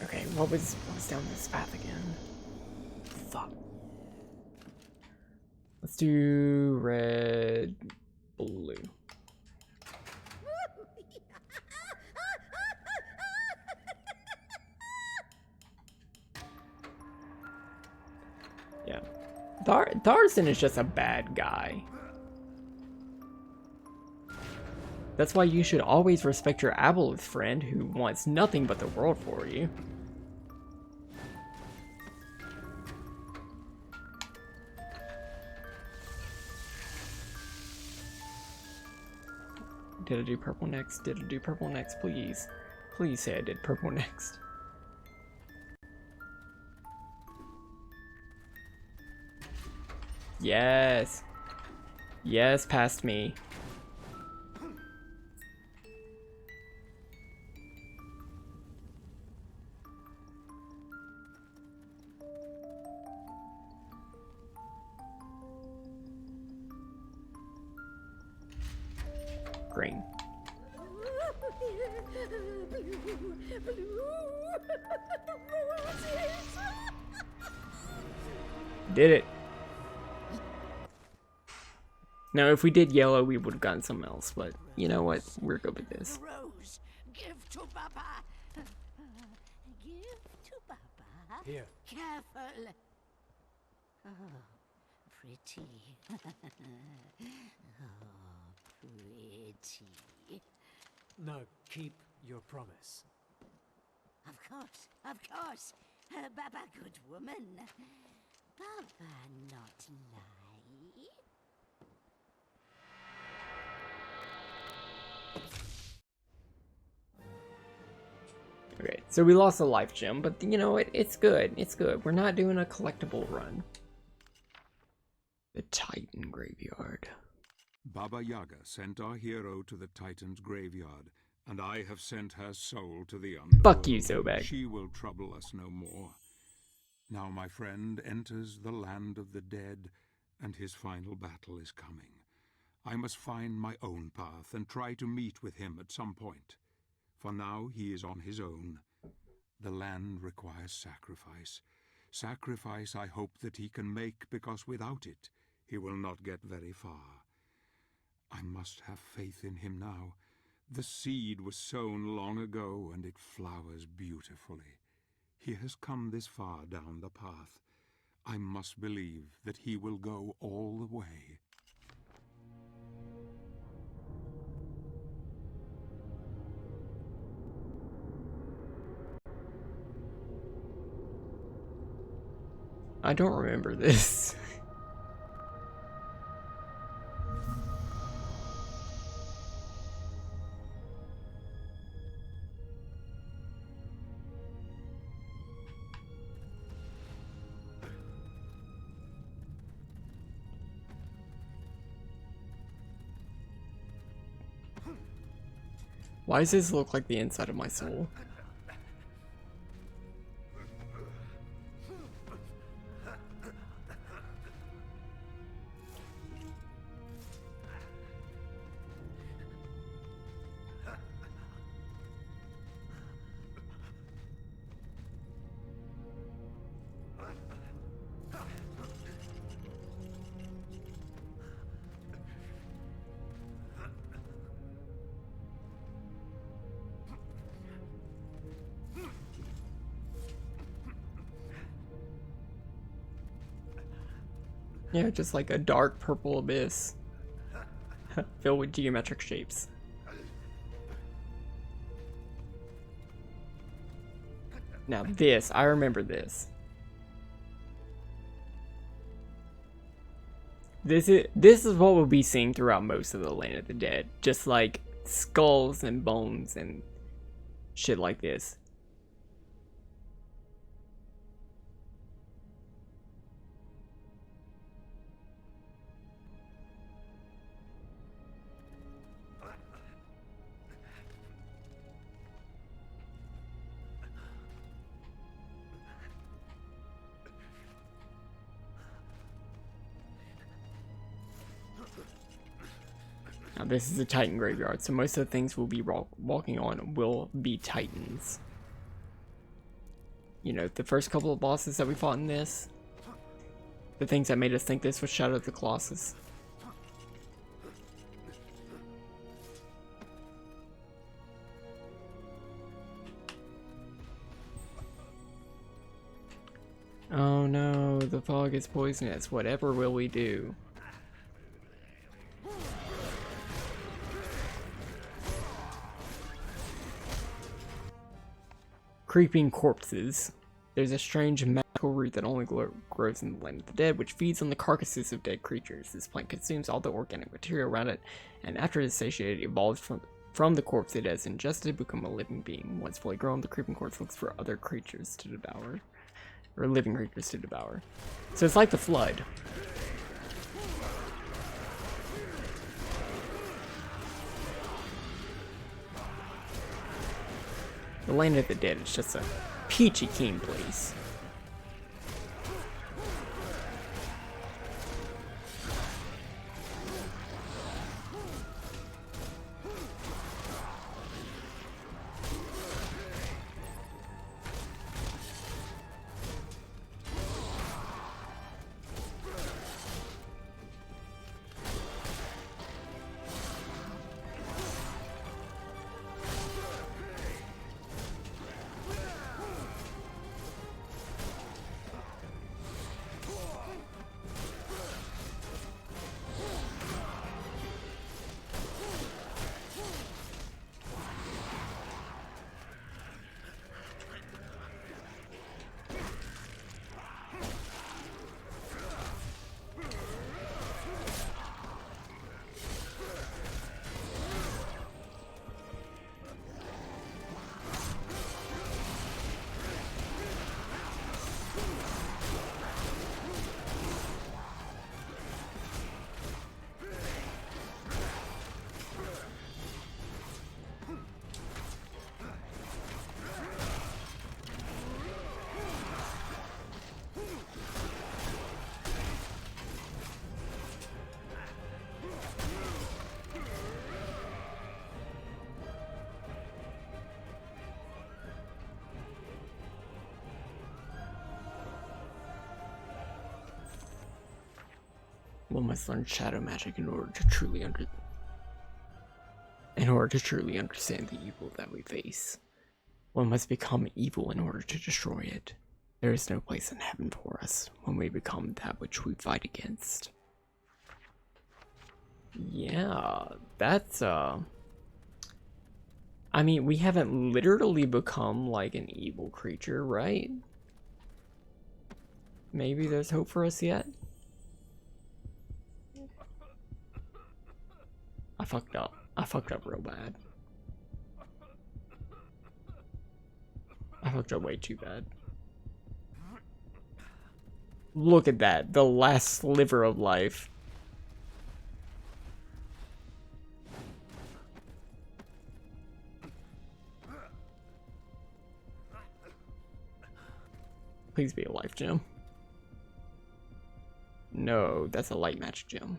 Okay, what was down this path again? Fuck. Let's do red, blue. Yeah. Tarzan is just a bad guy. That's why you should always respect your Aboleth friend who wants nothing but the world for you. Did I do purple next? Did I do purple next? Please. Please say I did purple next. Yes. Yes, past me. Green. Did it. Now, if we did yellow, we would have gotten something else, but you know what? We're good with this. Rose, give to Papa. Give to Papa. Here. Careful. Oh, pretty. Oh, pretty. Now keep your promise. Of course. Baba, good woman. Baba, not lie. Okay, so we lost a life gem, but you know what? It's good. It's good. We're not doing a collectible run. The Titan Graveyard. Baba Yaga sent our hero to the Titan's graveyard, and I have sent her soul to the underworld. Fuck you, Zobek. She will trouble us no more. Now my friend enters the land of the dead, and his final battle is coming. I must find my own path and try to meet with him at some point. For now he is on his own. The land requires sacrifice. Sacrifice I hope that he can make, because without it he will not get very far. I must have faith in him now. The seed was sown long ago, and it flowers beautifully. He has come this far down the path. I must believe that he will go all the way. I don't remember this. Why does this look like the inside of my soul? Yeah, just like a dark purple abyss filled with geometric shapes. Now this, I remember this. This is what we'll be seeing throughout most of the Land of the Dead. Just like skulls and bones and shit like this. Now this is a Titan graveyard, so most of the things we'll be walking on will be Titans. You know, the first couple of bosses that we fought in this, the things that made us think this was Shadow of the Colossus. Oh no, the fog is poisonous. Whatever will we do? Creeping corpses. There's a strange magical root that only grows in the Land of the Dead, which feeds on the carcasses of dead creatures. This plant consumes all the organic material around it, and after it is satiated, it evolves from the corpse it has ingested to become a living being. Once fully grown, the creeping corpse looks for other creatures to devour. Or living creatures to devour. So it's like the Flood. The Land of the Dead is just a peachy keen place. One must learn shadow magic in order to truly understand the evil that we face. One must become evil in order to destroy it. There is no place in heaven for us when we become that which we fight against. Yeah, that's I mean, we haven't literally become like an evil creature, right? Maybe there's hope for us yet? I fucked up. I fucked up real bad. I fucked up way too bad. Look at that. The last sliver of life. Please be a life gem. No, that's a light match gem.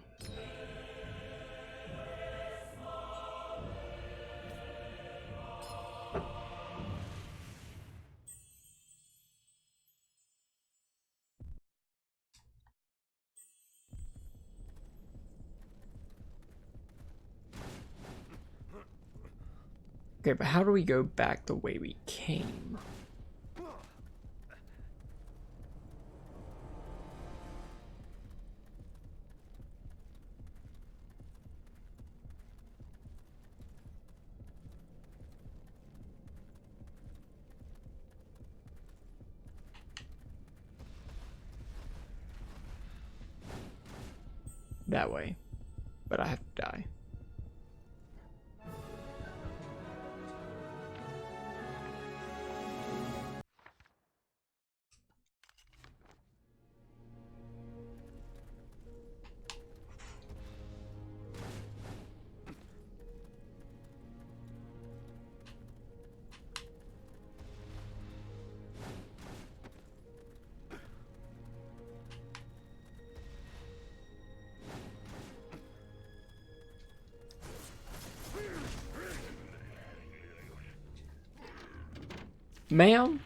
Okay, but how do we go back the way we came? That way. But I have to die. Ma'am?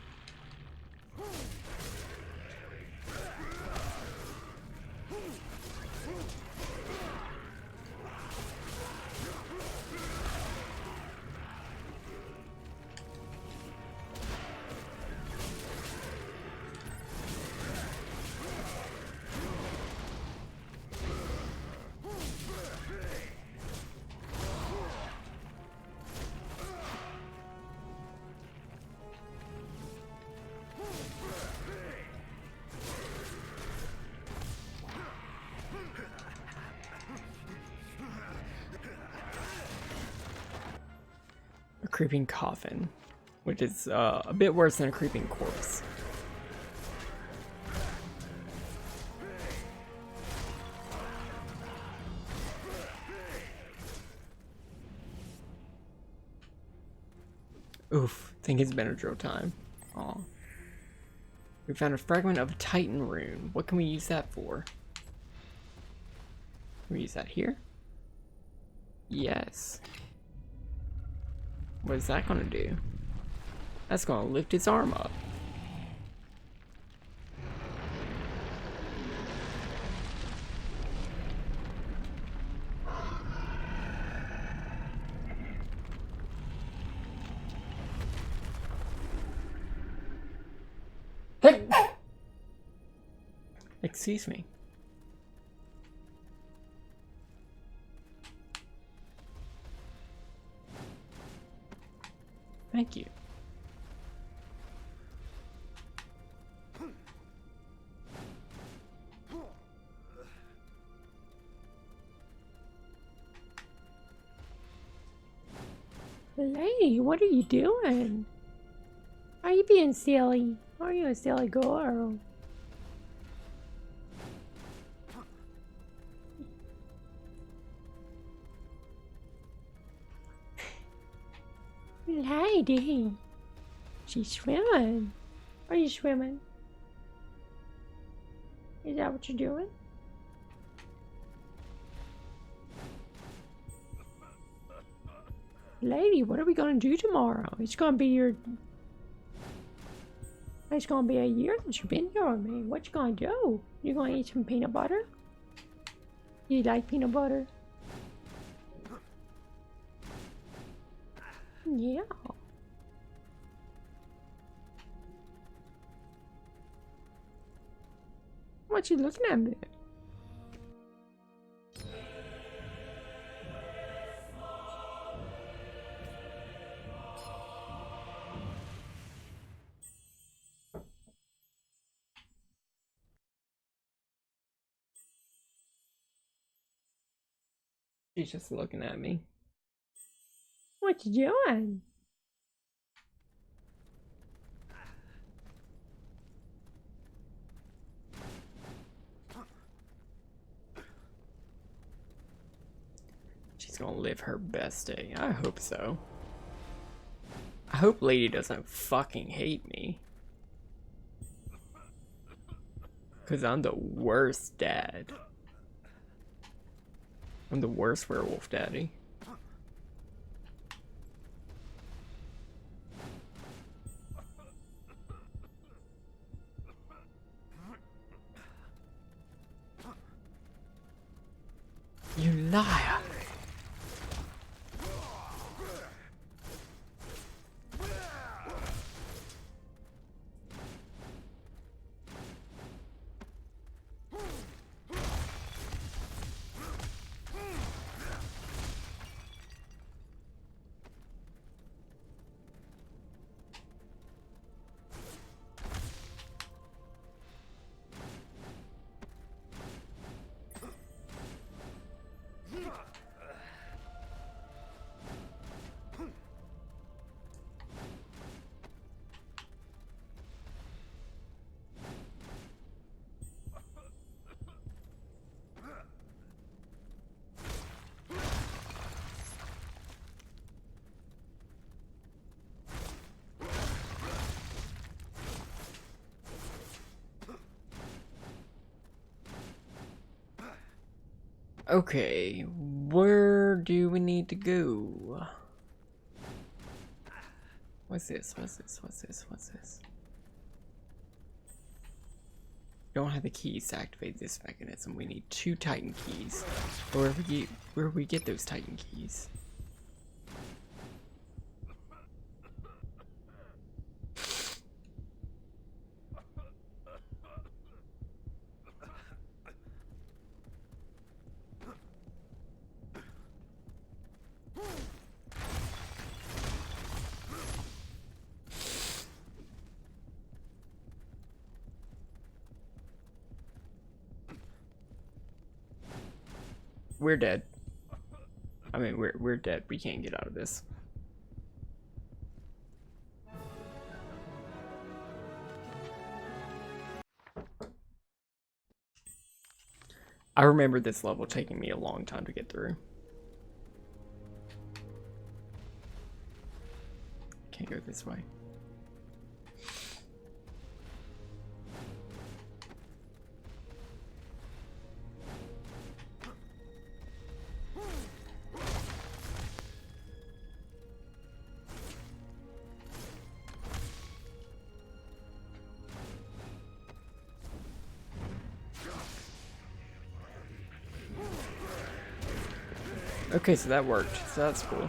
A creeping coffin, which is a bit worse than a creeping corpse. Oof, think it's Benadryl time. Aw. We found a fragment of a Titan rune. What can we use that for? Can we use that here? Yes. What is that gonna do? That's gonna lift his arm up. Hey! Excuse me. Thank you. Lady, what are you doing? Are you being silly? Are you a silly girl? Lady, she's swimming. Are you swimming? Is that what you're doing? Lady, what are we gonna do tomorrow? It's gonna be a year since you've been here with me. What you gonna do? You gonna eat some peanut butter? You like peanut butter? Yeah. What you looking at me? She's just looking at me. What you doing? She's gonna live her best day. I hope so. I hope Lady doesn't fucking hate me. Cause I'm the worst dad. I'm the worst werewolf daddy. You liar! Okay, where do we need to go? What's this? What's this? What's this? What's this? Don't have the keys to activate this mechanism. We need 2 Titan keys. Where we get those Titan keys? We're dead. I mean, we're dead. We can't get out of this. I remember this level taking me a long time to get through. Can't go this way. Okay, so that worked. So that's cool.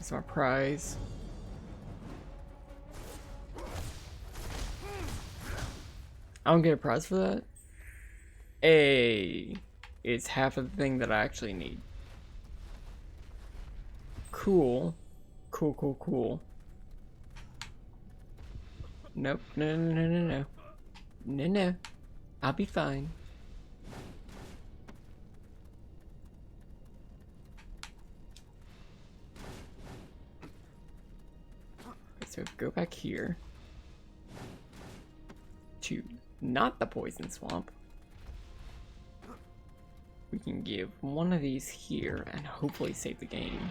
That's my prize. I don't get a prize for that? Hey, it's half of the thing that I actually need. Cool. Cool, cool, cool. Nope, no, no, no, no, no. No, no. I'll be fine. So go back here to not the poison swamp. We can give one of these here and hopefully save the game.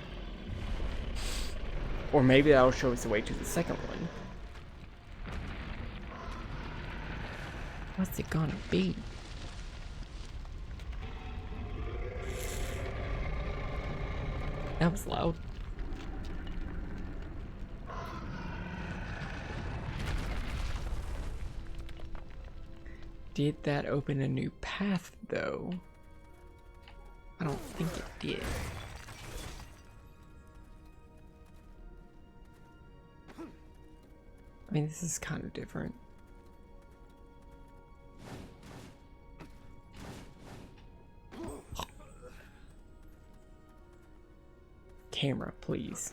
Or maybe that'll show us the way to the second one. What's it gonna be? That was loud. Did that open a new path, though? I don't think it did. I mean, this is kind of different. Camera, please.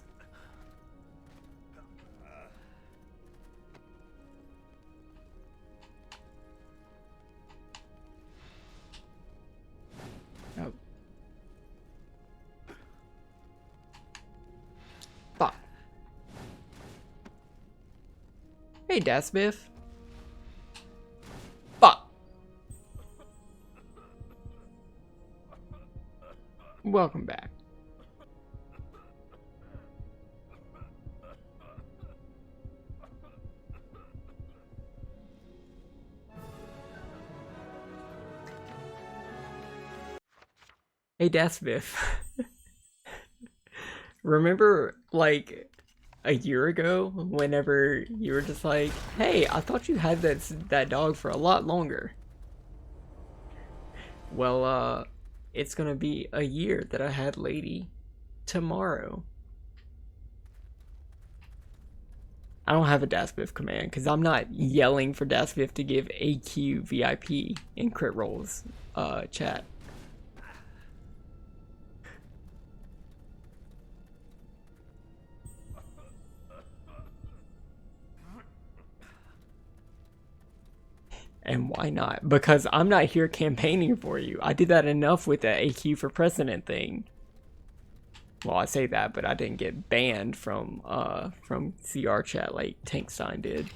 Oh. Fuck. Hey, Dasbiff. Fuck. Welcome back. Hey, Dasbiff. Remember, like, a year ago, whenever you were just like, hey, I thought you had that dog for a lot longer. Well, it's gonna be a year that I had Lady tomorrow. I don't have a Dasbiff command, because I'm not yelling for Dasbiff to give AQ VIP in crit rolls, chat. And why not? Because I'm not here campaigning for you. I did that enough with the AQ for President thing. Well, I say that, but I didn't get banned from CR chat like Tankstein did.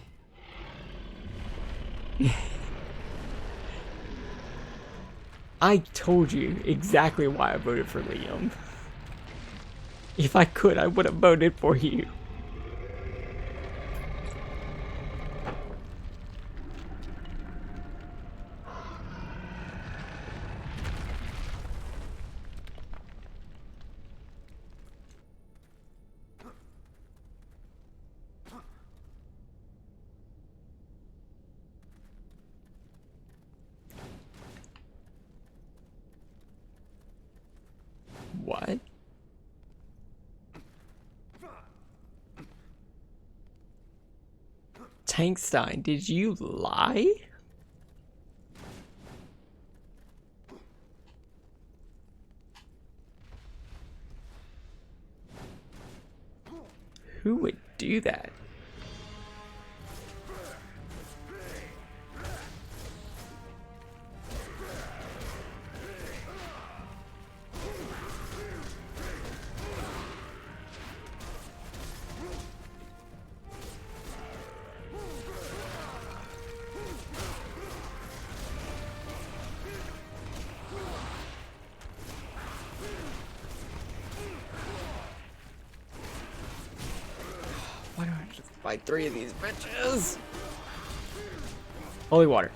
I told you exactly why I voted for Liam. If I could, I would have voted for you. What? Tankstein, did you lie? Who would do that? Why don't I just fight 3 of these bitches? Holy water.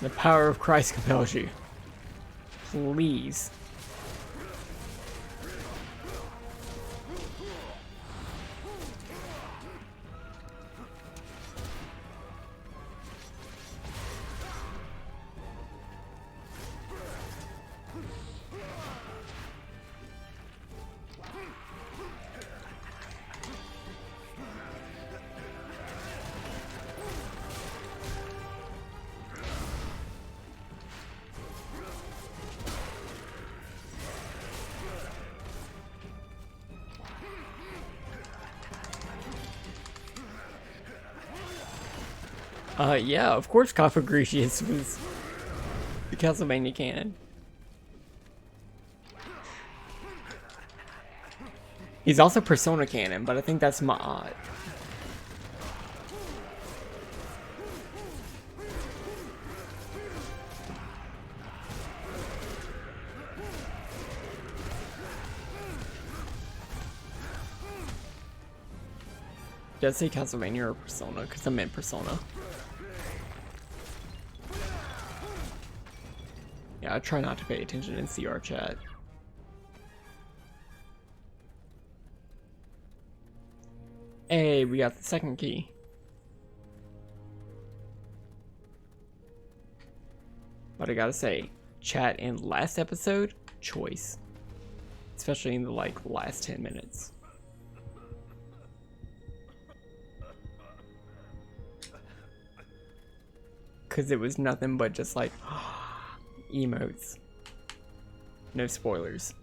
The power of Christ compels you. Please. Yeah, of course Copper Grecius was the Castlevania canon. He's also Persona canon, but I think that's mod. Did I say Castlevania or Persona? Because I meant Persona. Yeah, I try not to pay attention in CR chat. Hey, we got the second key. But I gotta say, chat in last episode, choice. Especially in the like last 10 minutes. Cause it was nothing but just like emotes. No spoilers.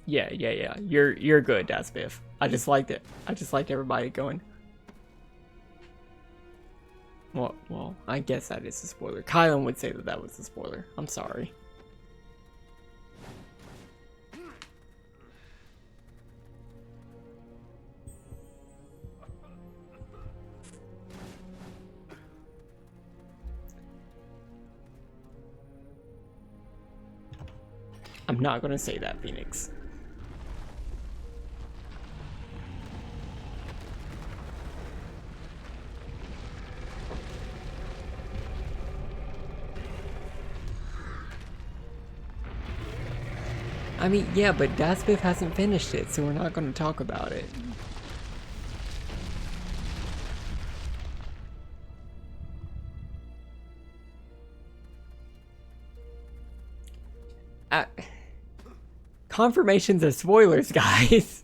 Yeah. You're good, that's Biff. I just liked it. I just liked everybody going. Well, I guess that is a spoiler. Kylan would say that that was a spoiler. I'm sorry. I'm not gonna say that, Phoenix. I mean, yeah, but Daspif hasn't finished it, so we're not gonna talk about it. Confirmations are spoilers, guys.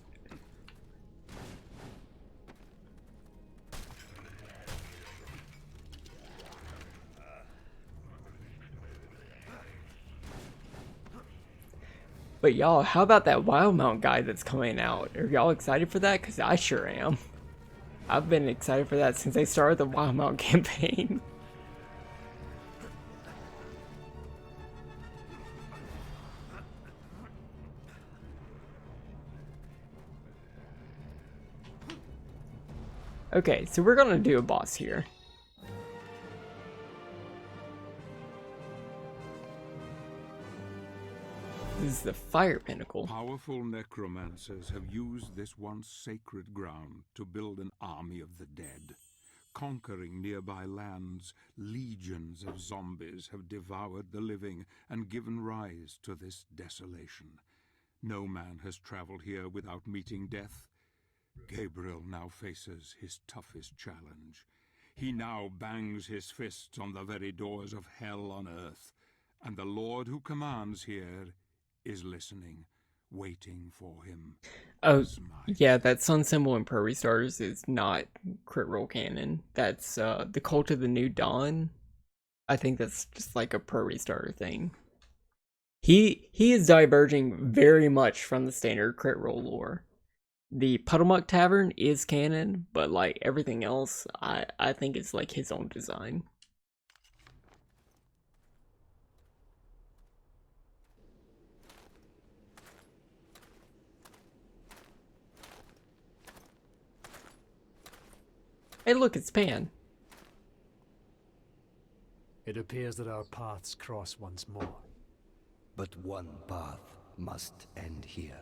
But y'all, how about that Wildmount guide that's coming out? Are y'all excited for that? Because I sure am. I've been excited for that since they started the Wildmount campaign. Okay, so we're gonna do a boss here. This is the Fire Pinnacle. Powerful necromancers have used this once sacred ground to build an army of the dead. Conquering nearby lands, legions of zombies have devoured the living and given rise to this desolation. No man has traveled here without meeting death. Gabriel now faces his toughest challenge. He now bangs his fists on the very doors of hell on earth, and the Lord who commands here is listening, waiting for him. Oh, yeah, that sun symbol in Prairie Stars is not crit roll canon. That's the Cult of the New Dawn. I think that's just like a Prairie Star thing. He is diverging very much from the standard crit roll lore. The Puddlemuck Tavern is canon, but like everything else, I think it's like his own design. Hey look, it's Pan. It appears that our paths cross once more. But one path must end here.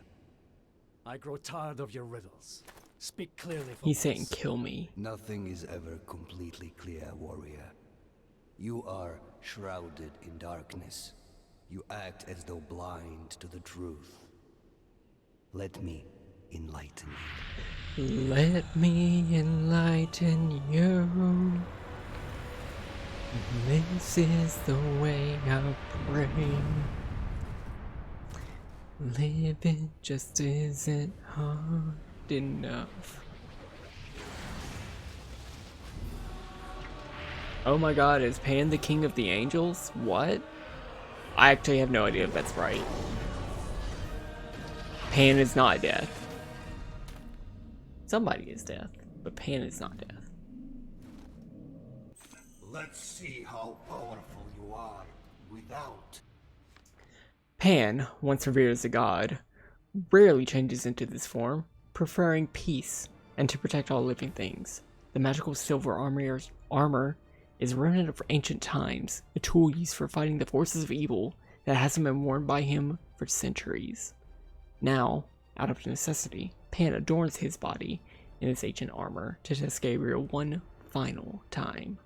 I grow tired of your riddles. Speak clearly for He's saying once. kill me. Nothing is ever completely clear, warrior. You are shrouded in darkness. You act as though blind to the truth. Let me enlighten you. Let me enlighten you. This is the way I pray. Living just isn't hard enough. Oh my god, is Pan the king of the angels? What? I actually have no idea if that's right. Pan is not death. Somebody is death, but Pan is not death. Let's see how powerful you are without. Pan, once revered as a god, rarely changes into this form, preferring peace and to protect all living things. The magical silver armor is a remnant of ancient times, a tool used for fighting the forces of evil that hasn't been worn by him for centuries. Now, out of necessity, Pan adorns his body in this ancient armor to test Gabriel one final time.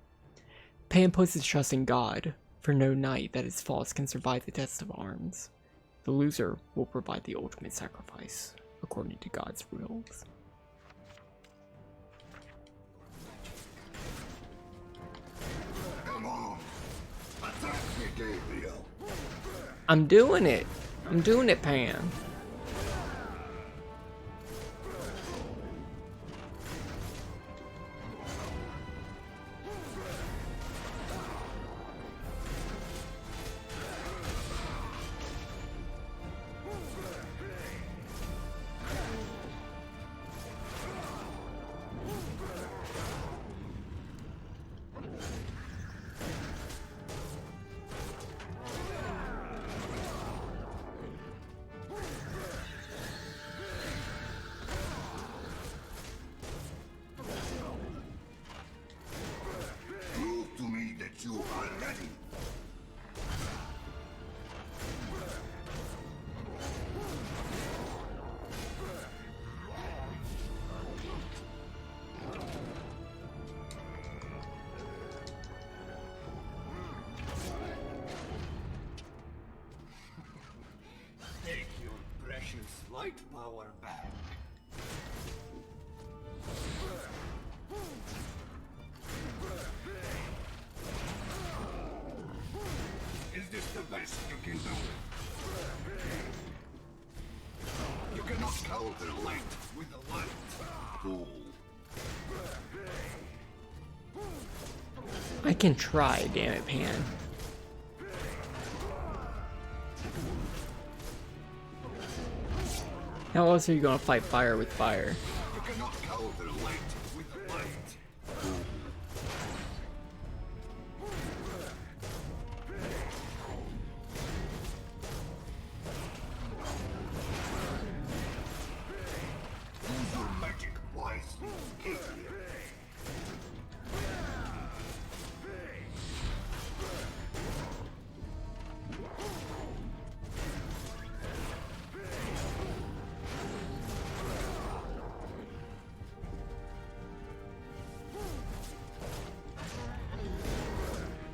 Pan puts his trust in God, for no knight that is false can survive the test of arms. The loser will provide the ultimate sacrifice, according to God's rules. Come on. Attack me, Gabriel. I'm doing it! I'm doing it, Pan! Prove to me that you are ready. Take your precious light power back. Is this the best you can do? You cannot counter light with the light, fool. I can try, damn it, Pan. How else are you gonna fight fire with fire? You cannot counter light with the light. Use your magic wisely, Gabriel.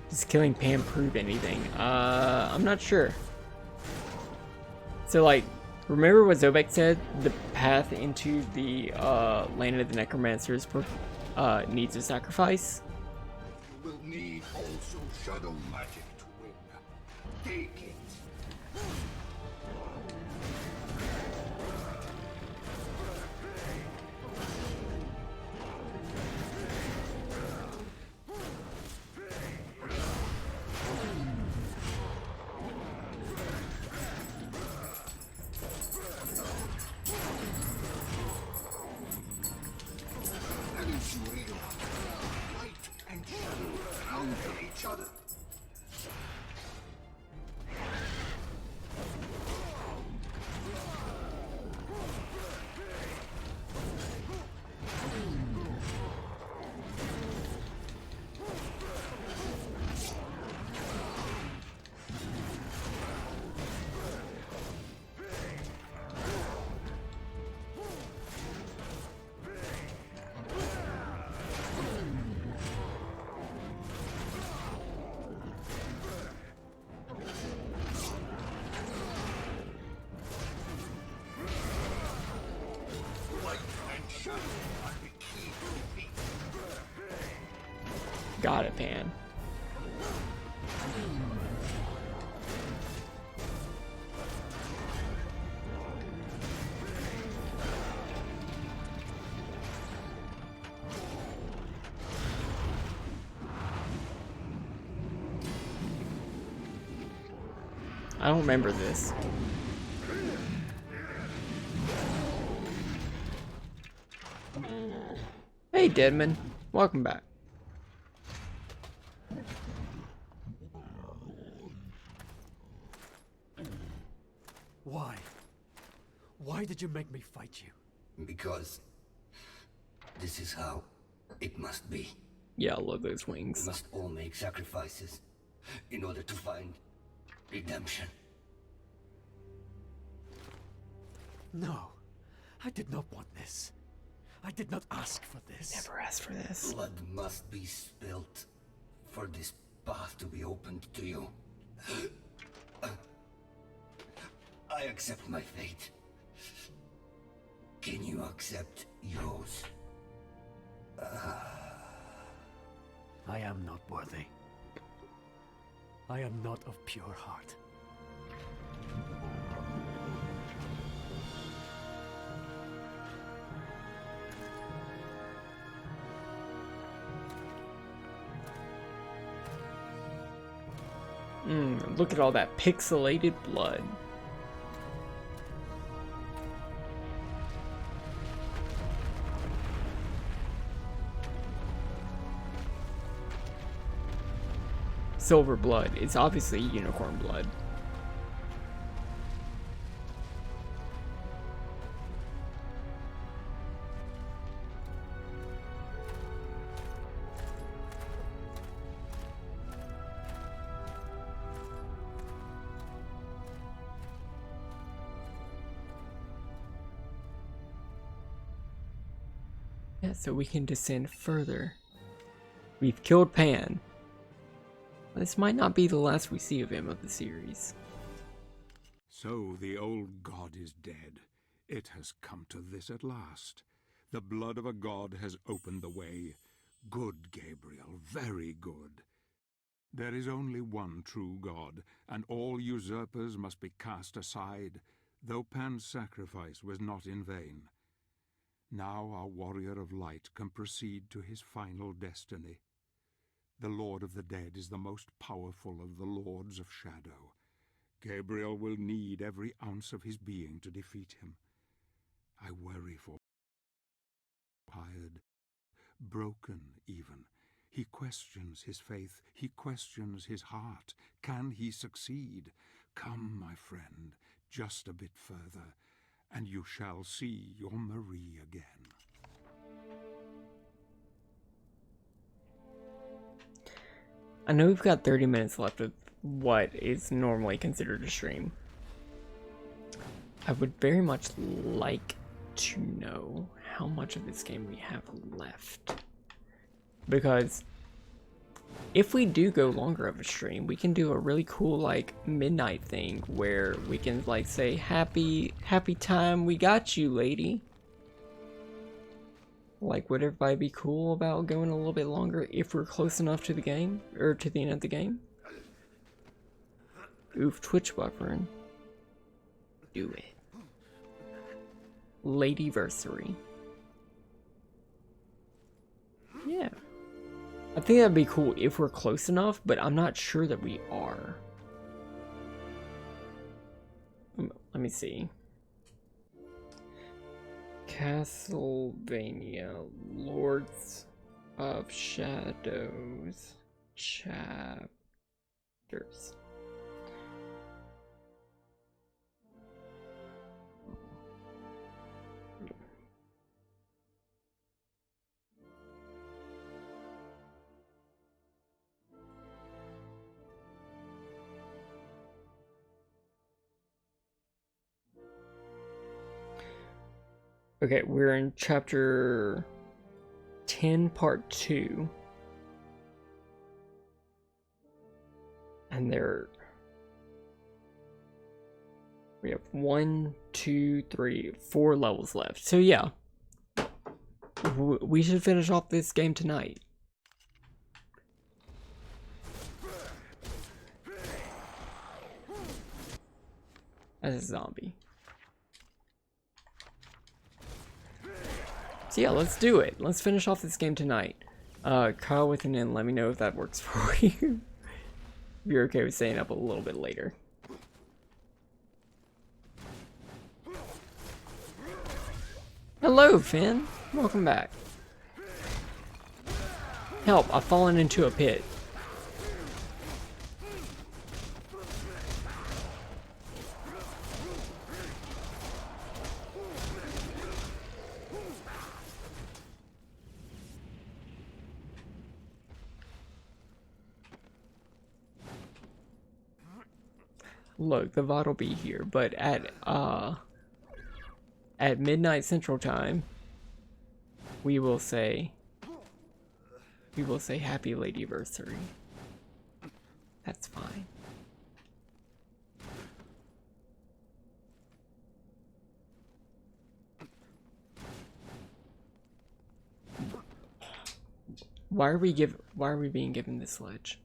Does killing Pan prove anything? I'm not sure. So, like, remember what Zobek said? The path into the land of the necromancers needs a sacrifice. You will need also shadow magic to win. Take it. Hadn't you realized light and shadow counter each other? Light and shadow are the key to defeat. Got it, Pan. I don't remember this. Hey, Deadman. Welcome back. Why? Why did you make me fight you? Because this is how it must be. Yeah, I love those We wings. must all make sacrifices in order to find redemption. No, I did not want this. I did not ask for this. Never asked for this. Blood must be spilt for this path to be opened to you. I accept my fate. Can you accept yours? I am not worthy. I am not of pure heart. Look at all that pixelated blood. Silver blood. It's obviously unicorn blood. Yeah, so we can descend further. We've killed Pan. This might not be the last we see of him of the series. So the old god is dead. It has come to this at last. The blood of a god has opened the way. Good, Gabriel, very good. There is only one true God, and all usurpers must be cast aside, though Pan's sacrifice was not in vain. Now our warrior of light can proceed to his final destiny. The Lord of the Dead is the most powerful of the Lords of Shadow. Gabriel will need every ounce of his being to defeat him. I worry for tired, broken even. He questions his faith, he questions his heart. Can he succeed? Come, my friend, just a bit further, and you shall see your Marie again. I know we've got 30 minutes left of what is normally considered a stream. I would very much like to know how much of this game we have left. Because if we do go longer of a stream, we can do a really cool like midnight thing where we can like say happy time, we got you, lady. Like, would everybody be cool about going a little bit longer if we're close enough to the game? Or to the end of the game? Oof, Twitch buffering. Do it. Ladyversary. Yeah. I think that'd be cool if we're close enough, but I'm not sure that we are. Let me see. Castlevania Lords of Shadows chapters. Okay, we're in chapter 10, part 2. And we have 1, 2, 3, 4 levels left. So yeah, we should finish off this game tonight. As a zombie. So yeah, let's do it. Let's finish off this game tonight. Kyle with an N, let me know if that works for you. If you're okay with staying up a little bit later. Hello, Finn. Welcome back. Help, I've fallen into a pit. Look, the VOD will be here, but at midnight Central Time, we will say happy ladyversary. That's fine. Why are we being given this sledge?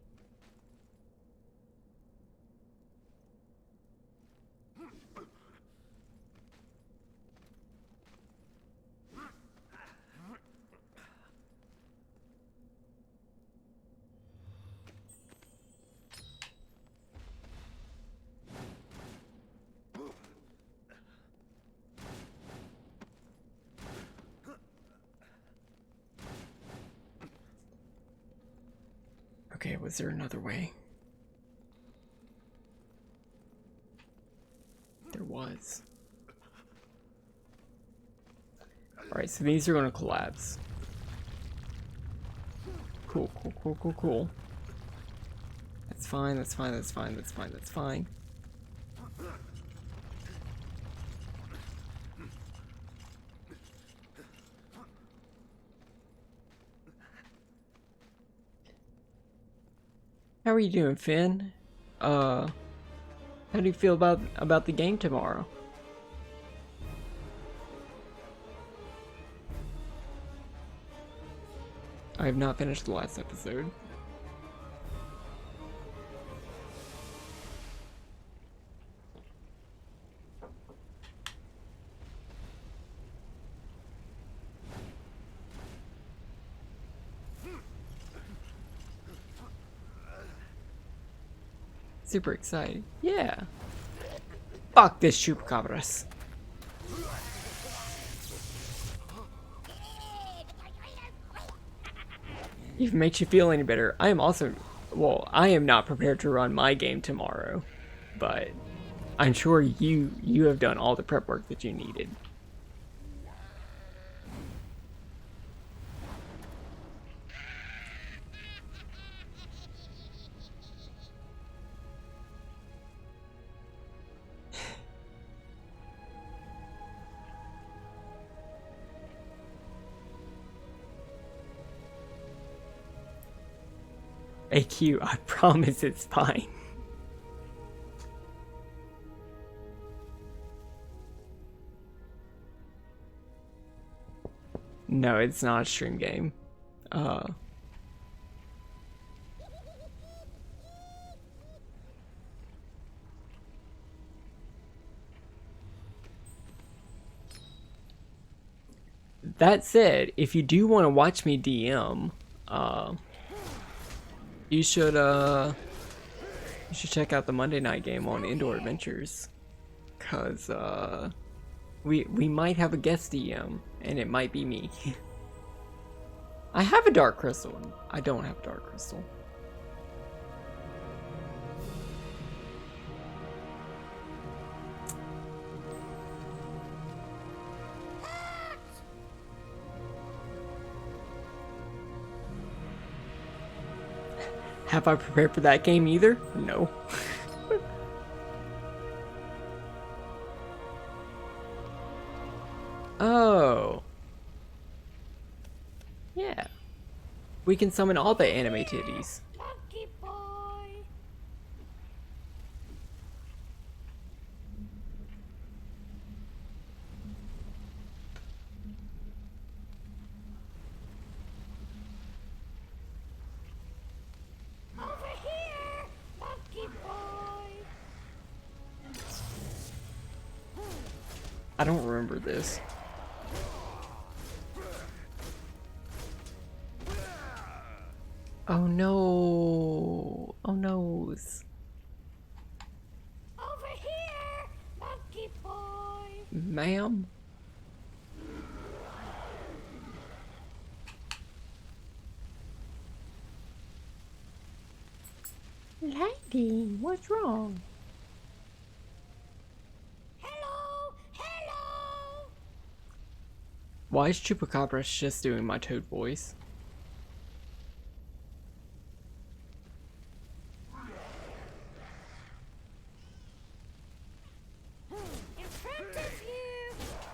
Okay, was there another way? There was. Alright, so these are gonna collapse. Cool, cool, cool, cool, cool. That's fine, that's fine, that's fine, that's fine, that's fine. How are you doing, Finn? How do you feel about the game tomorrow? I have not finished the last episode. Super excited. Yeah. Fuck this chupacabras. If it makes you feel any better, I am also, well, I am not prepared to run my game tomorrow, but I'm sure you have done all the prep work that you needed. AQ, I promise it's fine. No, it's not a stream game. That said, if you do want to watch me DM, you should check out the Monday night game on Indoor Adventures, cause we might have a guest DM, and it might be me. I have a dark crystal. I don't have a dark crystal. Have I prepared for that game either? No. Oh. Yeah. We can summon all the anime titties. Monkey boy. Over here, monkey boy. I don't remember this. Oh no. Oh noes. Over here, monkey boy. Ma'am? Froggy, what's wrong? Hello, hello. Why is Chupacabra just doing my Toad voice? In front of you.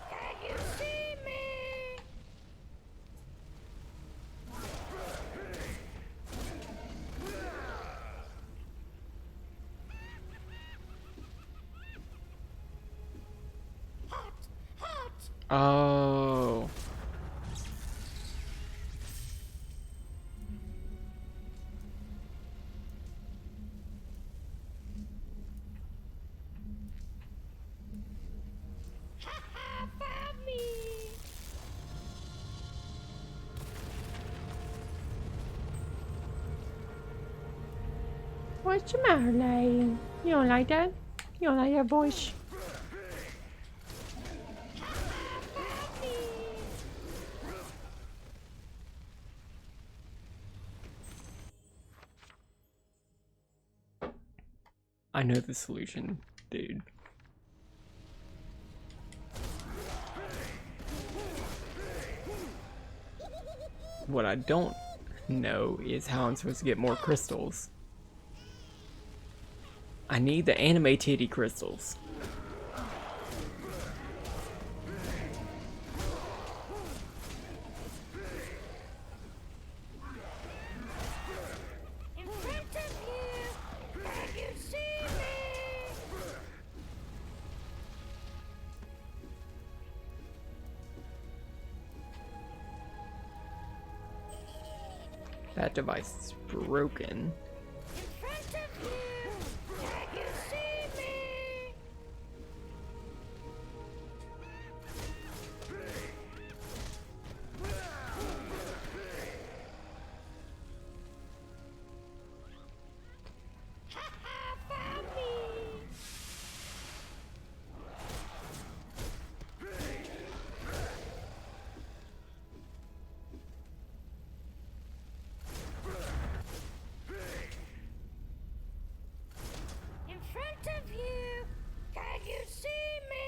Can you see me? Hot, hot. Oh. Found me. What's the matter, lady? You don't like that? You don't like that voice? I know the solution, dude. What I don't know is how I'm supposed to get more crystals. I need the anime titty crystals. In front of you. Can you see me? That device is broken. In front of you. Can you see me? Found me. In front of you. Can you see me?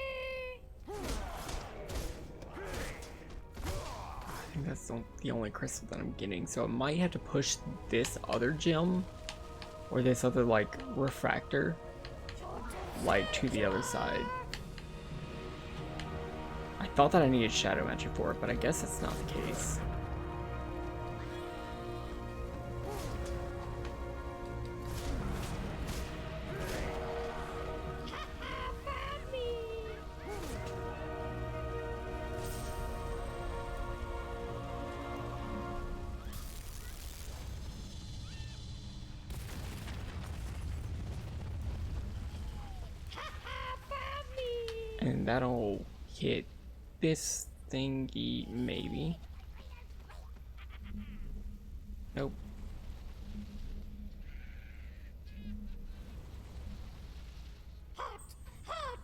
I think that's the only crystal that I'm getting, so I might have to push this other gem or this other like refractor like to the other side. I thought that I needed shadow magic for it, but I guess that's not the case. Found me. Found me. And that'll hit this thingy, maybe. Nope. Hot, hot.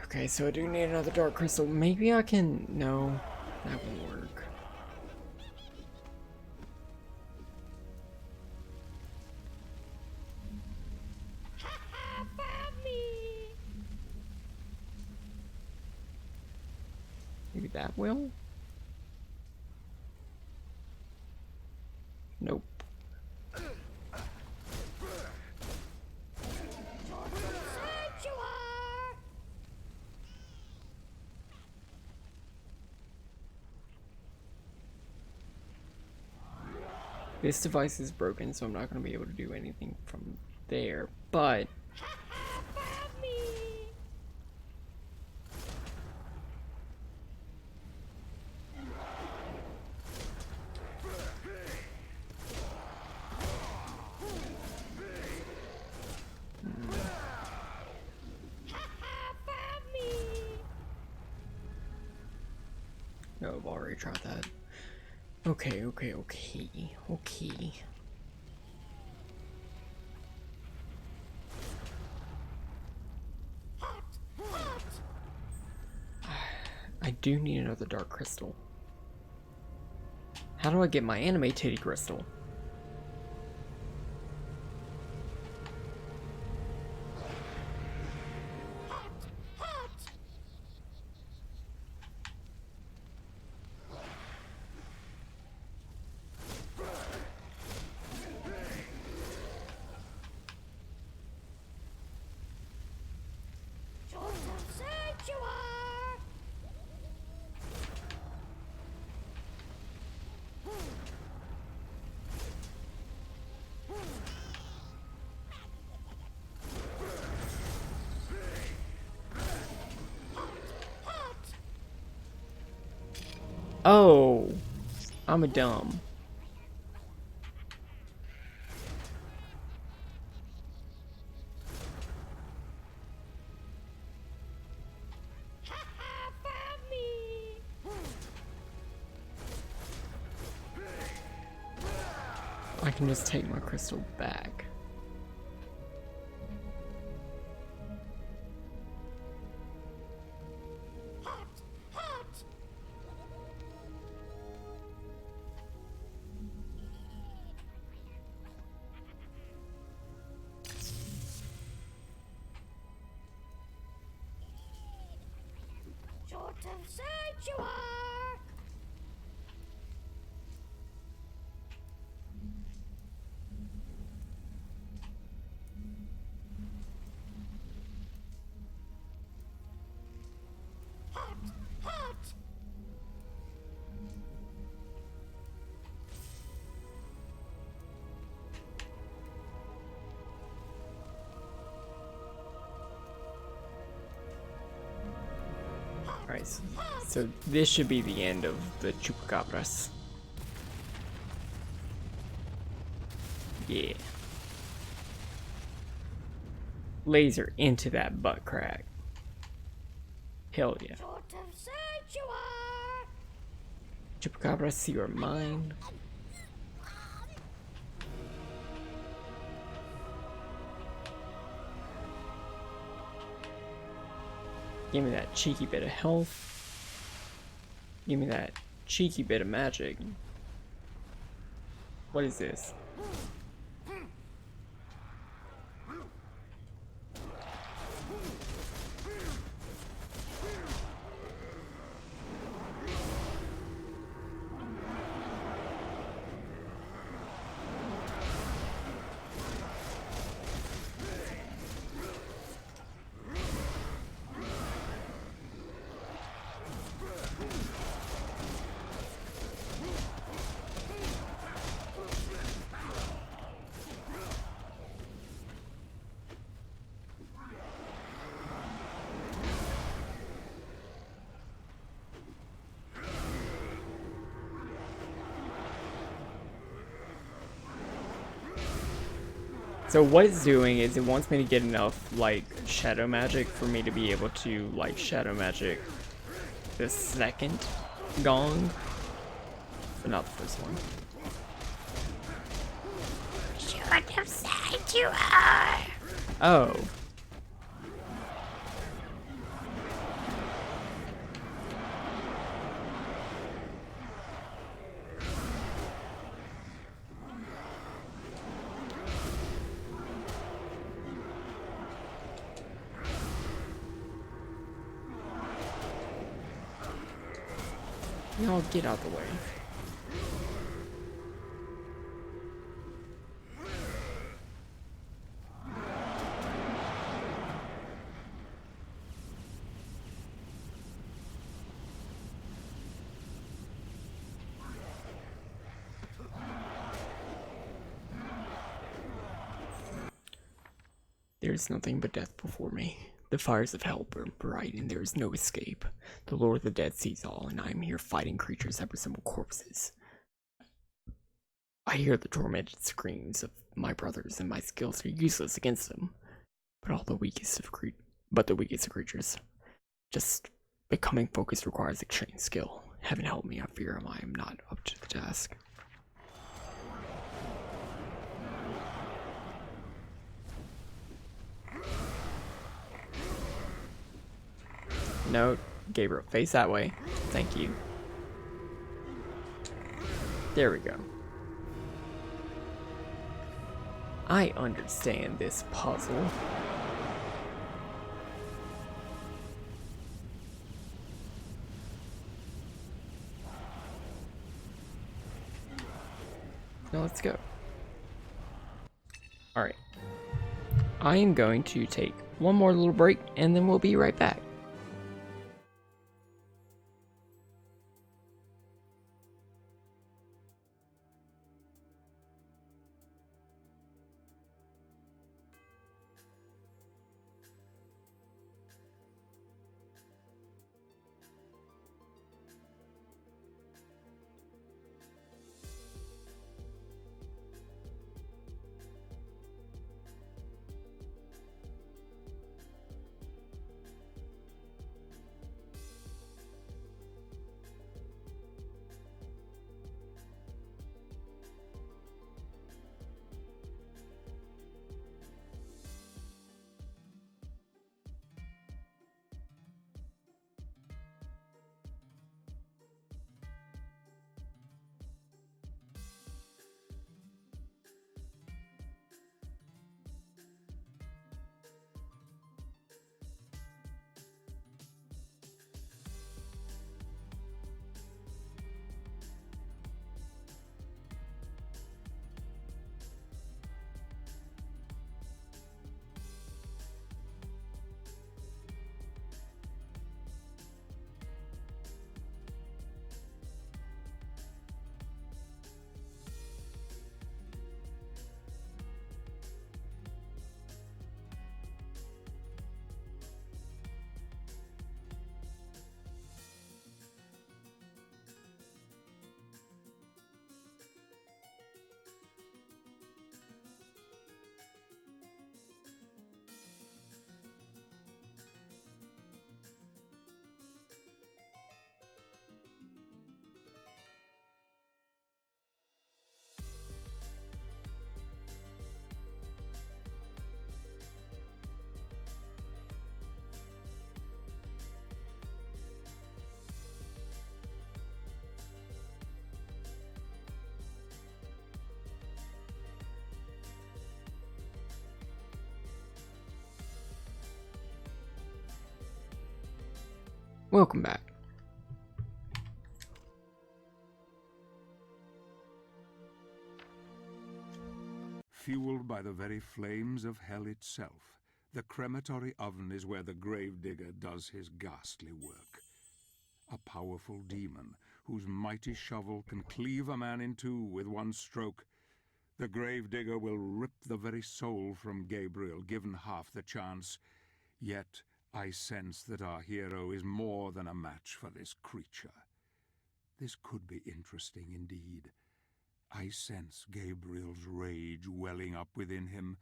Okay, so I do need another dark crystal. Maybe I can... No, that won't work. Found me. Maybe that will? Nope. Sanctuary. This device is broken, so I'm not going to be able to do anything from there, but... Found me. Found me. No, I've already tried that. Okay. Hot, hot. I do need another dark crystal. How do I get my anime titty crystal? Oh, I'm a dumb. I can just take my crystal back. Sort of sad you are. Hot, hot. Alright, so this should be the end of the chupacabras. Yeah. Laser into that butt crack. Hell yeah. Sort of sad you are. Chupacabras, you are mine. Give me that cheeky bit of health. Give me that cheeky bit of magic. What is this? So what it's doing is it wants me to get enough, like, shadow magic for me to be able to, like, shadow magic the second gong, but not the first one. Sort of sad you are. Oh. No, get out the way. There is nothing but death before me. The fires of hell burn bright, and there is no escape. The Lord of the Dead sees all, and I am here fighting creatures that resemble corpses. I hear the tormented screams of my brothers, and my skills are useless against them. But the weakest of creatures. Just becoming focused requires extreme skill. Heaven help me, I fear I am not up to the task. No, Gabriel, face that way. Thank you. There we go. I understand this puzzle. Now let's go. Alright. I am going to take one more little break and then we'll be right back. Welcome back. Fueled by the very flames of hell itself, the crematory oven is where the gravedigger does his ghastly work. A powerful demon whose mighty shovel can cleave a man in two with one stroke. The gravedigger will rip the very soul from Gabriel, given half the chance. Yet I sense that our hero is more than a match for this creature. This could be interesting indeed. I sense Gabriel's rage welling up within him,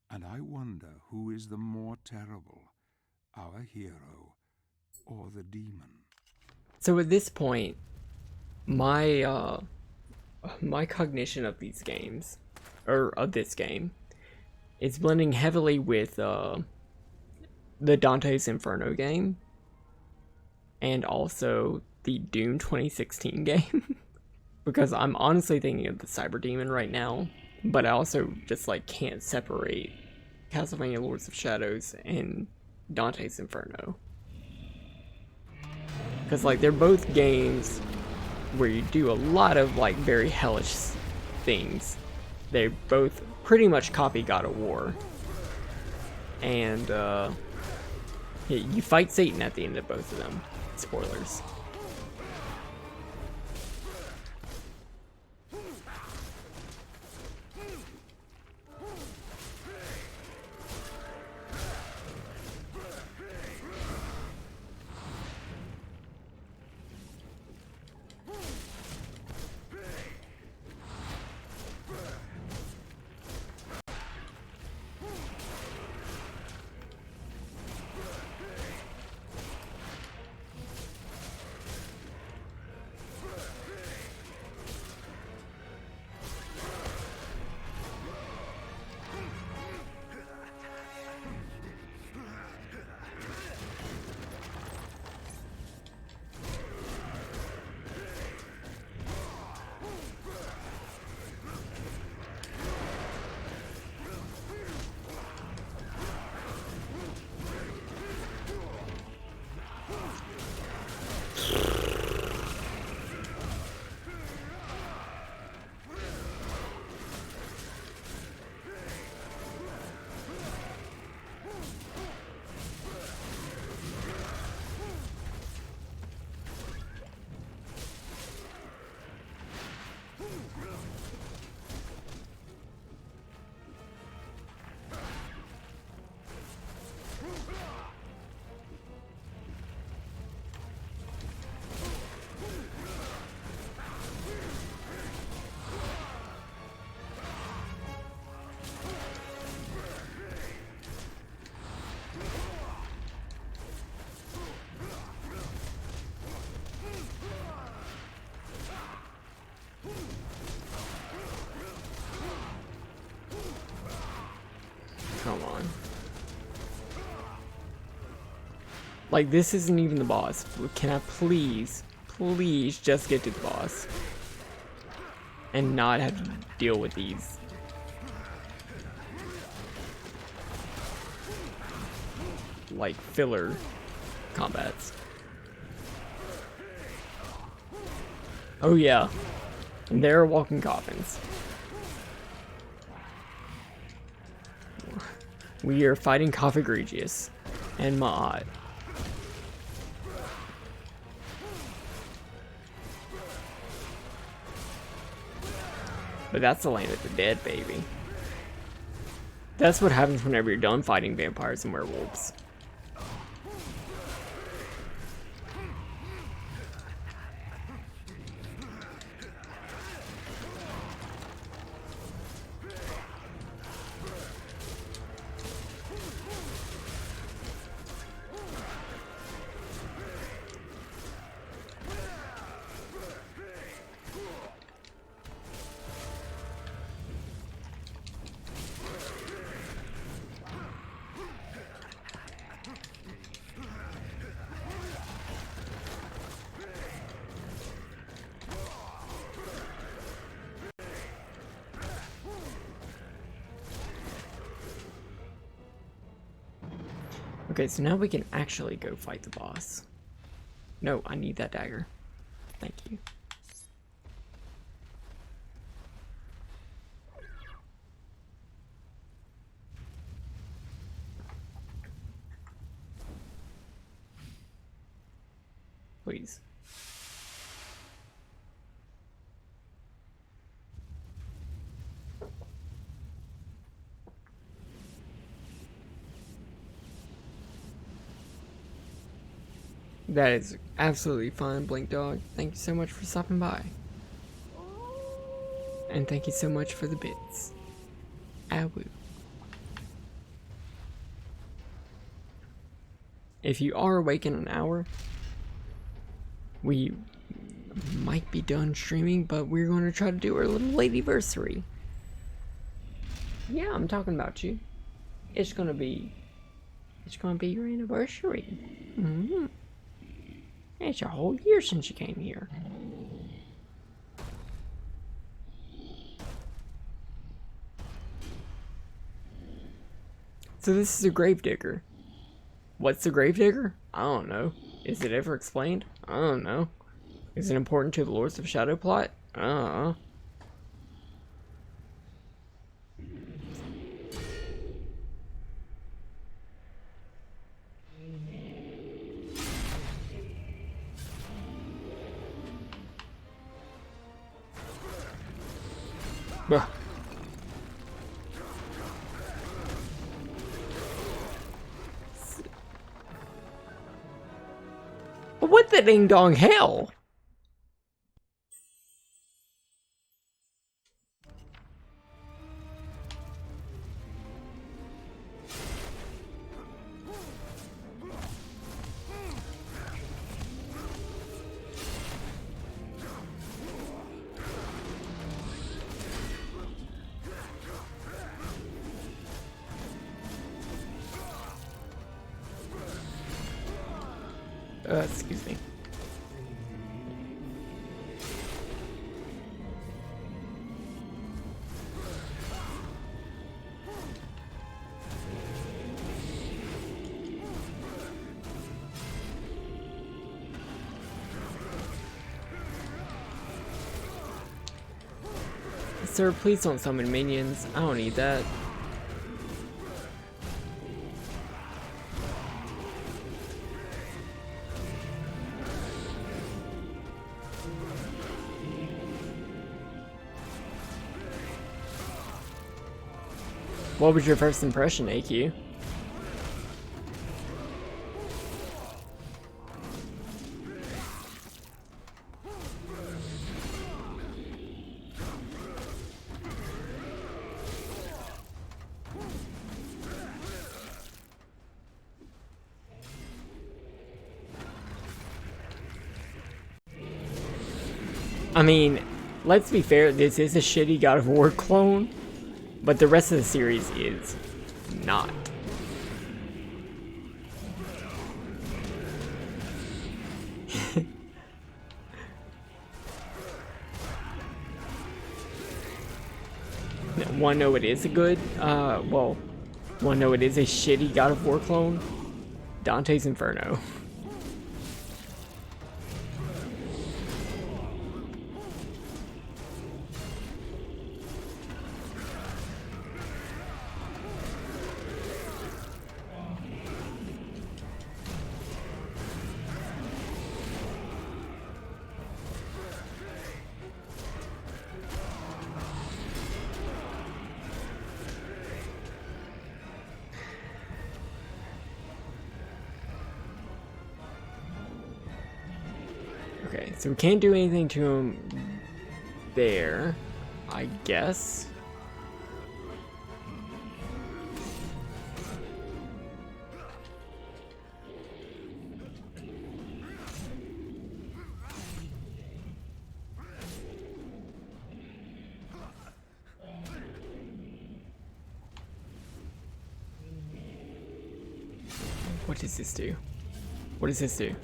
and I wonder who is the more terrible, our hero or the demon. So at this point, my my cognition of these games, or of this game, is blending heavily with the Dante's Inferno game, and also the Doom 2016 game. Because I'm honestly thinking of the Cyber Demon right now, but I also just like can't separate Castlevania Lords of Shadows and Dante's Inferno. Because like they're both games where you do a lot of like very hellish things. They both pretty much copy God of War. And you fight Satan at the end of both of them. Spoilers. Come on. Like, this isn't even the boss. Can I please just get to the boss? And not have to deal with these. Like, filler combats. Oh yeah. And there are walking coffins. We are fighting Cough Egregious and Ma'at. But that's the land of the dead, baby. That's what happens whenever you're done fighting vampires and werewolves. Okay, so now we can actually go fight the boss. No, I need that dagger. Thank you. Please. That is absolutely fine, Blink Dog. Thank you so much for stopping by. And thank you so much for the bits. Awoo. If you are awake in an hour, we might be done streaming, but we're going to try to do our little ladyversary. Yeah, I'm talking about you. It's gonna be your anniversary. It's a whole year since you came here. So this is a gravedigger. What's the gravedigger? I don't know. Is it ever explained? I don't know. Is it important to the Lords of Shadow plot? I don't know. Bruh. What the ding dong hell? Excuse me. Sir, please don't summon minions. I don't need that. What was your first impression, AQ? I mean, let's be fair, this is a shitty God of War clone. But the rest of the series is not. One, no, it is a good, well, one, no, it is a shitty God of War clone. Dante's Inferno. Okay, so we can't do anything to him there, I guess. What does this do? What does this do?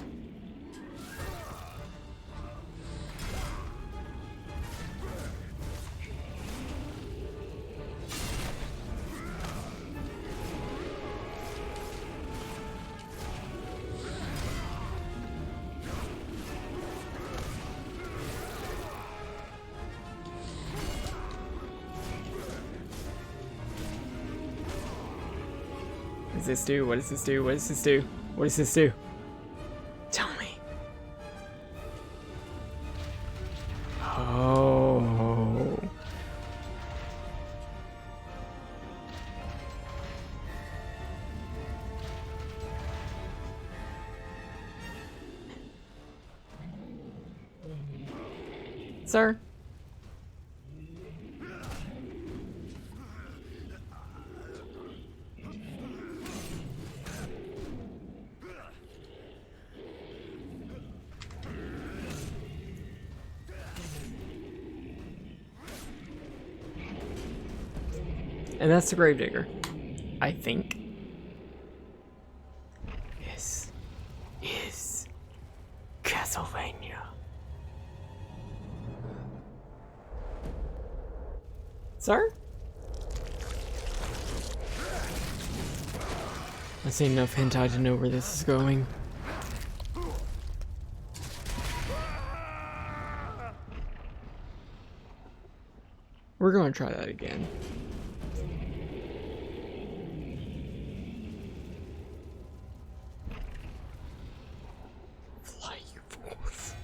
does this do? What does this do? What does this do? What does this do? Tell me. Oh. Sir? And that's the Gravedigger, I think. This is Castlevania. Sir? I've seen enough hentai to know where this is going. We're going to try that again. Fly, you fools.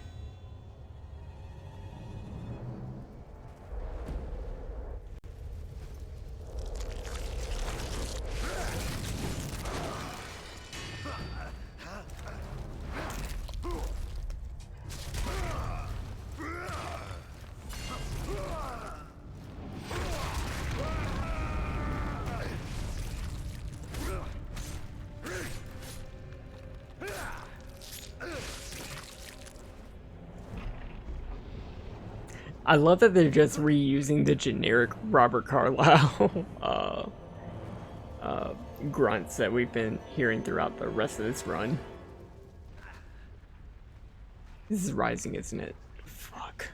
I love that they're just reusing the generic Robert Carlyle grunts that we've been hearing throughout the rest of this run. This is Rising, isn't it? Fuck.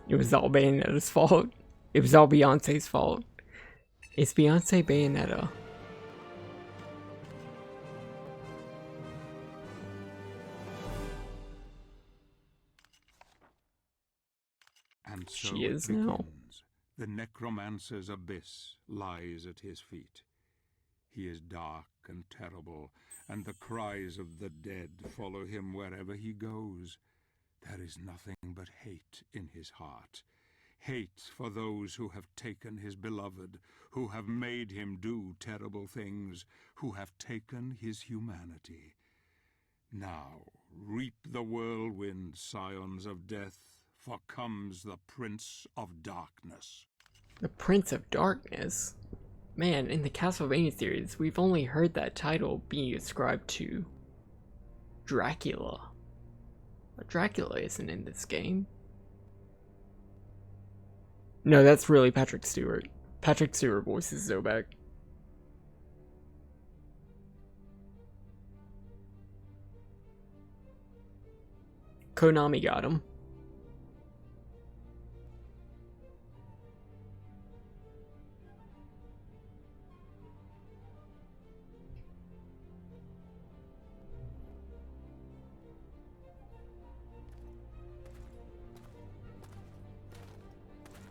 It was all Bayonetta's fault. It was all Beyonce's fault. It's Beyonce Bayonetta. And so She it is now. begins. The necromancer's abyss lies at his feet. He is dark and terrible, and the cries of the dead follow him wherever he goes. There is nothing but hate in his heart. Hate for those who have taken his beloved, who have made him do terrible things, who have taken his humanity. Now reap the whirlwind, scions of death, for comes the Prince of Darkness. The Prince of Darkness? Man, in the Castlevania series, we've only heard that title being ascribed to Dracula. But Dracula isn't in this game. No, that's really Patrick Stewart. Patrick Stewart voices Zobek. Konami got him.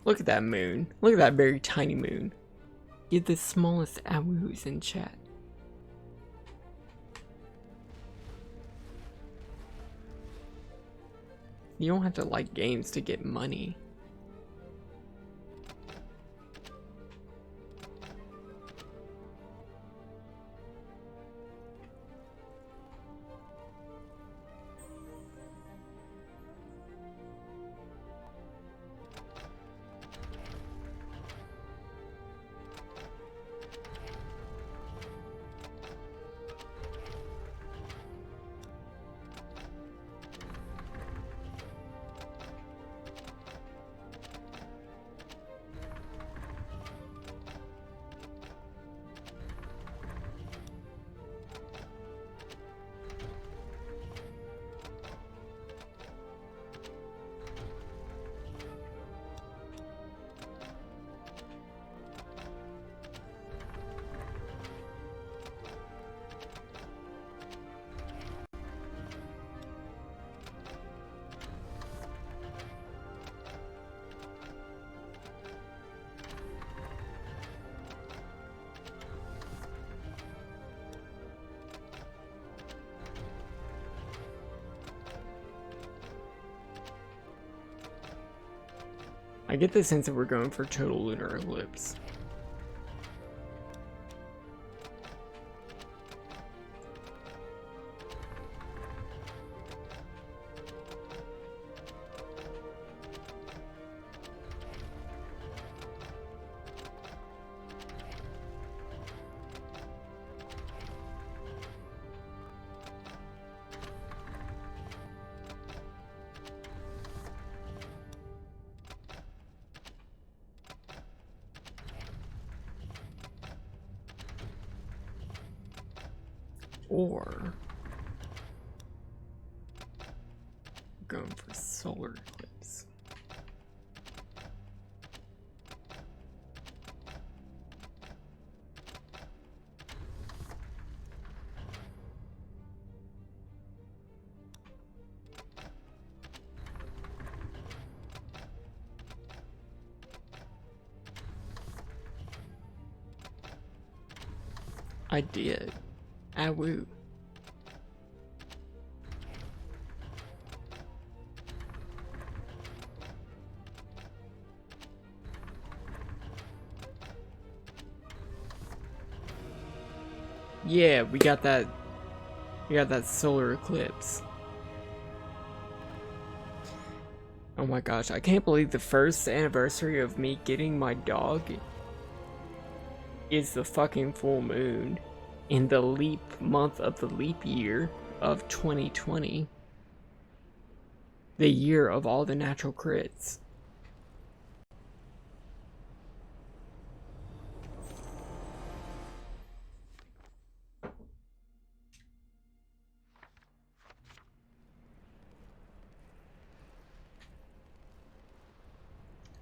Look at that moon. Look at that very tiny moon. Get the smallest awoos in chat. You don't have to like games to get money. I get the sense that we're going for total lunar eclipse. Or going for solar eclipse. I did. Ah, woo. Yeah, we got that solar eclipse. Oh my gosh, I can't believe the first anniversary of me getting my dog is the fucking full moon in the leap month of the leap year of 2020. The year of all the natural crits.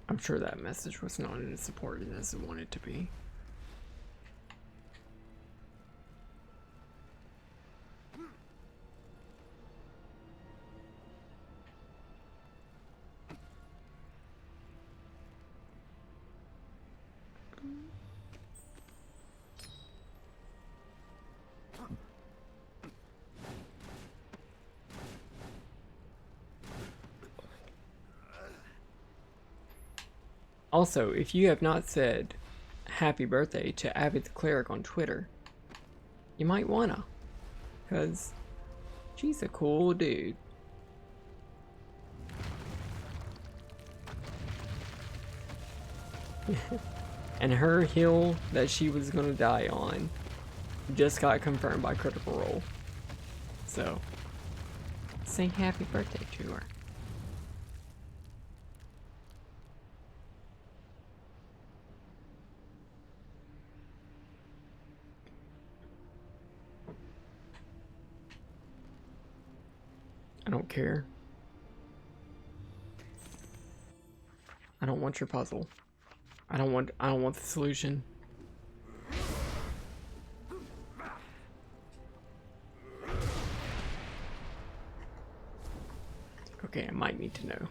I'm sure that message was not as important as it wanted to be. Also, if you have not said happy birthday to Avid the Cleric on Twitter, you might wanna, because she's a cool dude. And her hill that she was gonna die on just got confirmed by Critical Role. So, sing happy birthday to her. I don't care. I don't want your puzzle. I don't want the solution. Okay, I might need to know.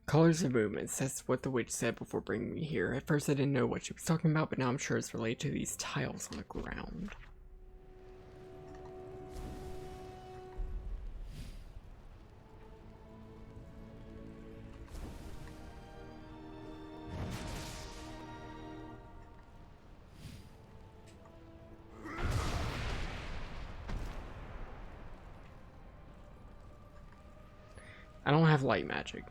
Colors of movements. That's what the witch said before bringing me here. At first I didn't know what she was talking about, but now I'm sure it's related to these tiles on the ground. I don't have light magic.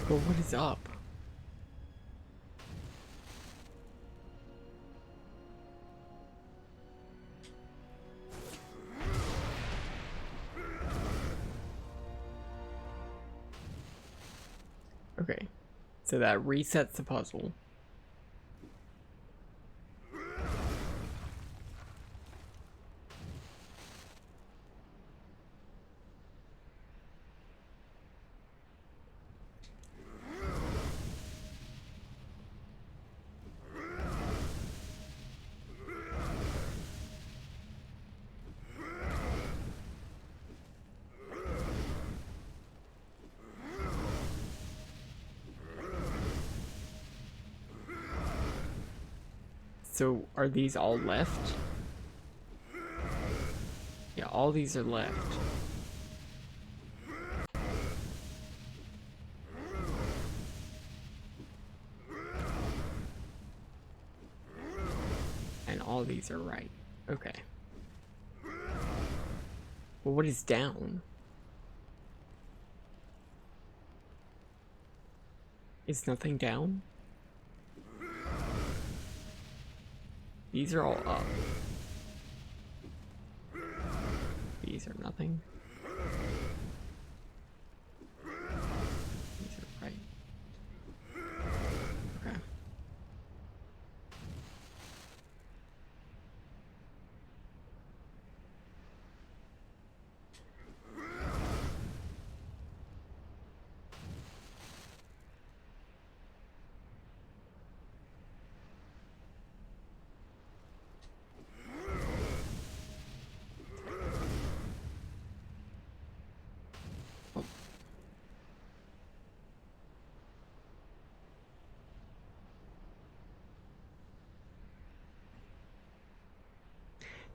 But what is up? Okay, so that resets the puzzle. So, are these all left? Yeah, all these are left. And all these are right. Okay. Well, what is down? Is nothing down? These are all up. These are nothing. These are right. Okay.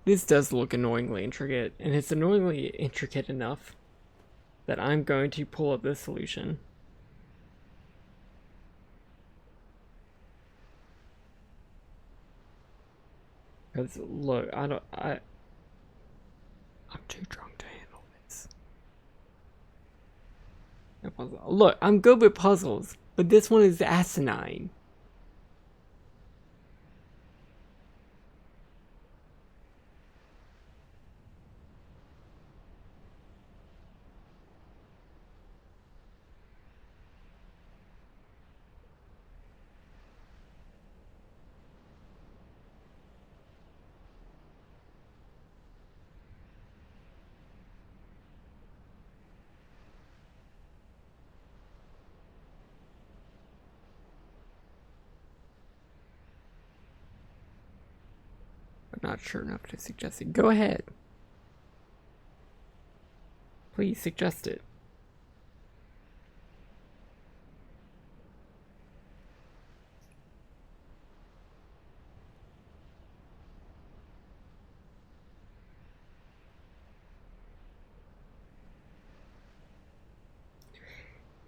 This does look annoyingly intricate, and it's annoyingly intricate enough that I'm going to pull up this solution. Because look, I'm too drunk to handle this. No puzzle. Look, I'm good with puzzles, but this one is asinine. I'm not sure enough to suggest it. Go ahead. Please suggest it.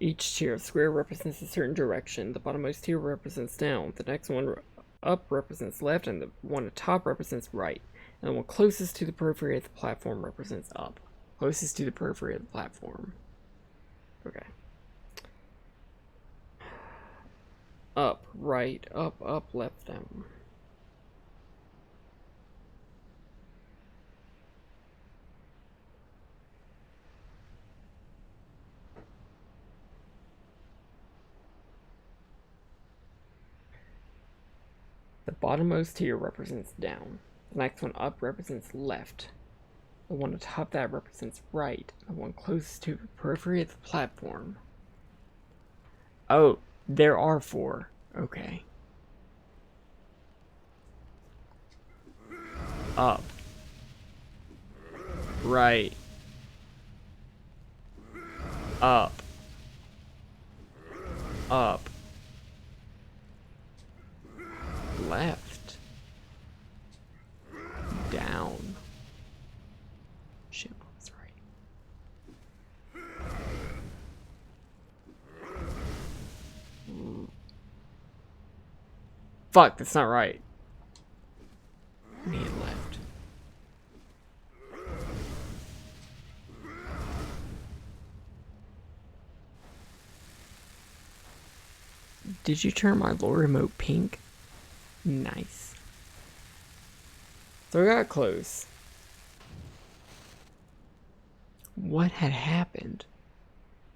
Each tier of square represents a certain direction. The bottommost tier represents down. The next one up represents left, and the one at top represents right. And the one closest to the periphery of the platform represents up. Closest to the periphery of the platform. Okay. Up, right, up, left, down. The bottommost tier represents down. The next one up represents left. The one atop that represents right. The one closest to the periphery of the platform. Oh, there are 4. Okay. Up. Right. Up. Up. Left. Down. Shit, what was right? Fuck, that's not right. I need left. Did you turn my lore remote pink? Nice. So I got close. What had happened?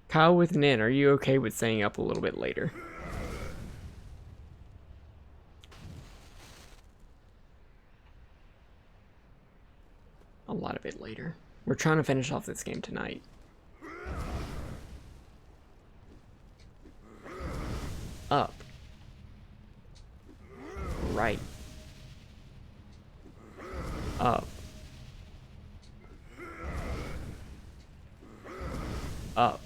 Kyle with an N, are you okay with staying up a little bit later? A lot of it later. We're trying to finish off this game tonight. Up. Right. Up. Up.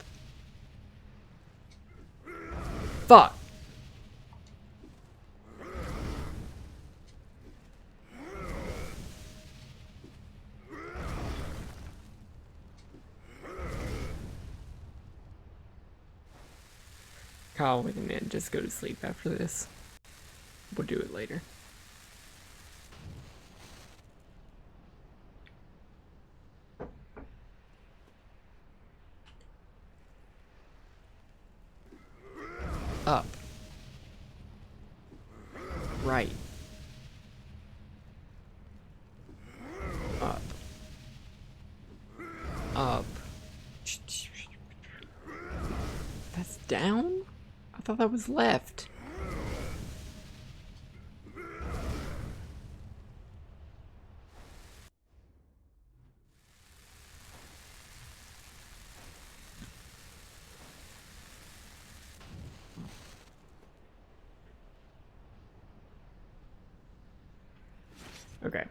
Fuck. Kyle with an N, just go to sleep after this. We'll do it later. Up. Right. Up. Up. That's down? I thought that was left. Okay.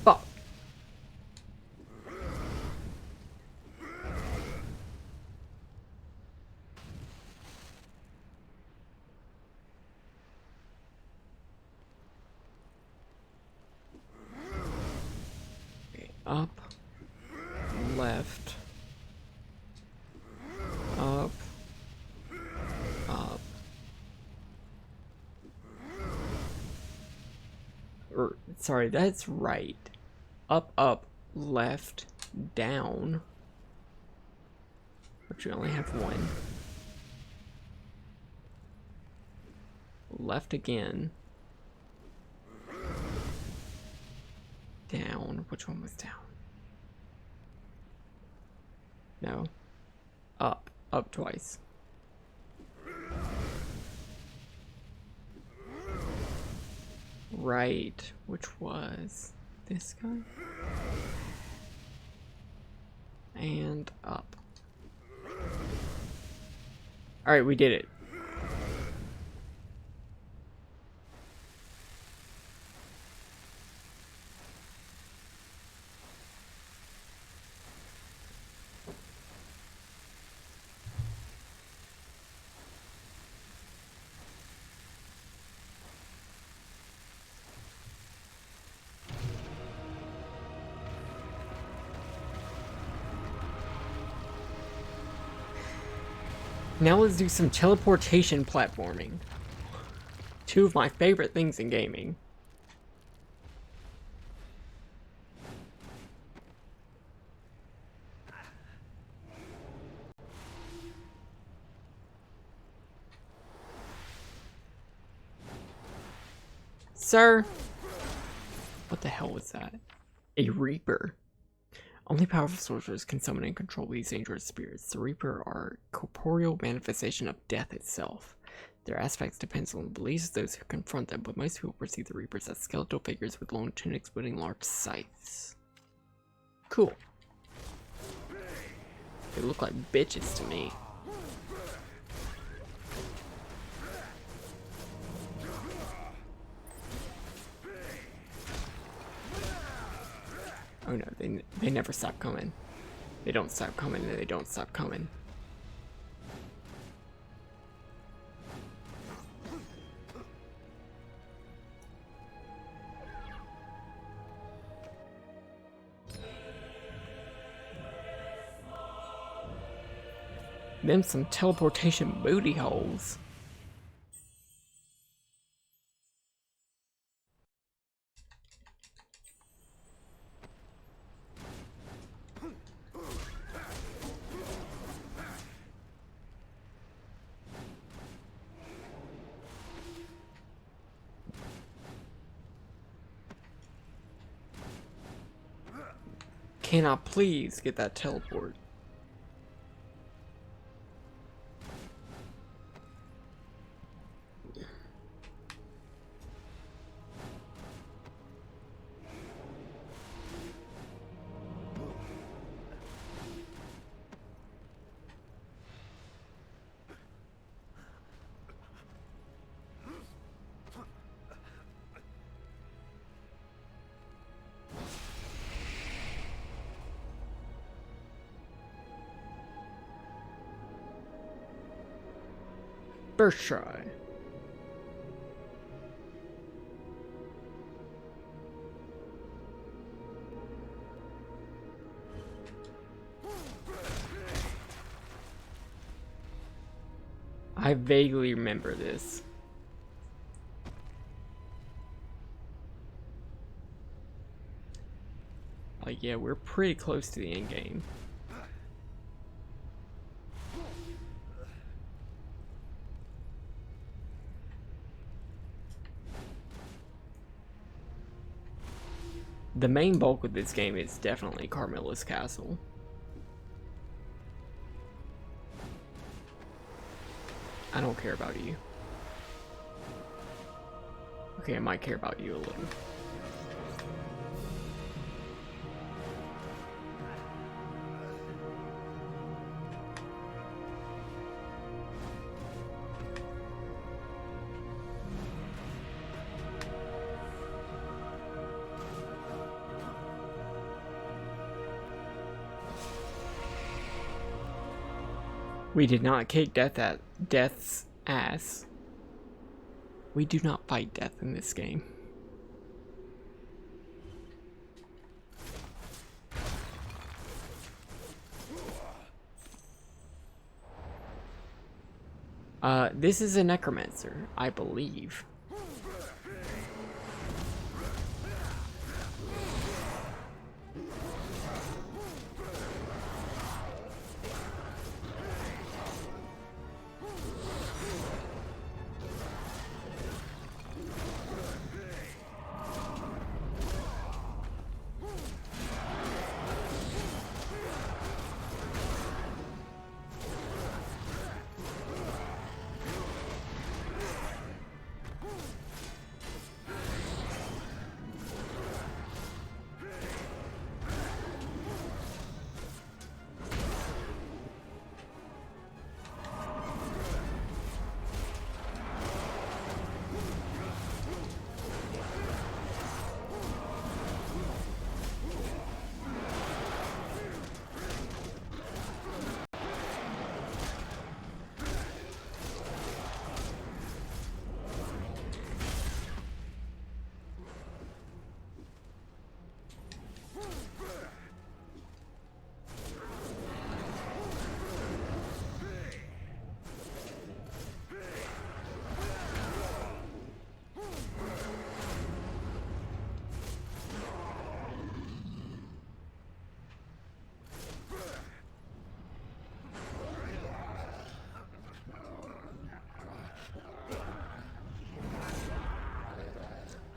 Fuck. Okay, up. Left. Up. Up. Sorry, that's right. Up, left, down. But you only have one. Left again. Down. Which one was down? No. Up. Up twice. Right, which was this guy. And up. Alright, we did it. Now let's do some teleportation platforming. Two of my favorite things in gaming. Sir? What the hell was that? A Reaper. Only powerful sorcerers can summon and control these dangerous spirits. The Reaper are a corporeal manifestation of death itself. Their aspects depends on the beliefs of those who confront them, but most people perceive the Reapers as skeletal figures with long tunics wielding large scythes. Cool. They look like bitches to me. Oh no, they never stop coming. They don't stop coming and they don't stop coming. Them some teleportation booty holes. Can I please get that teleport? First try. I vaguely remember this. Like, yeah, we're pretty close to the end game. The main bulk of this game is definitely Carmilla's castle. I don't care about you. Okay, I might care about you a little. We did not kick Death's ass. We do not fight Death in this game. This is a necromancer, I believe.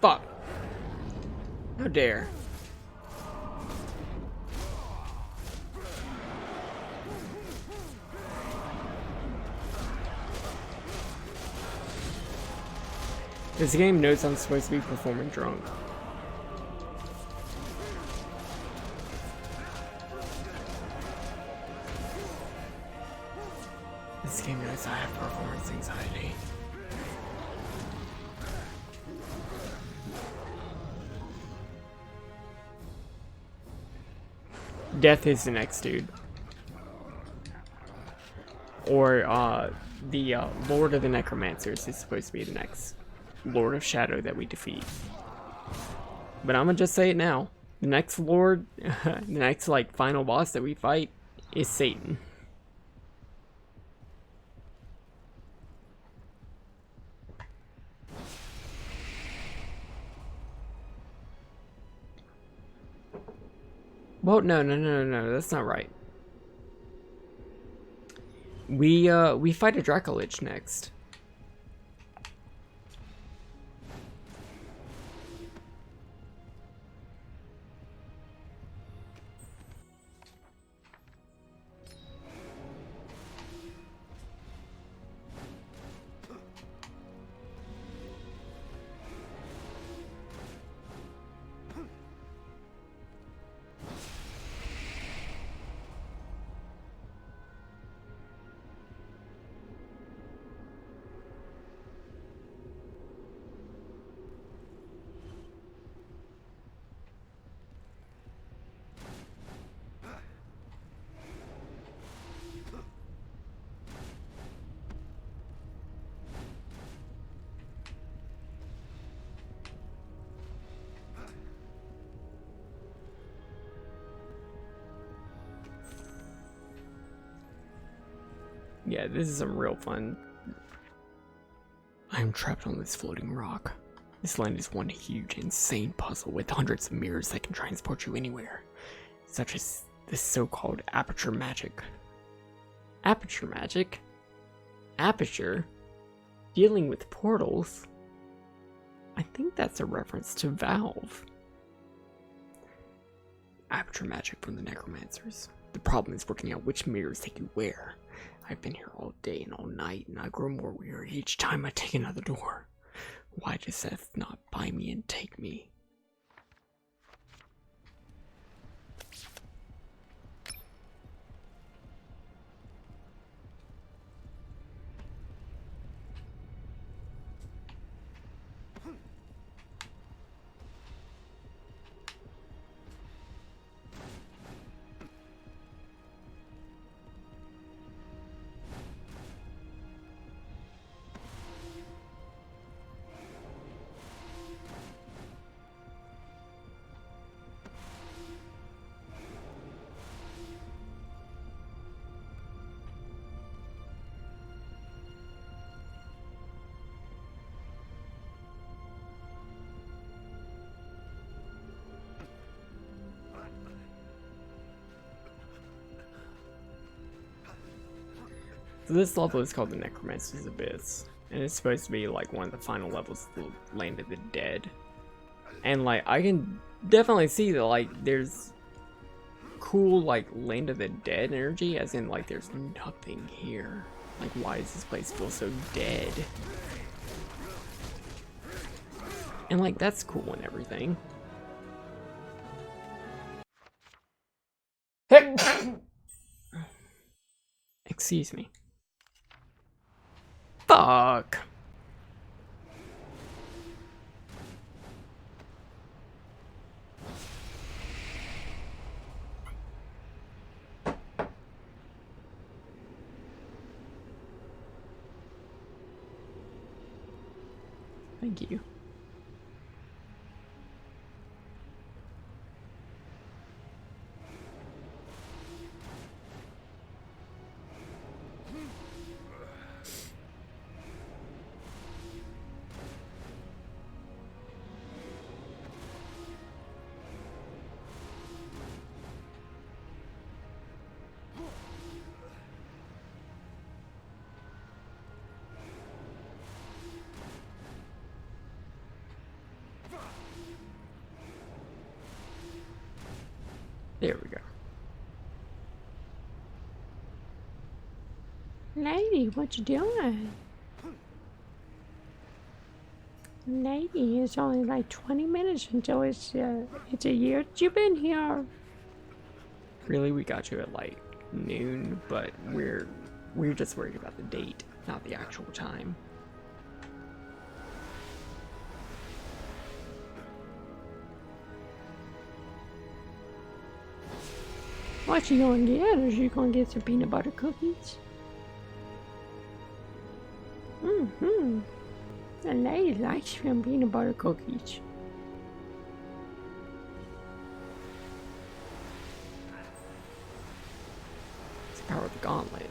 Fuck. How dare. This game knows I'm supposed to be performing drunk. This game knows I have performance anxiety. Death is the next dude. Or, the Lord of the Necromancers is supposed to be the next Lord of Shadow that we defeat. But I'm gonna just say it now. The next Lord, the next, like, final boss that we fight is Satan. Well, no, that's not right. We fight a Dracolich next. Yeah, this is some real fun. I am trapped on this floating rock. This land is one huge, insane puzzle with hundreds of mirrors that can transport you anywhere, such as this so-called aperture magic. Aperture magic? Aperture? Dealing with portals? I think that's a reference to Valve. Aperture magic from the Necromancers. The problem is working out which mirrors take you where. I've been here all day and all night, and I grow more weary each time I take another door. Why does Seth not buy me and take me? So this level is called the Necromancer's Abyss, and it's supposed to be like one of the final levels of the Land of the Dead. And like, I can definitely see that like there's cool like Land of the Dead energy, as in like there's nothing here. Like, why does this place feel so dead? And like, that's cool and everything. Excuse me. Fuck. Thank you. There we go. Lady, what you doing? Lady, it's only like 20 minutes until it's a year that you've been here. Really, we got you at like noon, but we're just worried about the date, not the actual time. What you gonna get? Is you gonna get some peanut butter cookies? Mm-hmm. The lady likes some peanut butter cookies. It's the power of the gauntlet.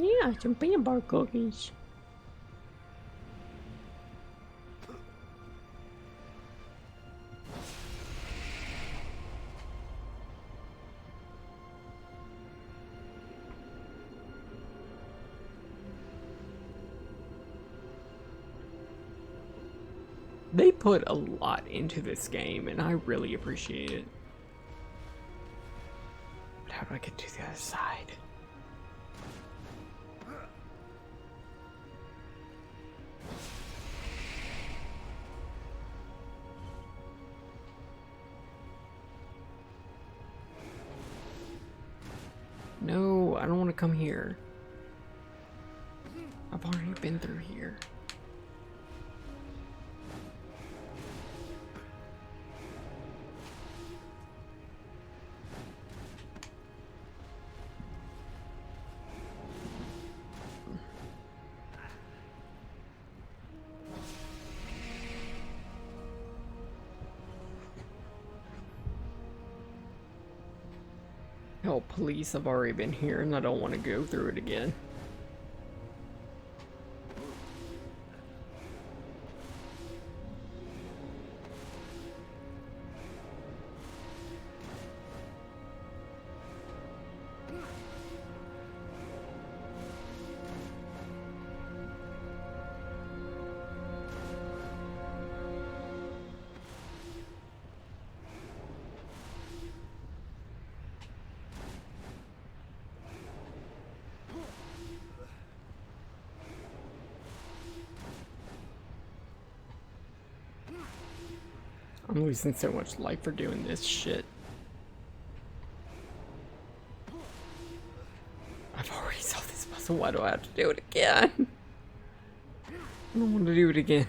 Yeah, some peanut butter cookies. They put a lot into this game, and I really appreciate it. But how do I get to the other side? No, I don't want to come here. I've already been through here. Hell, police, I've already been here and I don't want to go through it again. I'm losing so much life for doing this shit. I've already solved this puzzle, why do I have to do it again? I don't want to do it again.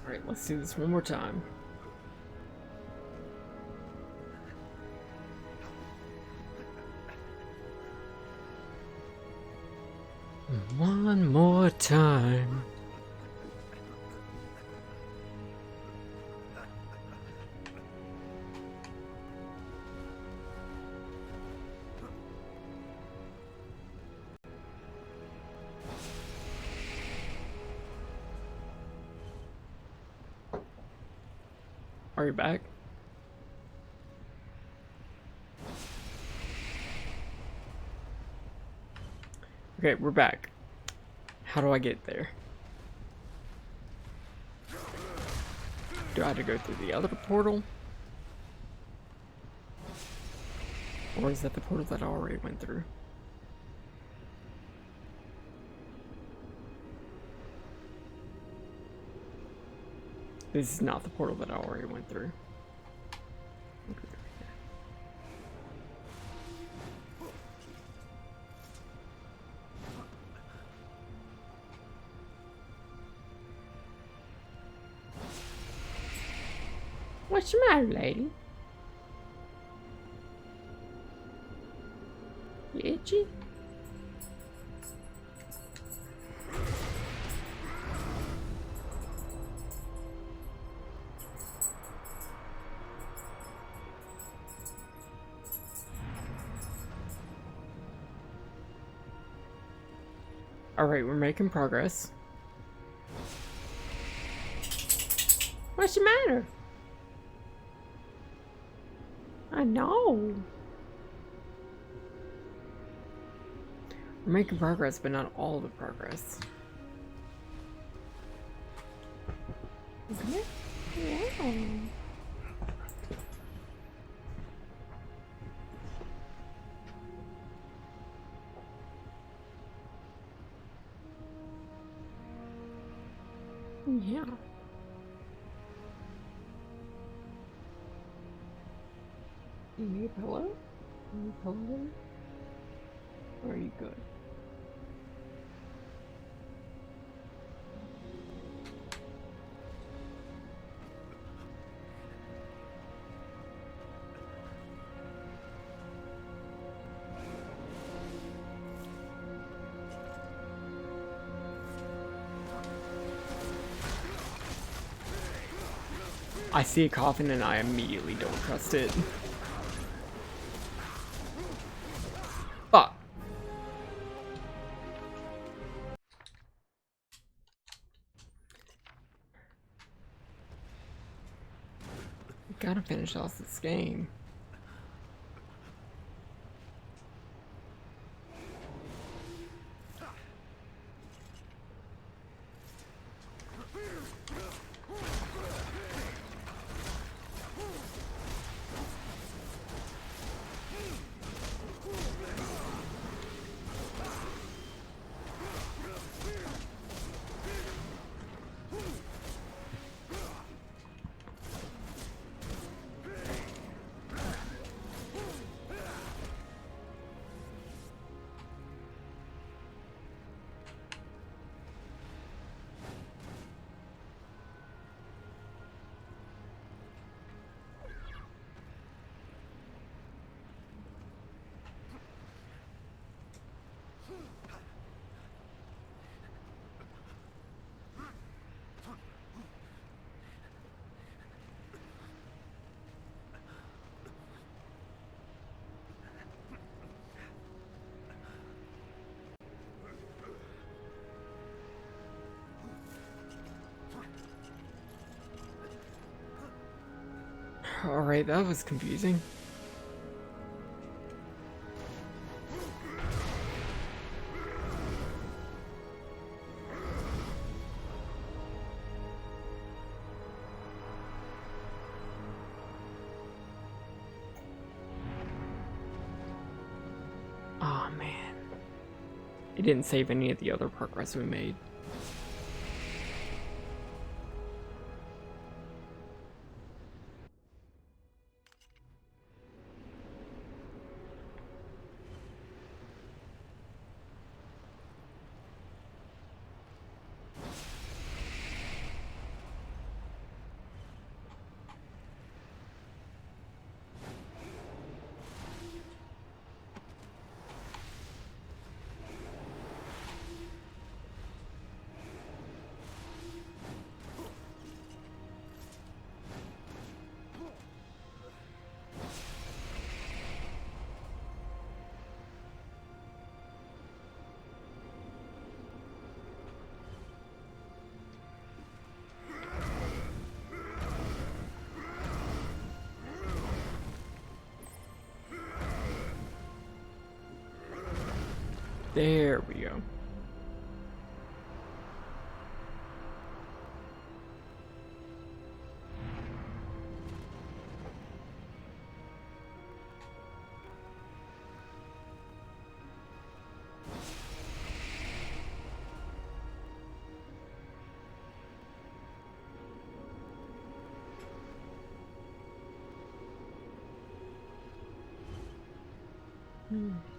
Alright, let's do this one more time. One more time. Are you back? Okay, we're back. How do I get there? Do I have to go through the other portal? Or is that the portal that I already went through? This is not the portal that I already went through. Okay. What's the matter, lady? You itchy? Alright, we're making progress. What's the matter? I know. We're making progress, but not all the progress. Okay. Yeah. Yeah. You need a pillow? You need a pillow? Or are you good? I see a coffin and I immediately don't trust it. Fuck. Gotta finish off this game. Alright, that was confusing. Oh man. It didn't save any of the other progress we made. There we go.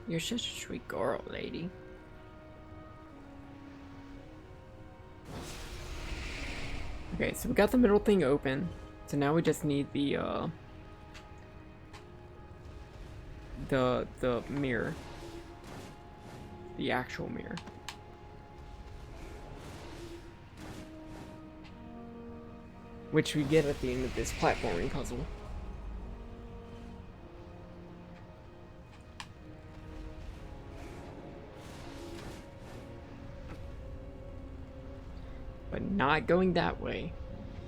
You're such a sweet girl, lady. Okay, so we got the middle thing open. So now we just need the mirror. The actual mirror. Which we get at the end of this platforming puzzle. But not going that way.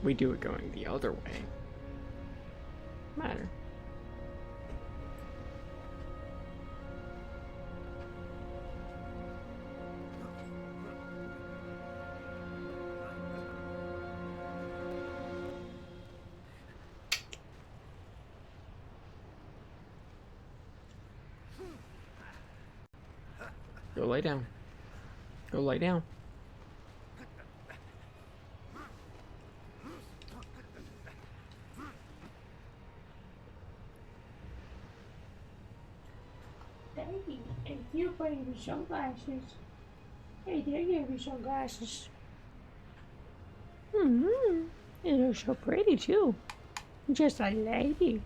We do it going the other way. Matter. Go lay down. Go lay down. Daddy, if you bring me sunglasses. Hey, there gave me sunglasses. Mm-hmm. And they're so pretty too. Just a lady.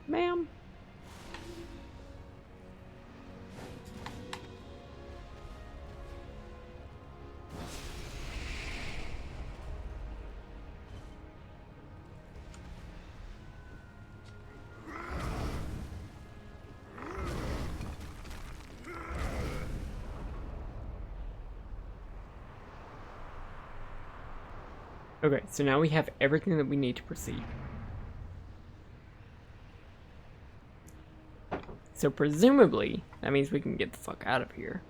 Ma'am. Okay, so now we have everything that we need to proceed. So presumably, that means we can get the fuck out of here.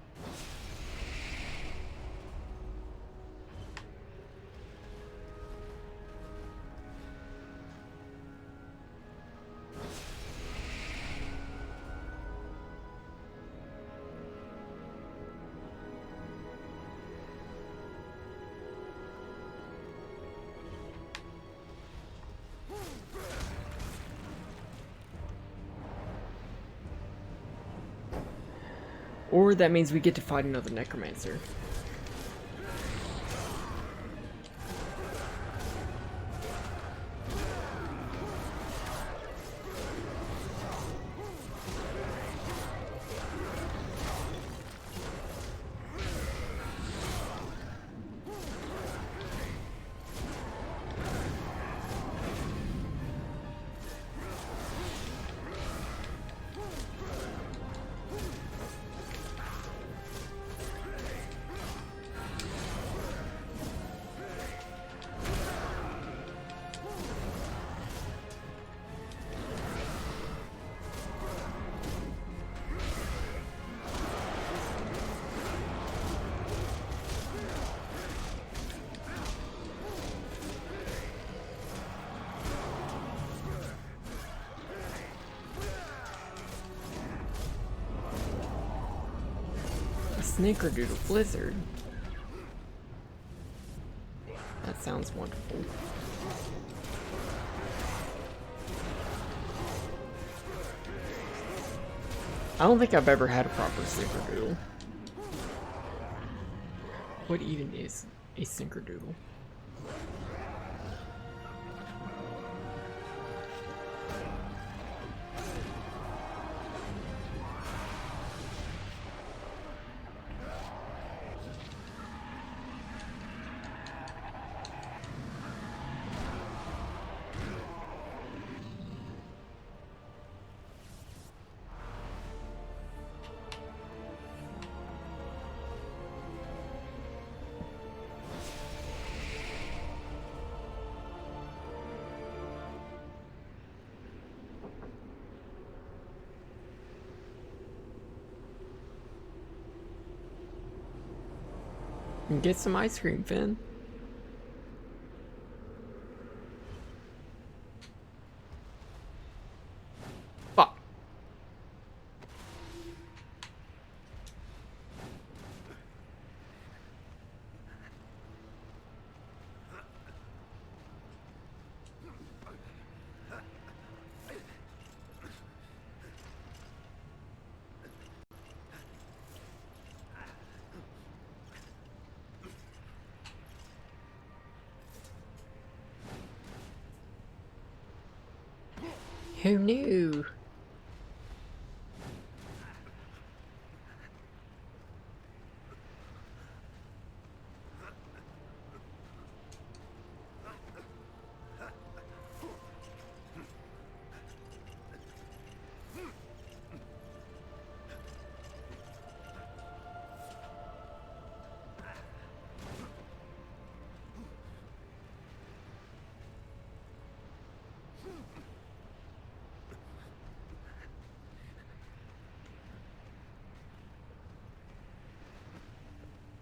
Or that means we get to fight another necromancer. Snickerdoodle Blizzard. That sounds wonderful. I don't think I've ever had a proper Snickerdoodle. What even is a Snickerdoodle? And get some ice cream, Finn. Fuck. Who knew?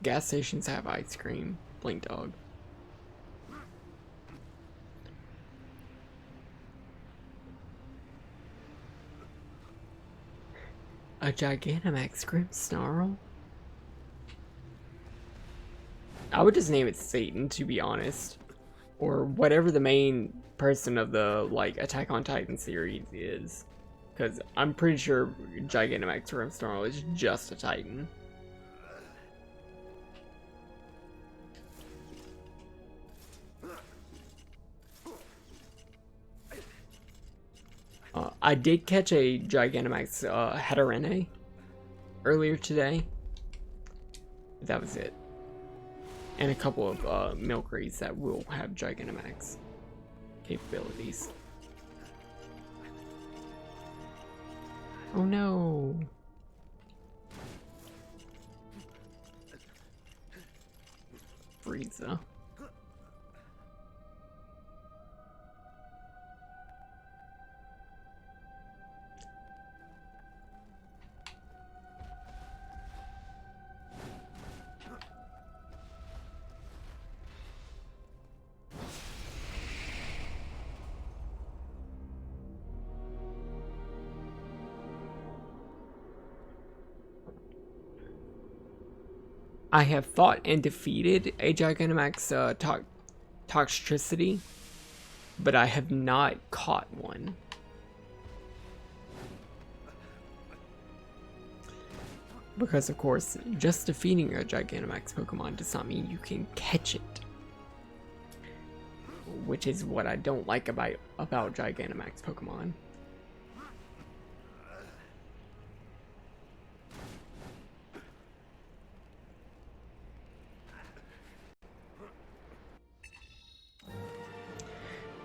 Gas stations have ice cream. Blink dog. A Gigantamax Grimmsnarl? I would just name it Satan, to be honest. Or whatever the main person of the, like, Attack on Titan series is. Because I'm pretty sure Gigantamax Grimmsnarl is just a Titan. I did catch a Gigantamax Heterene earlier today. That was it. And a couple of Milkreys that will have Gigantamax capabilities. Oh no! Frieza. I have fought and defeated a Gigantamax Toxtricity, but I have not caught one. Because, of course, just defeating a Gigantamax Pokemon does not mean you can catch it. Which is what I don't like about Gigantamax Pokemon.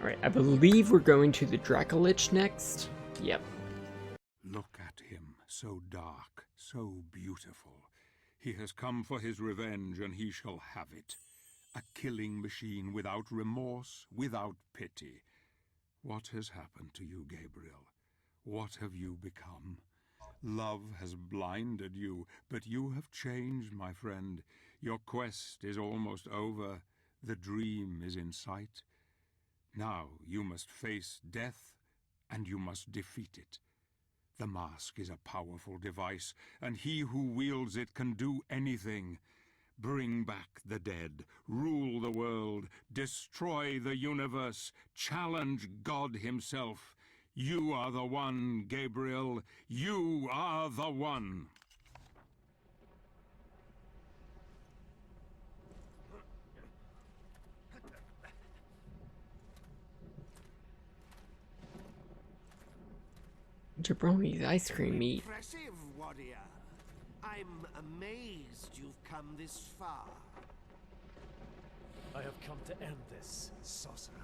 Alright, I believe we're going to the Dracolich next. Yep. Look at him, so dark, so beautiful. He has come for his revenge, and he shall have it. A killing machine without remorse, without pity. What has happened to you, Gabriel? What have you become? Love has blinded you, but you have changed, my friend. Your quest is almost over. The dream is in sight. Now you must face death, and you must defeat it. The mask is a powerful device, and he who wields it can do anything. Bring back the dead, rule the world, destroy the universe, challenge God himself. You are the one, Gabriel. You are the one. Jabroni's ice cream meat. Impressive, warrior. I'm amazed you've come this far. I have come to end this, sorcerer.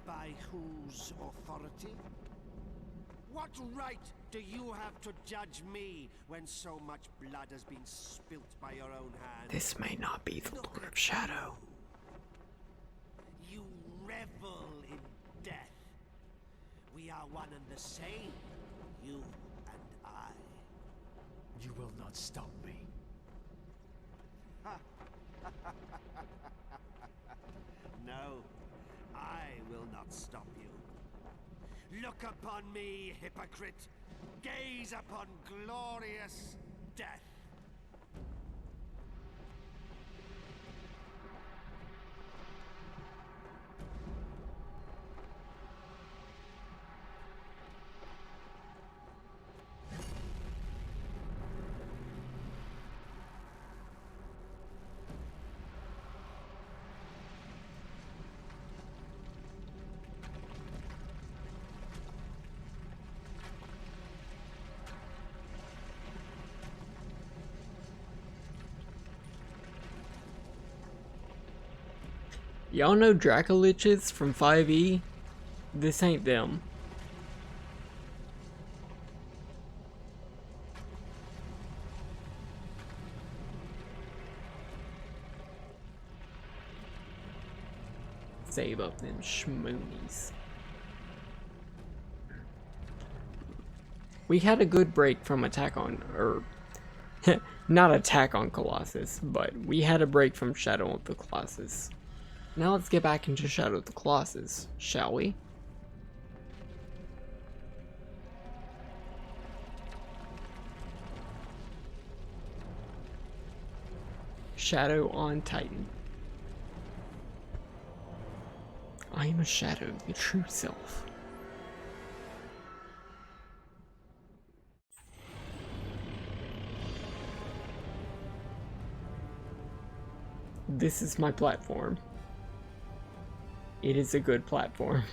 By whose authority? What right do you have to judge me when so much blood has been spilt by your own hand? This may not be the Lord of Shadow. You revel in death. We are one and the same, you and I. You will not stop me. Ha! can't stop you. Look upon me, hypocrite. Gaze upon glorious death. Y'all know Dracoliches from 5e? This ain't them. Save up them schmoonies. We had a good break from Attack on, or not Attack on Colossus, but we had a break from Shadow of the Colossus. Now let's get back into Shadow of the Colossus, shall we? Shadow on Titan. I am a shadow, the true self. This is my platform. It is a good platform.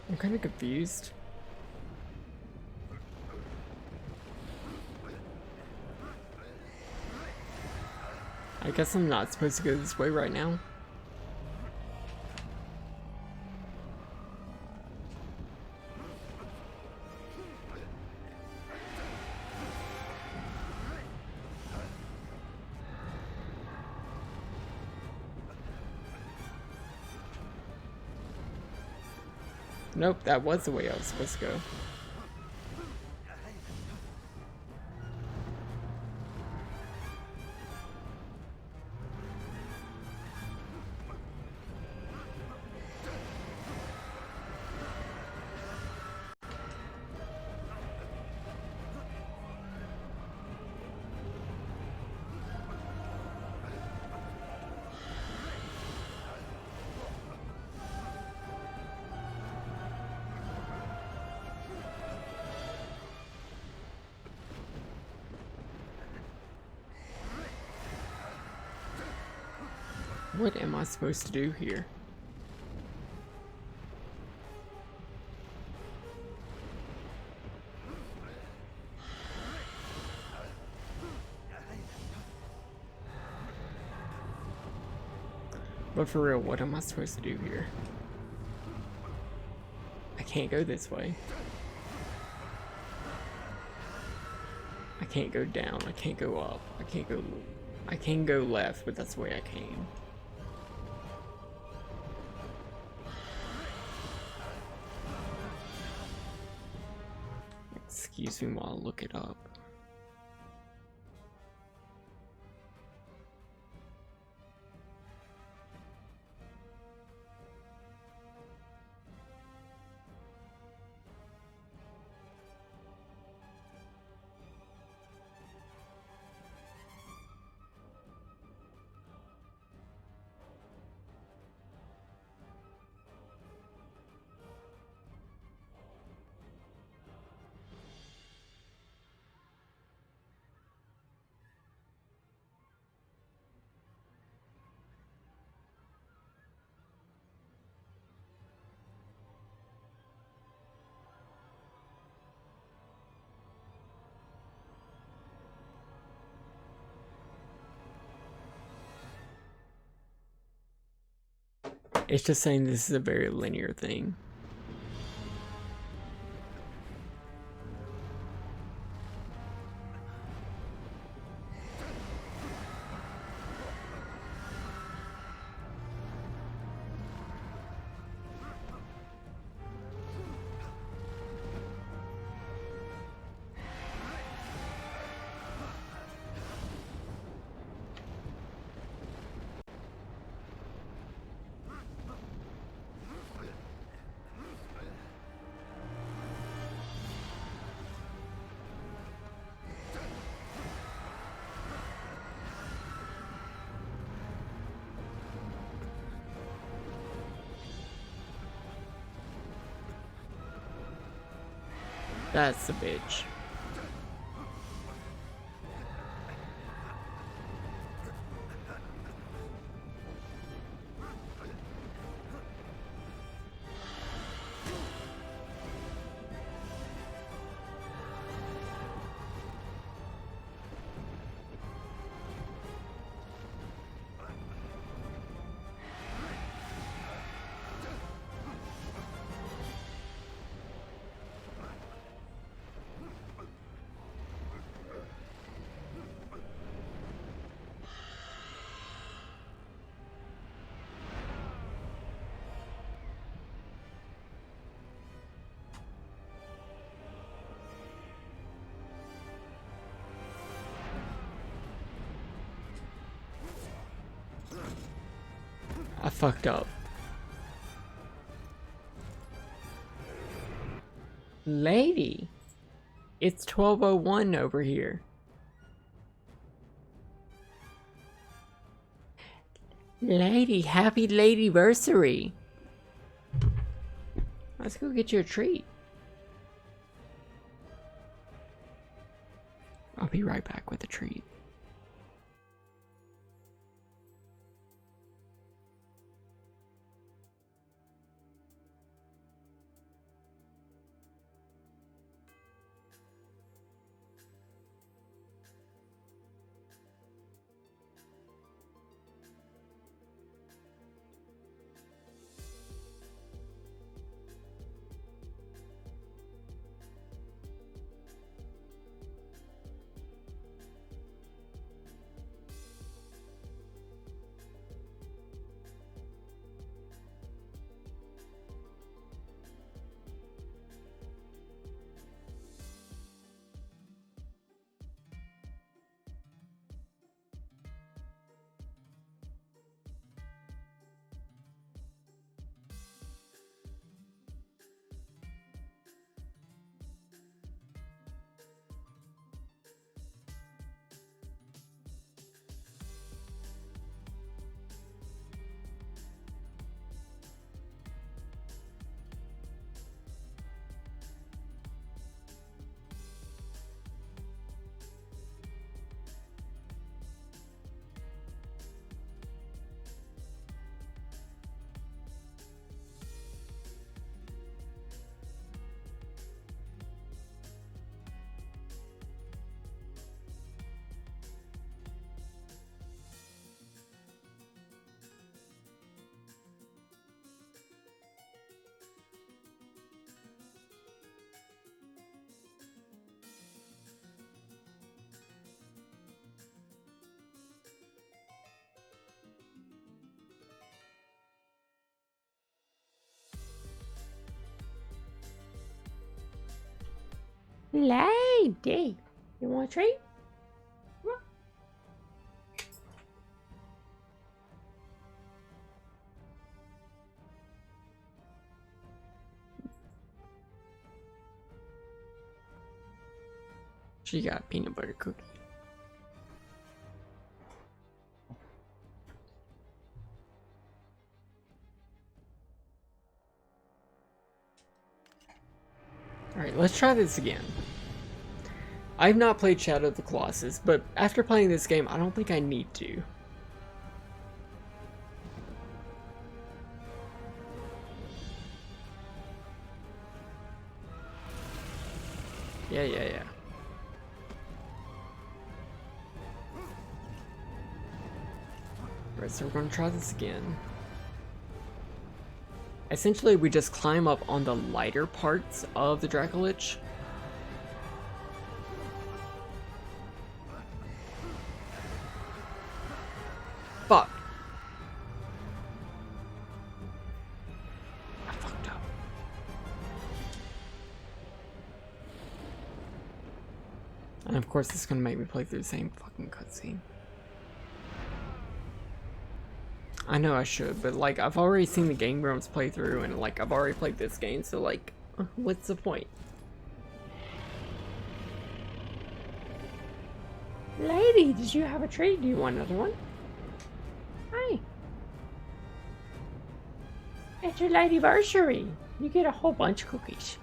I'm kind of confused. I guess I'm not supposed to go this way right now. Nope, that was the way I was supposed to go. What am I supposed to do here? But for real, what am I supposed to do here? I can't go this way. I can't go down, I can't go up, I can go left, but that's the way I came. Excuse me while I look it up. It's just saying this is a very linear thing. That's the bitch. I fucked up. Lady, it's 12:01 over here. Lady, happy ladyversary. Let's go get you a treat. I'll be right back with a treat. Lady, you want a treat? She got peanut butter cookie. Alright, let's try this again. I've not played Shadow of the Colossus, but after playing this game, I don't think I need to. Yeah. Alright, so we're gonna try this again. essentially we just climb up on the lighter parts of the Dracolich. Fuck. I fucked up. And of course this is gonna make me play through the same fucking cutscene. I know I should, but like I've already seen the Game Grumps playthrough and like I've already played this game, so like what's the point? Lady, did you have a treat? Do you want another one? Hi. It's your ladyversary. You get a whole bunch of cookies.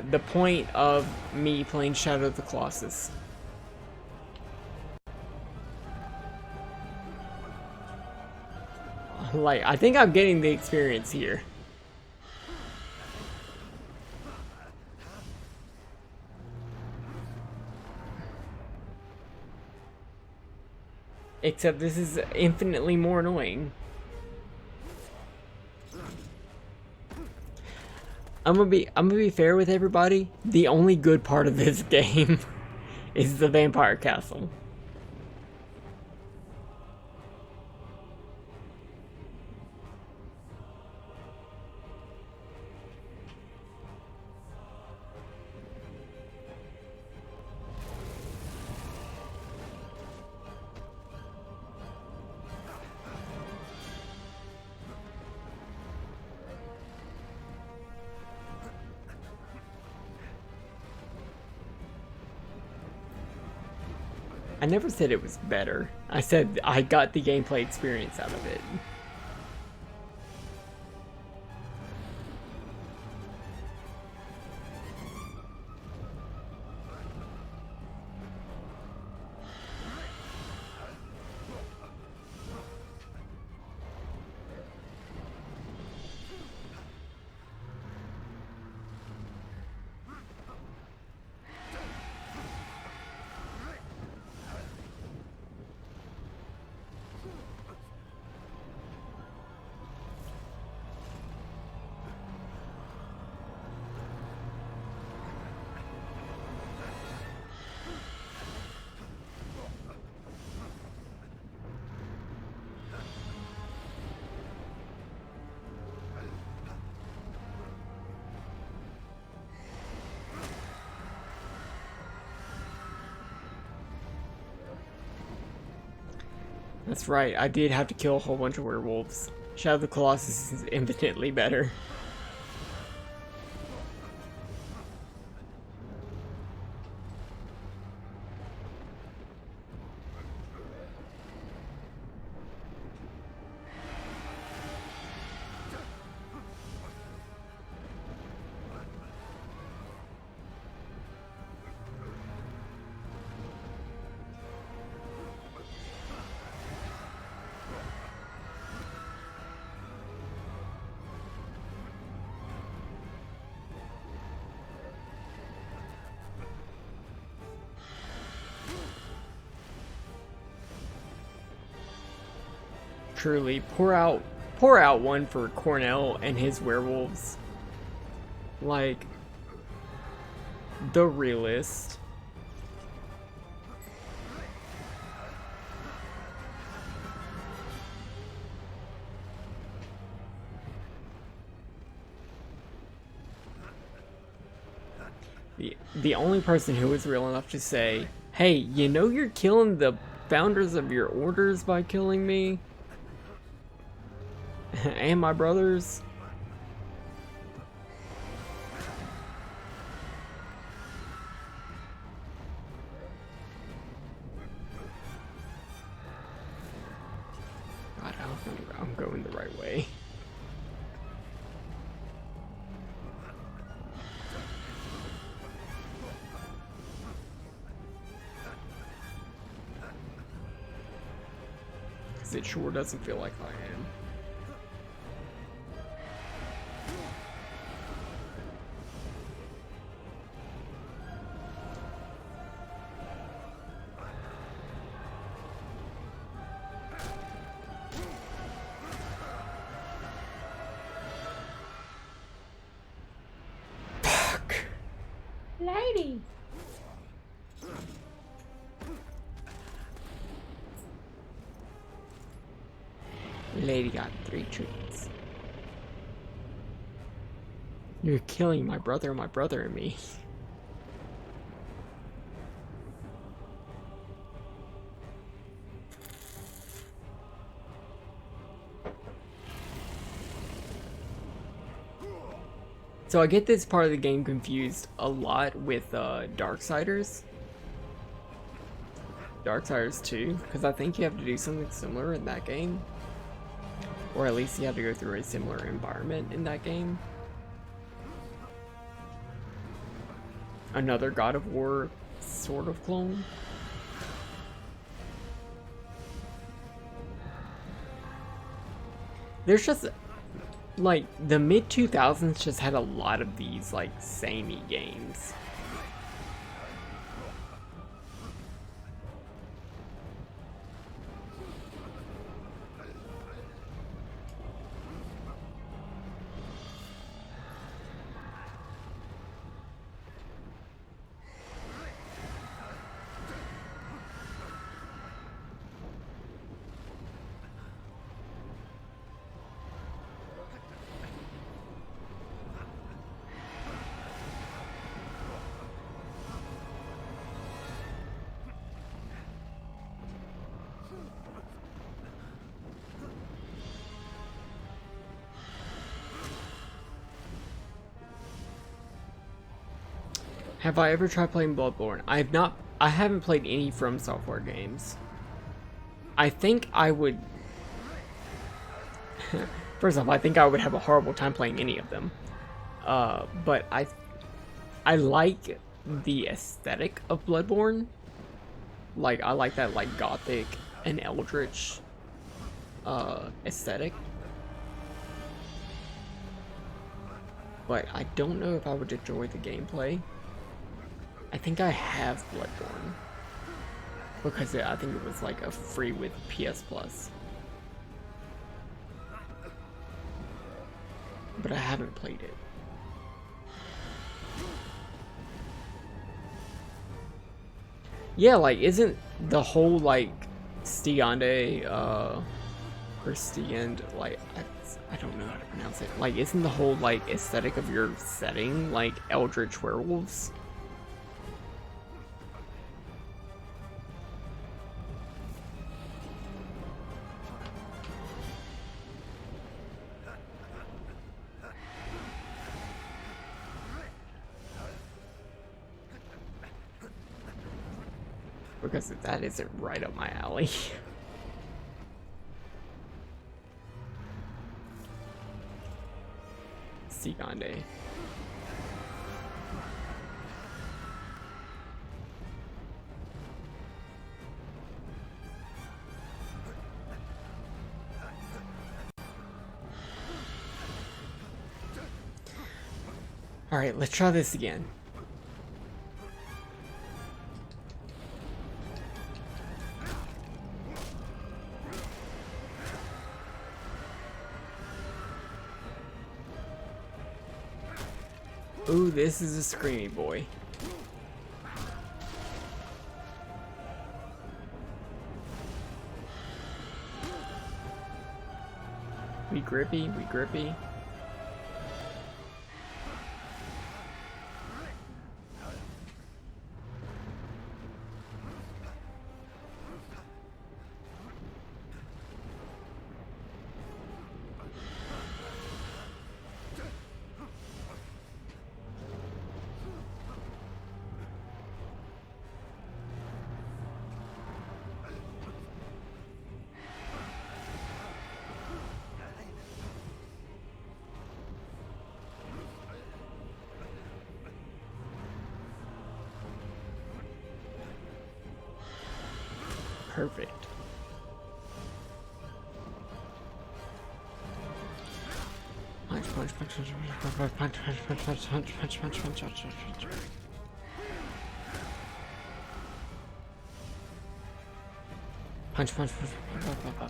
The point of me playing Shadow of the Colossus. Like, I think I'm getting the experience here. Except this is infinitely more annoying. I'm gonna be fair with everybody. The only good part of this game is the vampire castle. I never said it was better. I said I got the gameplay experience out of it. That's right, I did have to kill a whole bunch of werewolves. Shadow of the Colossus is infinitely better. Truly, pour out one for Cornell and his werewolves. Like, the realist. The only person who was real enough to say, hey, you know you're killing the founders of your orders by killing me? And my brothers? God, I don't think I'm going the right way. Because it sure doesn't feel like I am. Lady! Lady got 3 treats. You're killing my brother and me. So I get this part of the game confused a lot with Darksiders 2, because I think you have to do something similar in that game. Or at least you have to go through a similar environment in that game. Another God of War sort of clone. There's just, like, the mid-2000s just had a lot of these, like, samey games. Have I ever tried playing Bloodborne? I haven't played any From Software games. I think I would... First off, I think I would have a horrible time playing any of them. But I like the aesthetic of Bloodborne. Like, I like that, like, gothic and eldritch aesthetic. But I don't know if I would enjoy the gameplay. I think I have Bloodborne. Because I think it was like a free with PS Plus. But I haven't played it. Yeah, like, isn't the whole, like, Stiande, or Stiand, like, I don't know how to pronounce it. Like, isn't the whole, like, aesthetic of your setting, like, Eldritch Werewolves? Because that isn't right up my alley. Sigande. Alright, let's try this again. Ooh, this is a screamy boy. We grippy, we grippy. Perfect.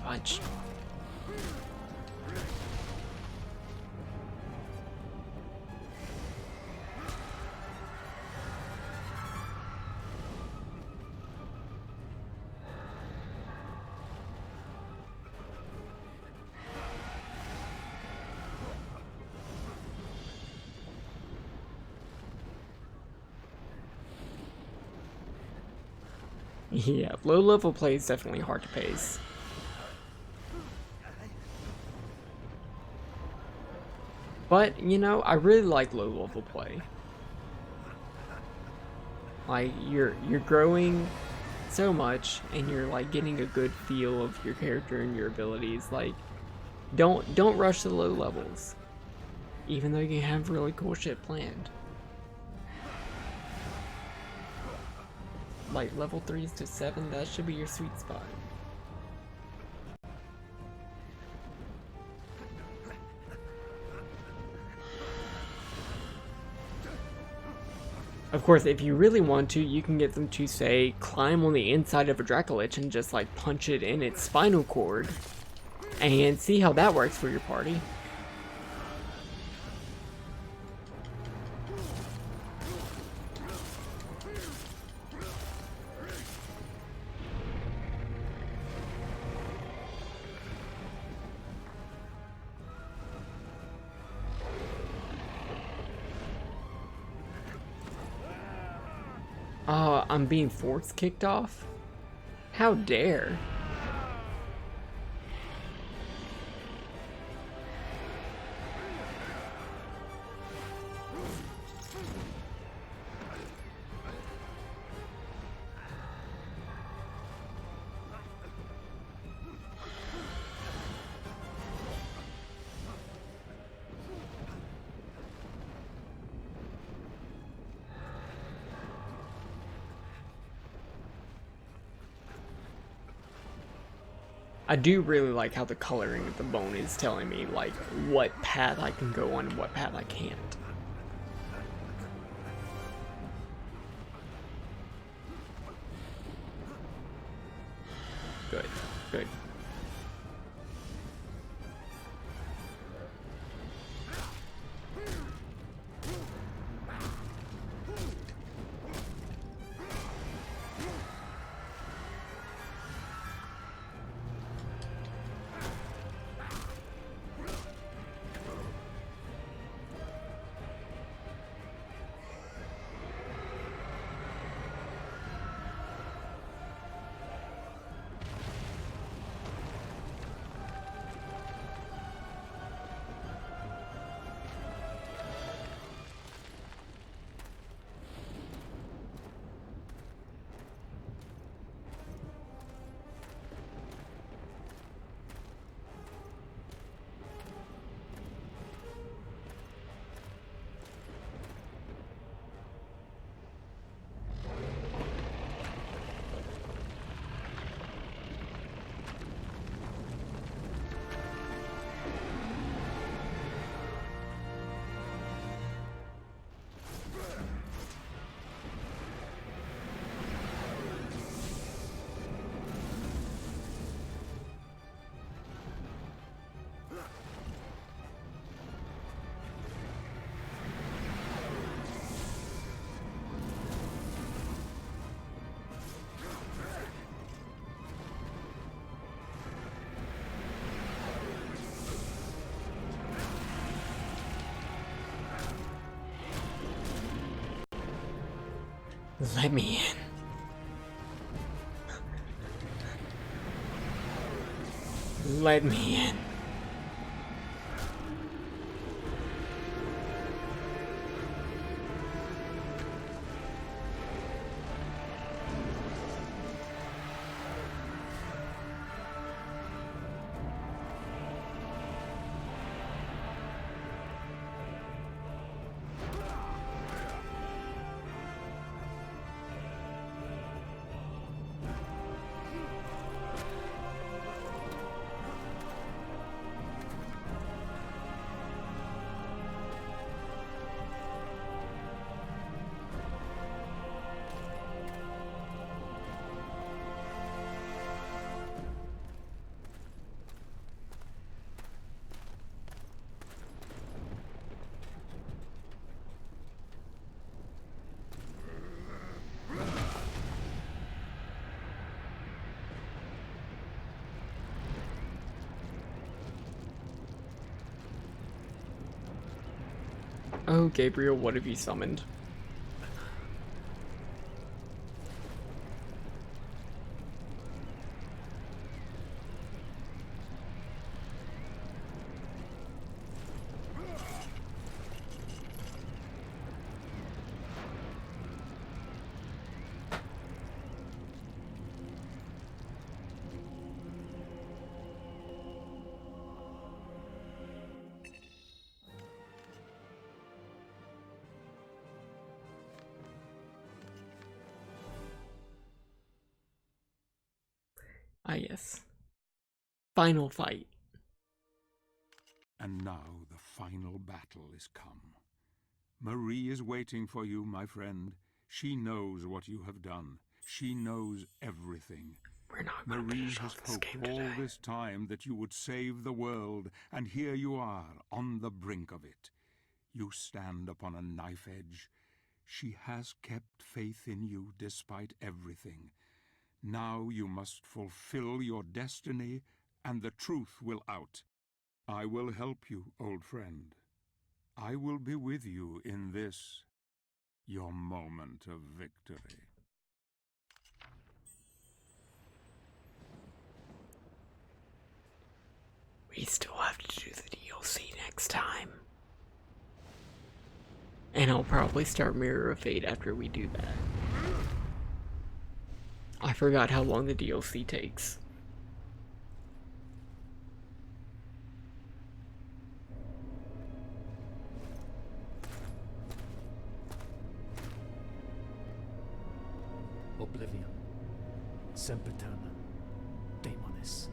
punch. Yeah, low level play is definitely hard to pace. But, you know, I really like low level play. Like, you're growing so much, and you're like getting a good feel of your character and your abilities. Like, don't rush the low levels, even though you have really cool shit planned. Like level 3s to 7, that should be your sweet spot. Of course, if you really want to, you can get them to, say, climb on the inside of a Dracolich and just like punch it in its spinal cord and see how that works for your party. I'm being force kicked off? How dare? I do really like how the coloring of the bone is telling me, like, what path I can go on and what path I can't. Good, good. Let me in. Let me in. Oh, Gabriel, what have you summoned? Ah, yes. Final fight. And now the final battle is come. Marie is waiting for you, my friend. She knows what you have done. She knows everything. We're not Marie has hoped all this time that you would save the world, and here you are, on the brink of it. You stand upon a knife edge. She has kept faith in you despite everything. Now you must fulfill your destiny, and the truth will out. I will help you, old friend. I will be with you in this, your moment of victory. We still have to do the DLC next time. And I'll probably start Mirror of Fate after we do that. I forgot how long the DLC takes. Oblivion. Sempiterna. Daemonis.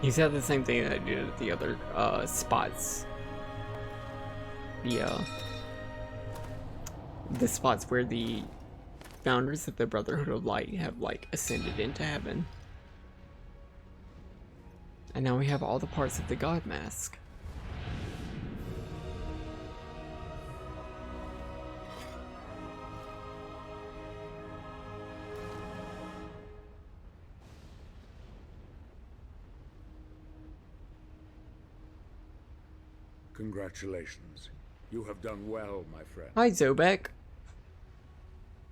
He said the same thing that I did at the other spots. The spots where the founders of the Brotherhood of Light have like ascended into heaven. And now we have all the parts of the God Mask. Congratulations. You have done well, my friend. Hi, Zobek.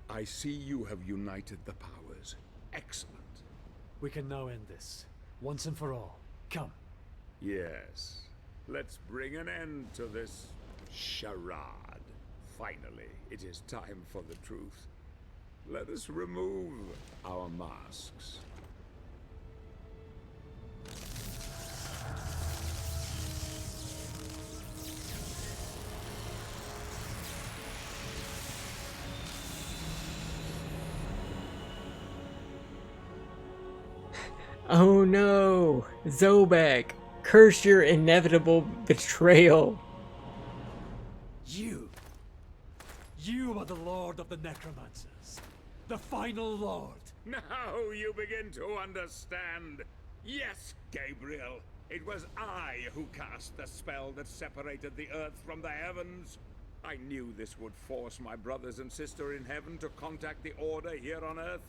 I see you have united the powers. Excellent. We can now end this, once and for all. Come. Yes. Let's bring an end to this charade. Finally, it is time for the truth. Let us remove our masks. Oh no! Zobek! Curse your inevitable betrayal! You are the Lord of the Necromancers. The final Lord. Now you begin to understand. Yes, Gabriel. It was I who cast the spell that separated the earth from the heavens. I knew this would force my brothers and sister in heaven to contact the Order here on earth.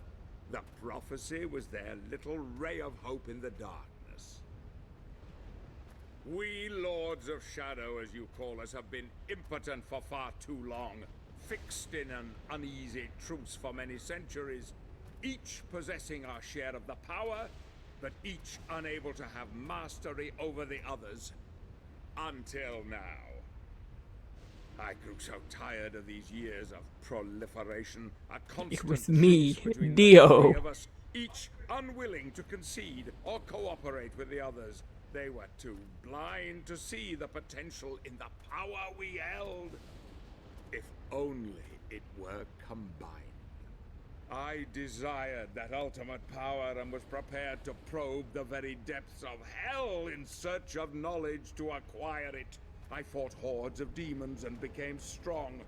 The prophecy was their little ray of hope in the darkness. We Lords of Shadow, as you call us, have been impotent for far too long, fixed in an uneasy truce for many centuries, each possessing our share of the power, but each unable to have mastery over the others. Until now. I grew so tired of these years of proliferation, a constant It was me, truce between Dio. the three of us, each unwilling to concede or cooperate with the others. They were too blind to see the potential in the power we held. If only it were combined. I desired that ultimate power and was prepared to probe the very depths of hell in search of knowledge to acquire it. I fought hordes of demons and became strong.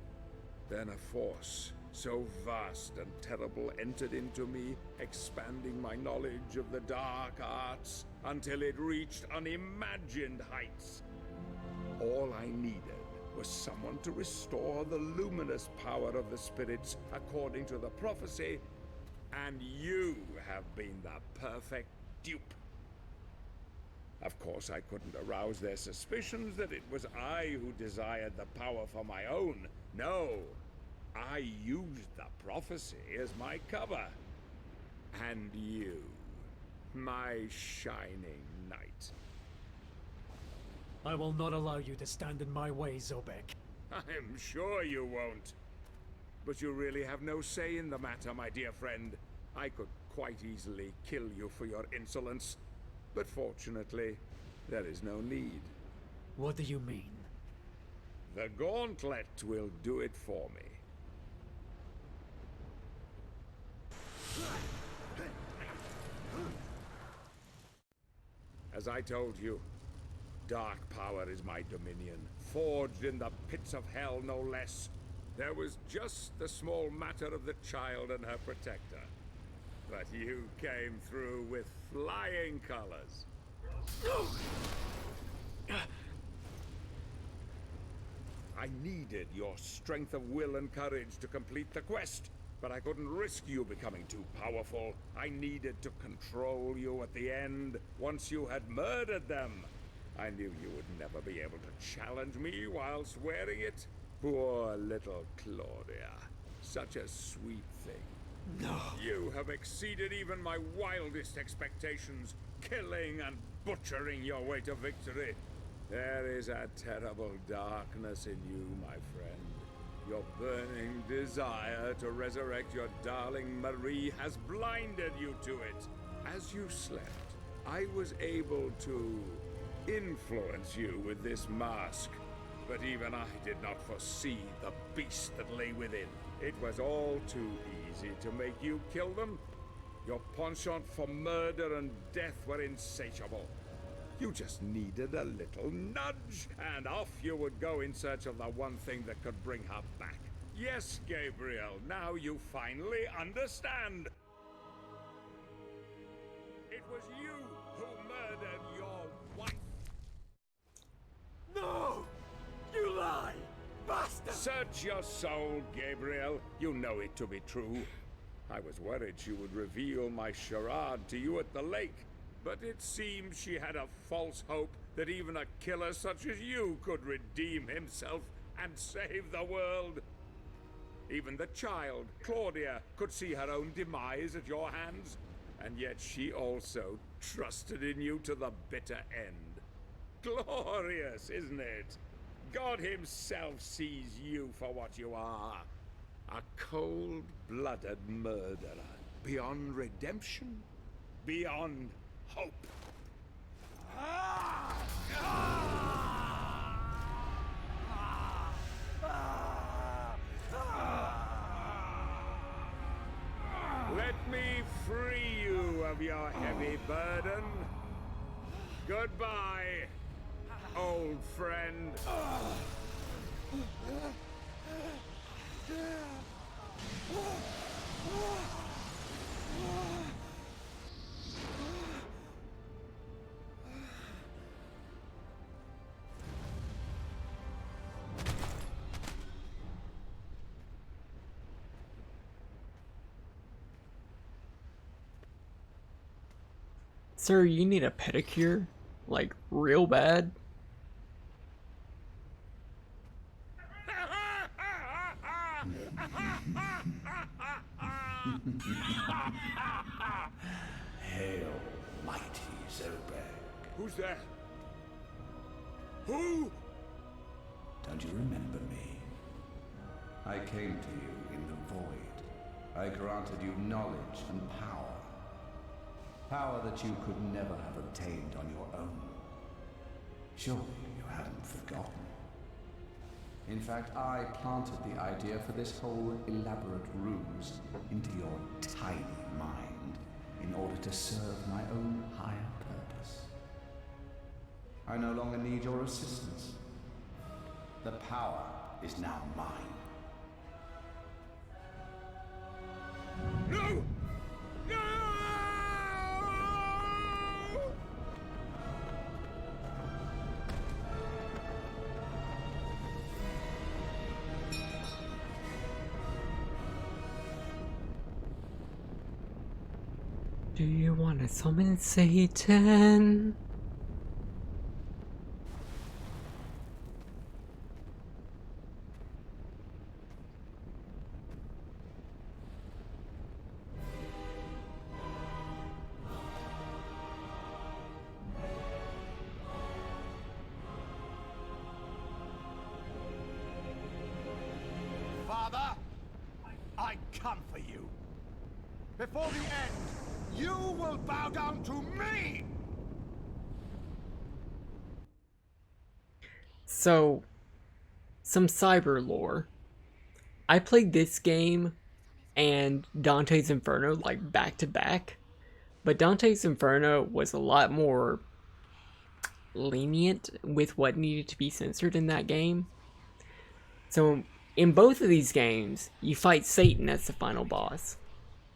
Then a force so vast and terrible entered into me, expanding my knowledge of the dark arts until it reached unimagined heights. All I needed was someone to restore the luminous power of the spirits according to the prophecy, and you have been the perfect dupe. Of course, I couldn't arouse their suspicions that it was I who desired the power for my own. No, I used the prophecy as my cover. And you, my shining knight. I will not allow you to stand in my way, Zobek. I'm sure you won't. But you really have no say in the matter, my dear friend. I could quite easily kill you for your insolence. But fortunately, there is no need. What do you mean? The gauntlet will do it for me. As I told you, dark power is my dominion, forged in the pits of hell no less. There was just the small matter of the child and her protector. But you came through with flying colors. I needed your strength of will and courage to complete the quest, but I couldn't risk you becoming too powerful. I needed to control you at the end, once you had murdered them. I knew you would never be able to challenge me whilst wearing it. Poor little Claudia. Such a sweet thing. No. You have exceeded even my wildest expectations, killing and butchering your way to victory. There is a terrible darkness in you, my friend. Your burning desire to resurrect your darling Marie has blinded you to it. As you slept, I was able to influence you with this mask. But even I did not foresee the beast that lay within. It was all too easy to make you kill them. Your penchant for murder and death were insatiable. You just needed a little nudge, and off you would go in search of the one thing that could bring her back. Yes, Gabriel, now you finally understand. It was you who murdered your wife. No! You lie! Bastard! Search your soul, Gabriel. You know it to be true. I was worried she would reveal my charade to you at the lake, but it seems she had a false hope that even a killer such as you could redeem himself and save the world. Even the child, Claudia, could see her own demise at your hands, and yet she also trusted in you to the bitter end. Glorious, isn't it? God himself sees you for what you are. A cold-blooded murderer. Beyond redemption, beyond hope. Let me free you of your heavy burden. Goodbye, old friend. Sir, you need a pedicure? Like, real bad? Hail, mighty Zobek. Who's there? Who? Don't you remember me? I came to you in the void. I granted you knowledge and power. Power that you could never have obtained on your own. Surely you haven't forgotten. In fact, I planted the idea for this whole elaborate ruse into your tiny mind in order to serve my own higher purpose. I no longer need your assistance. The power is now mine. No! No! Do you want to summon Satan? Father, I come for you. Before the end, you will bow down to me! So, some cyber lore. I played this game and Dante's Inferno like back to back, but Dante's Inferno was a lot more lenient with what needed to be censored in that game. So in both of these games, you fight Satan as the final boss.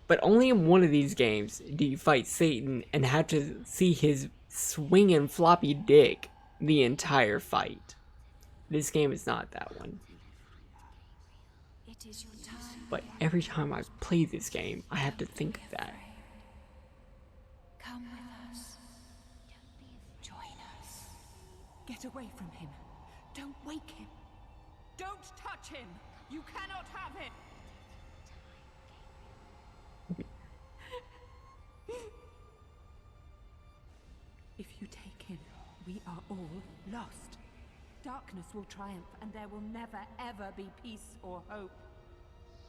But only in one of these games do you fight Satan and have to see his swinging floppy dick the entire fight. This game is not that one. But every time I play this game, I have to think of that. Come with us. Join us. Get away from him. Don't wake him. Don't touch him. You cannot have him. If you take him, we are all lost. Darkness will triumph, and there will never, ever be peace or hope.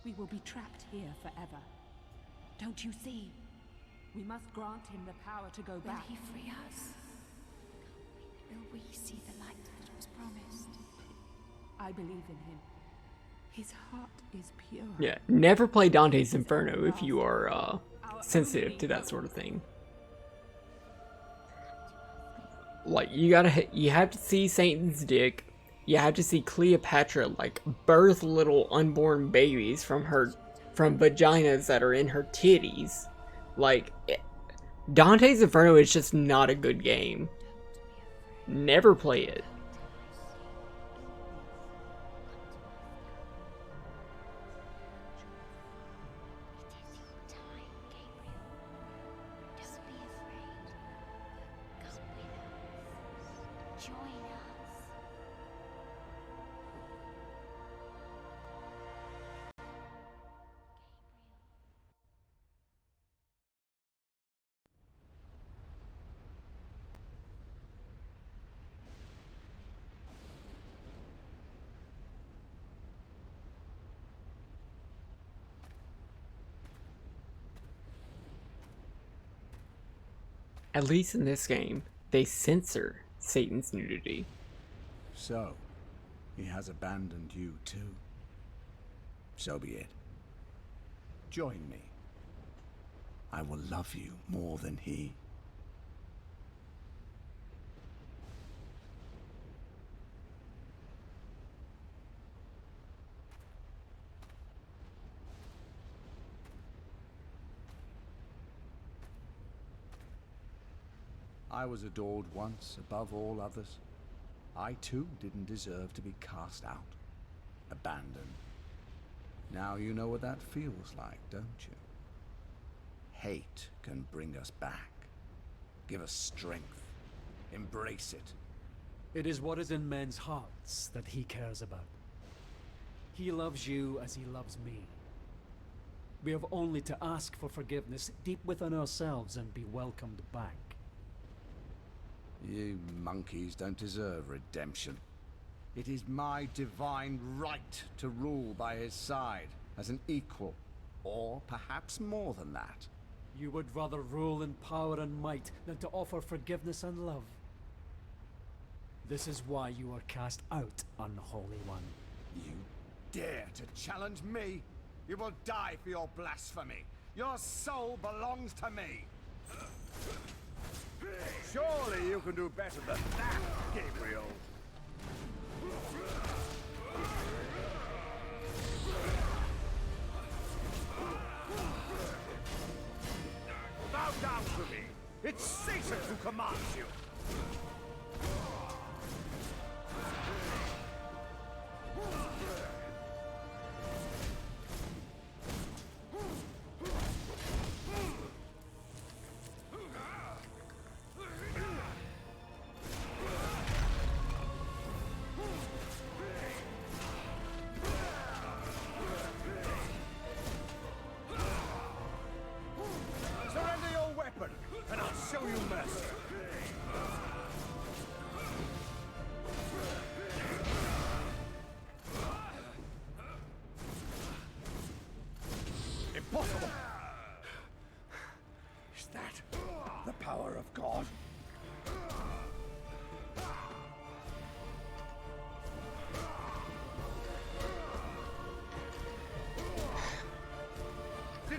We will be trapped here forever. Don't you see? We must grant him the power to go back. Will he free us? Will we see the light that was promised? I believe in him. His heart is pure. Yeah, never play Dante's Inferno if you are sensitive to that sort of thing. Like, you have to see Satan's dick. You have to see Cleopatra like birth little unborn babies from vaginas that are in her titties. Like, Dante's Inferno is just not a good game. Never play it. At least in this game, they censor Satan's nudity. So, he has abandoned you too. So be it. Join me. I will love you more than he. I was adored once above all others. I too didn't deserve to be cast out, abandoned. Now you know what that feels like, don't you? Hate can bring us back, give us strength, embrace it. It is what is in men's hearts that he cares about. He loves you as he loves me. We have only to ask for forgiveness deep within ourselves and be welcomed back. You monkeys don't deserve redemption. It is my divine right to rule by his side as an equal, or perhaps more than that. You would rather rule in power and might than to offer forgiveness and love. This is why you are cast out, unholy one. You dare to challenge me? You will die for your blasphemy. Your soul belongs to me. Surely you can do better than that, Gabriel. Bow down to me. It's Satan who commands you.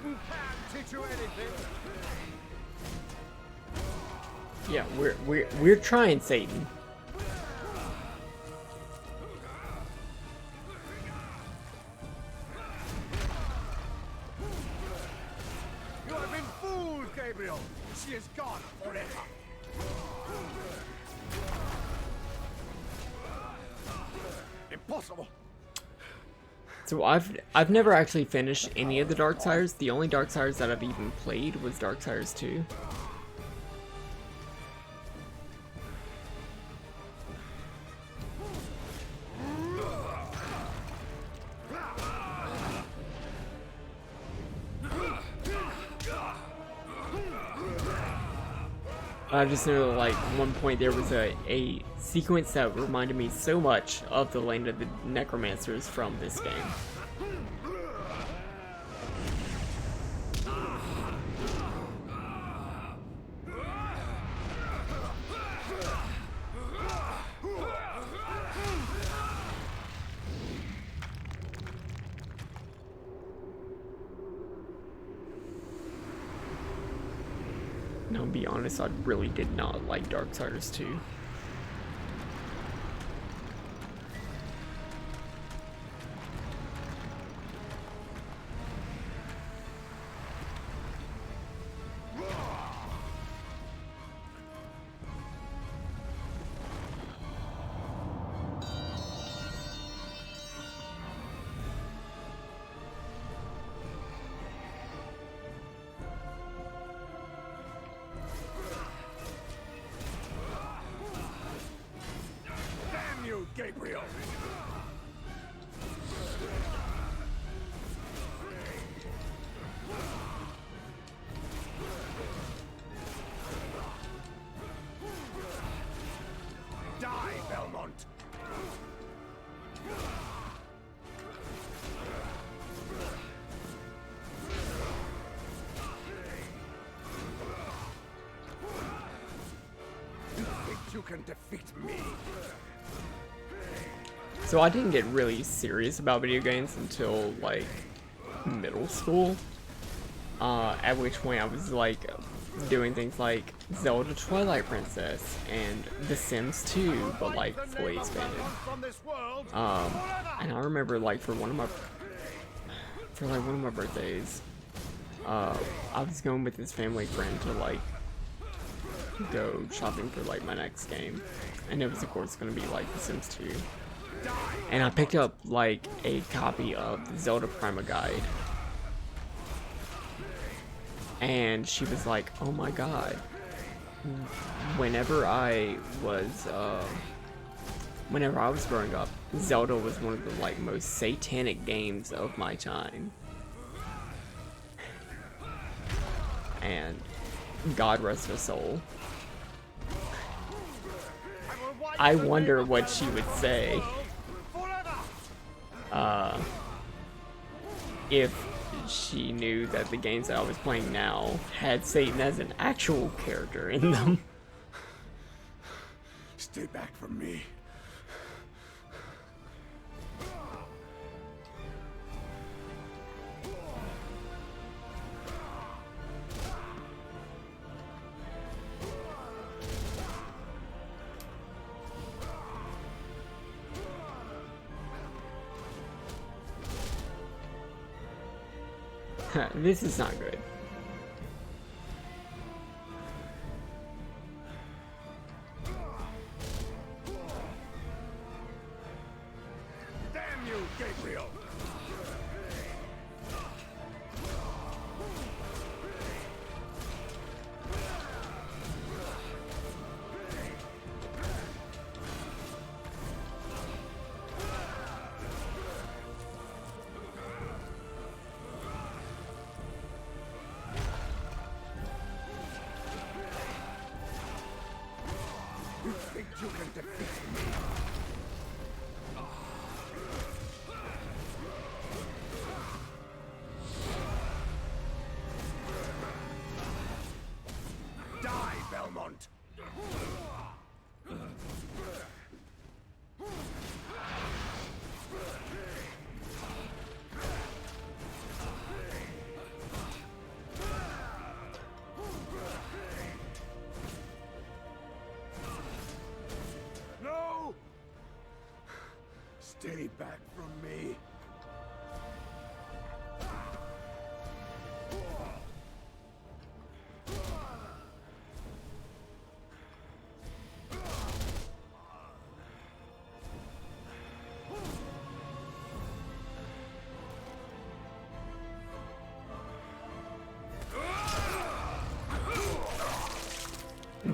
Didn't Pan teach you anything? Yeah, we're trying, Satan. You have been fooled, Gabriel. She is gone forever. Impossible. So I've never actually finished any of the Darksiders. The only Darksiders that I've even played was Darksiders 2. I just know, like, at one point there was a sequence that reminded me so much of the Land of the Necromancers from this game. Now, to be honest, I really did not like Darksiders 2. Damn you, Gabriel! Die, Belmont! You think you can defeat me? So I didn't get really serious about video games until, like, middle school. At which point I was, like, doing things like Zelda Twilight Princess and The Sims 2, but, like, fully expanded. And I remember, like, for one of my birthdays, I was going with this family friend to, like, go shopping for, like, my next game. And it was, of course, going to be, like, The Sims 2. And I picked up, like, a copy of the Zelda Prima Guide. And she was like, oh my god. Whenever I was growing up, Zelda was one of the, like, most satanic games of my time. And God rest her soul. I wonder what she would say if she knew that the games that I was playing now had Satan as an actual character in them. Stay back from me. This is not good. Damn you, Gabriel! You think you can defeat me? Die, Belmont! Stay back from me.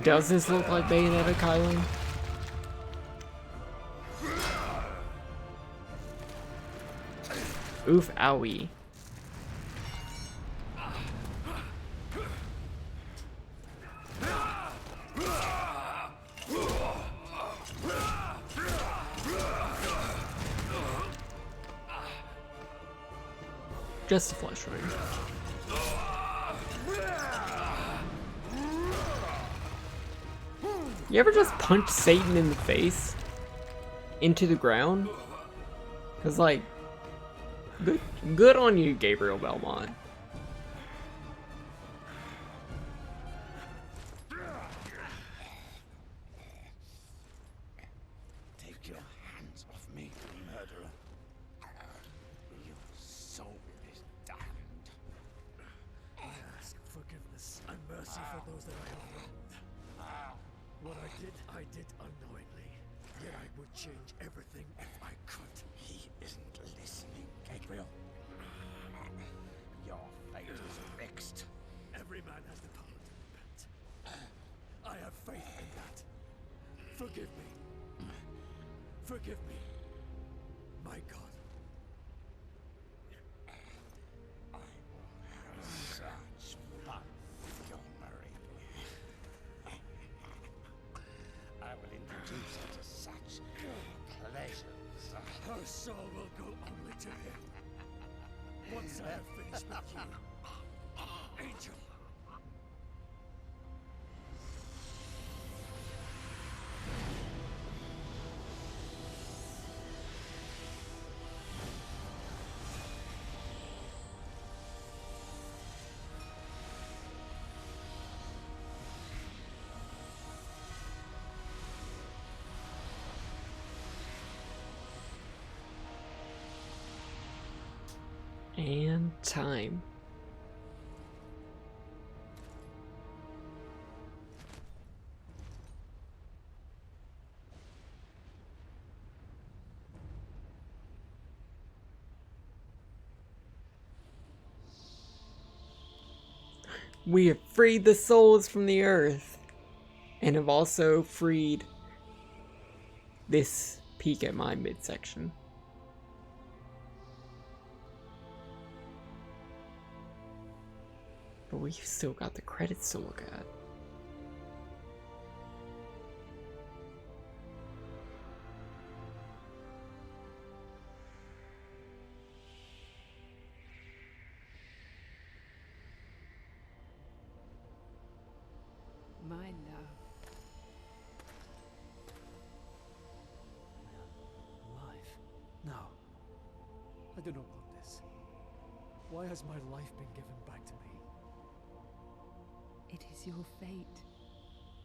Does this look like Bayonetta, Kylie? Oof, owie. Just a flesh ring. You ever just punch Satan in the face? Into the ground? Cause like, good on you, Gabriel Belmont. Take your hands off me, murderer. Your soul is damned. I ask forgiveness and mercy for those that I have wronged. What I did unknowingly. Yet I would change everything if I could. He isn't listening, Gabriel. Your fate is fixed. Every man has the power to repent. I have faith in that. Forgive me. Forgive me. My God. I will have such fun with your Marie. I will introduce her to such pleasures. Her soul will go only to him. Once I have finished with you. Angel. And time. We have freed the souls from the earth, and have also freed this peak at my midsection. But we've still got the credits to look at. My love. Life? No. I do not want this. Why has my life been given back to me? It is your fate.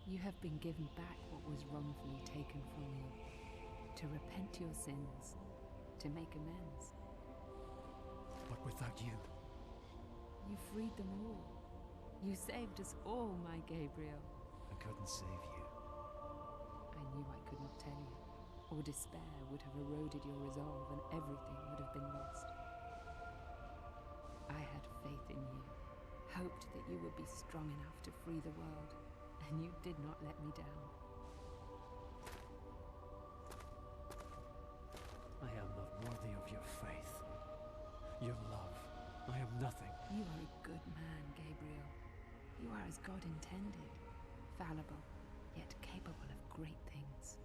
You have been given back what was wrongfully taken from you. To repent your sins. To make amends. But without you. You freed them all. You saved us all, my Gabriel. I couldn't save you. I knew I could not tell you, or despair would have eroded your resolve and everything would have been lost. I had faith in you, hoped that you would be strong enough to free the world, and you did not let me down. I am not worthy of your faith. Your love. I am nothing. You are a good man, Gabriel. You are as God intended, fallible, yet capable of great things.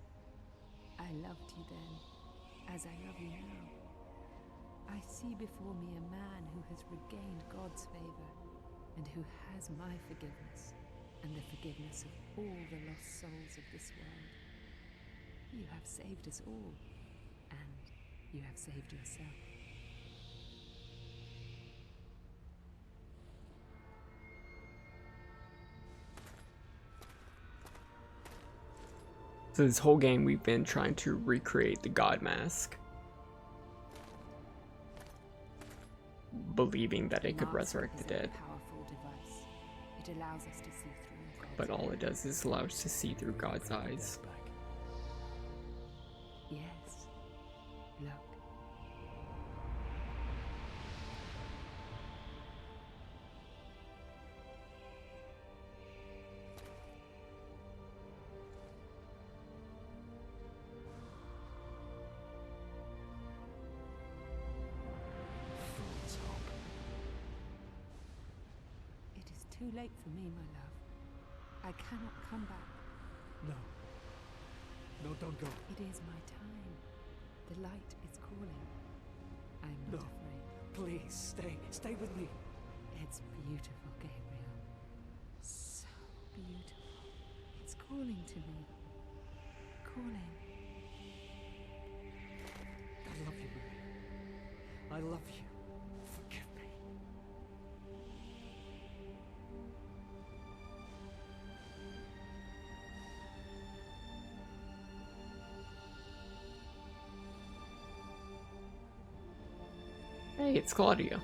I loved you then, as I love you now. I see before me a man who has regained God's favor, and who has my forgiveness, and the forgiveness of all the lost souls of this world. You have saved us all, and you have saved yourself. So this whole game we've been trying to recreate the God mask. believing that it could Mask resurrect the is a dead. powerful device. It allows us to see through God's But all it does is allow us to see through God's eyes. Yes. Look. Fool's hope. It is too late for me, my love. I cannot come back. No. No, don't go. It is my time. The light is calling. I'm not No. afraid. Please, stay. Stay with me. It's beautiful, Gabriel. So beautiful. It's calling to me. Calling. I love you, Maria. I love you. Forgive me. Hey, it's Claudia.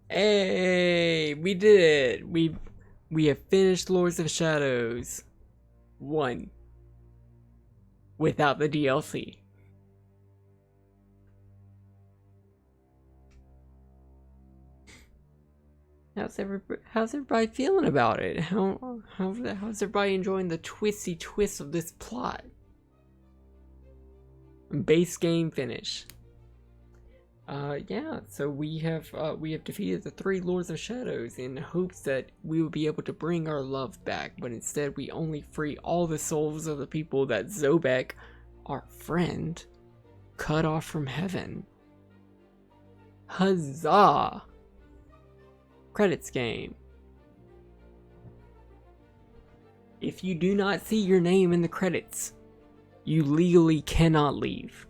Hey, we did it. We have finished Lords of Shadows 1 without the DLC. How's everybody feeling about it? How's everybody enjoying the twisty twist of this plot? Base game finish. Yeah, so we have defeated the 3 Lords of Shadows in hopes that we would be able to bring our love back, but instead we only free all the souls of the people that Zobek, our friend, cut off from heaven. Huzzah! Credits game. If you do not see your name in the credits, you legally cannot leave.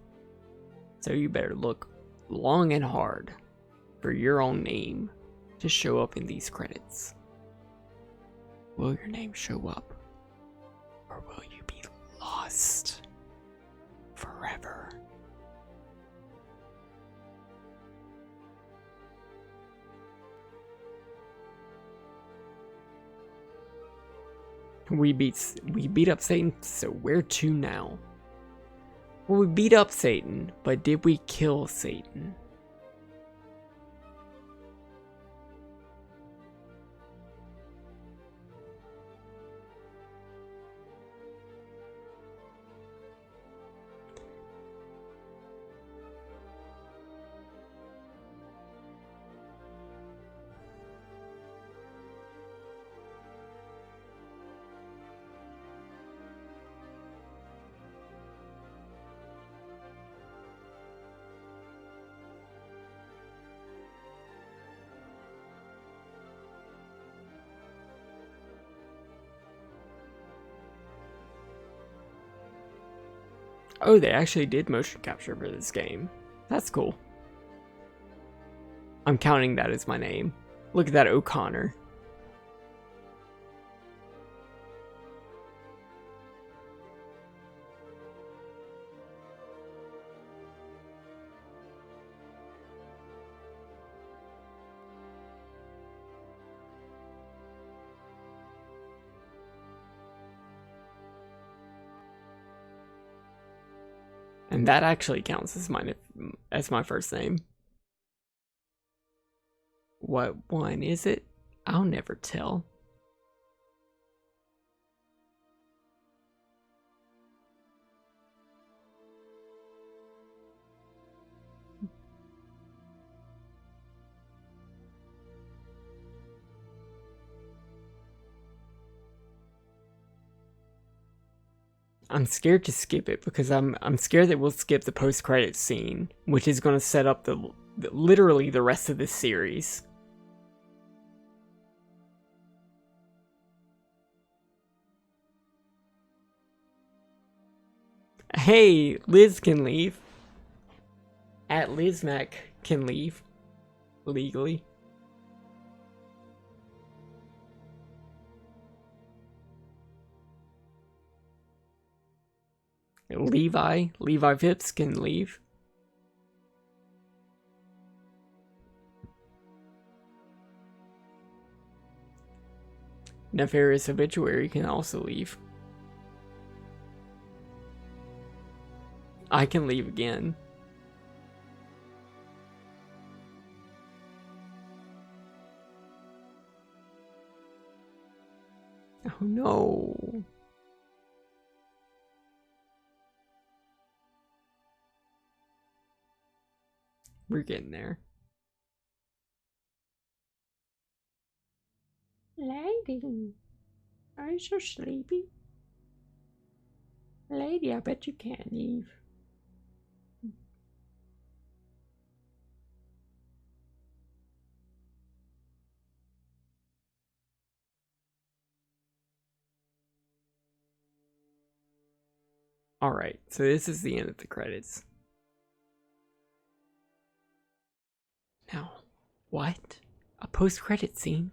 So you better look long and hard for your own name to show up in these credits. Will your name show up? Or will you be lost forever? We beat up Satan, so where to now? Well, we beat up Satan, but did we kill Satan? Oh, they actually did motion capture for this game. That's cool. I'm counting that as my name. Look at that, O'Connor. And that actually counts as my first name. What one is it? I'll never tell. I'm scared to skip it because I'm scared that we'll skip the post-credit scene, which is going to set up the literally the rest of this series. Hey, Liz can leave. At Lizmac can leave legally. Levi Phipps can leave. Nefarious Obituary can also leave. I can leave again. Oh no. We're getting there. Lady, are you so sleepy? Lady, I bet you can't leave. Alright, so this is the end of the credits. Now, what? A post-credit scene?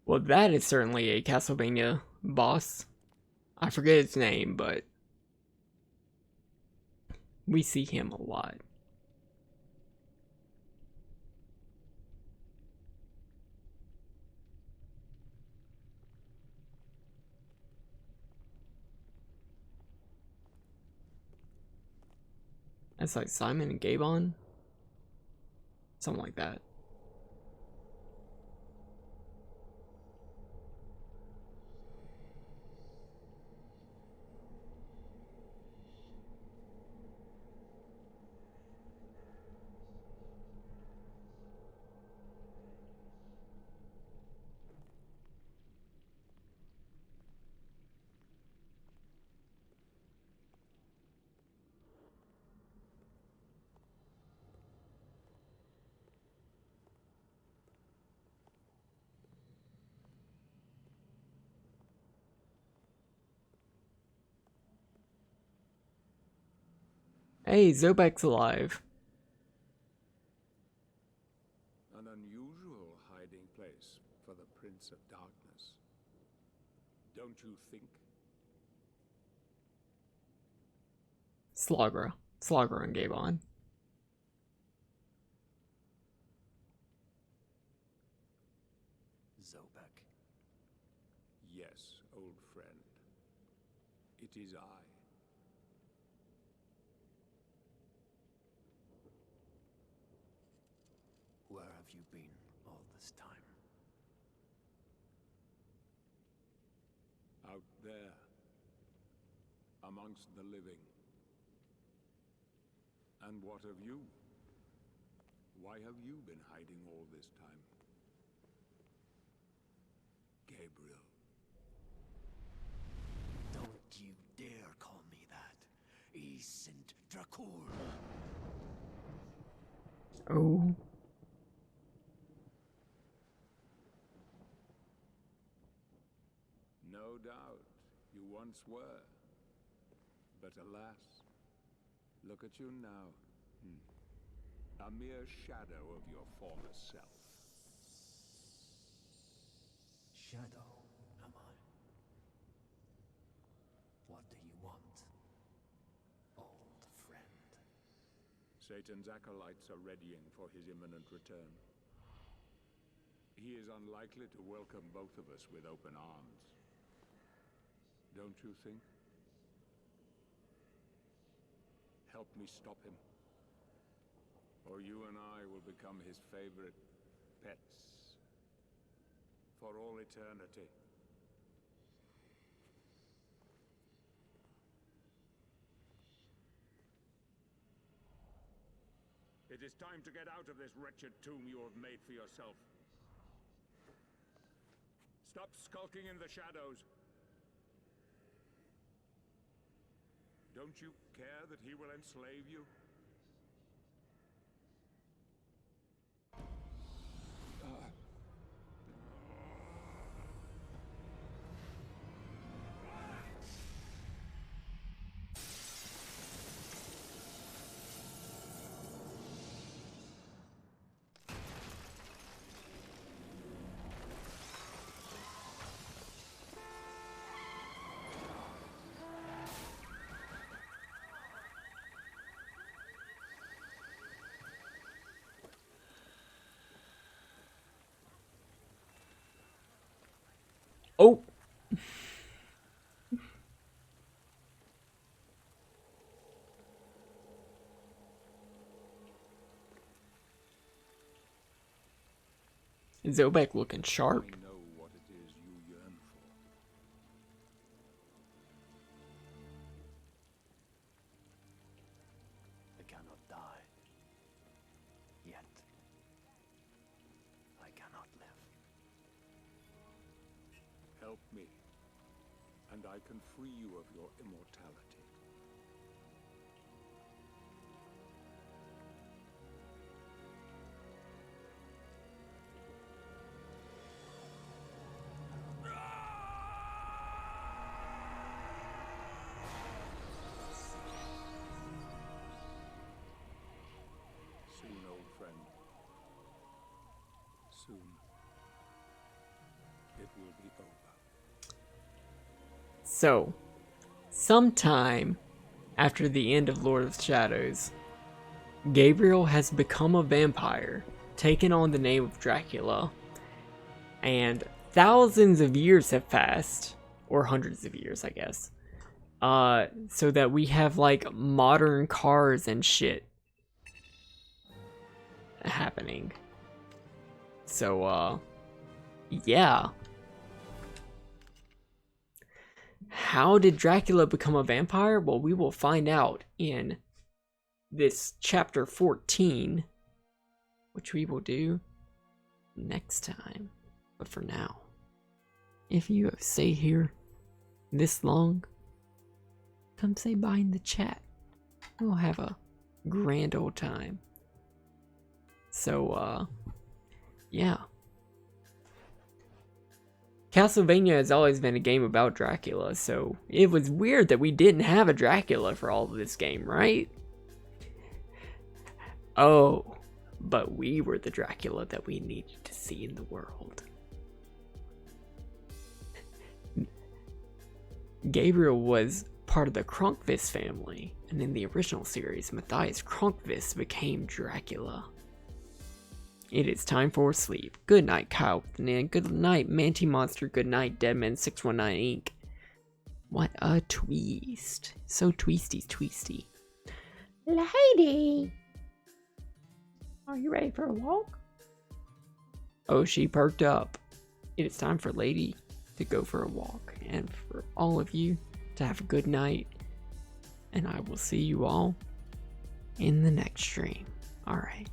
Well, that is certainly a Castlevania boss. I forget his name, but we see him a lot. That's like Simon and Gabon? Something like that. Hey, Zobek's alive. An unusual hiding place for the Prince of Darkness. Don't you think? Slagra and Gabon. Zobek. Yes, old friend. It is I. Where have you been all this time? Out there. Amongst the living. And what of you? Why have you been hiding all this time? Gabriel. Don't you dare call me that. Isn't Dracul. Oh. No doubt, you once were. But alas, look at you now. A mere shadow of your former self. Shadow, am I? What do you want, old friend? Satan's acolytes are readying for his imminent return. He is unlikely to welcome both of us with open arms. Don't you think? Help me stop him. Or you and I will become his favorite pets. For all eternity. It is time to get out of this wretched tomb you have made for yourself. Stop skulking in the shadows. Don't you care that he will enslave you? Oh. Zobek looking sharp. We know what it is you yearn for. I cannot die. Yet. I cannot live. Help me, and I can free you of your immortality. Soon, old friend. Soon. It will be over. So, sometime after the end of Lord of the Shadows, Gabriel has become a vampire, taken on the name of Dracula, and thousands of years have passed, or hundreds of years, I guess, so that we have like modern cars and shit happening. So, yeah. How did Dracula become a vampire? Well, we will find out in this chapter 14, which we will do next time. But for now, if you have stayed here this long, come say bye in the chat. We'll have a grand old time. So, yeah. Castlevania has always been a game about Dracula, so it was weird that we didn't have a Dracula for all of this game, right? Oh, but we were the Dracula that we needed to see in the world. Gabriel was part of the Kronkvist family, and in the original series, Matthias Kronkvist became Dracula. It is time for sleep. Good night, Kyle. And good night, Manty Monster. Good night, Deadman619 Inc. What a twist. So twisty. Lady! Are you ready for a walk? Oh, she perked up. It is time for Lady to go for a walk. And for all of you to have a good night. And I will see you all in the next stream. Alright.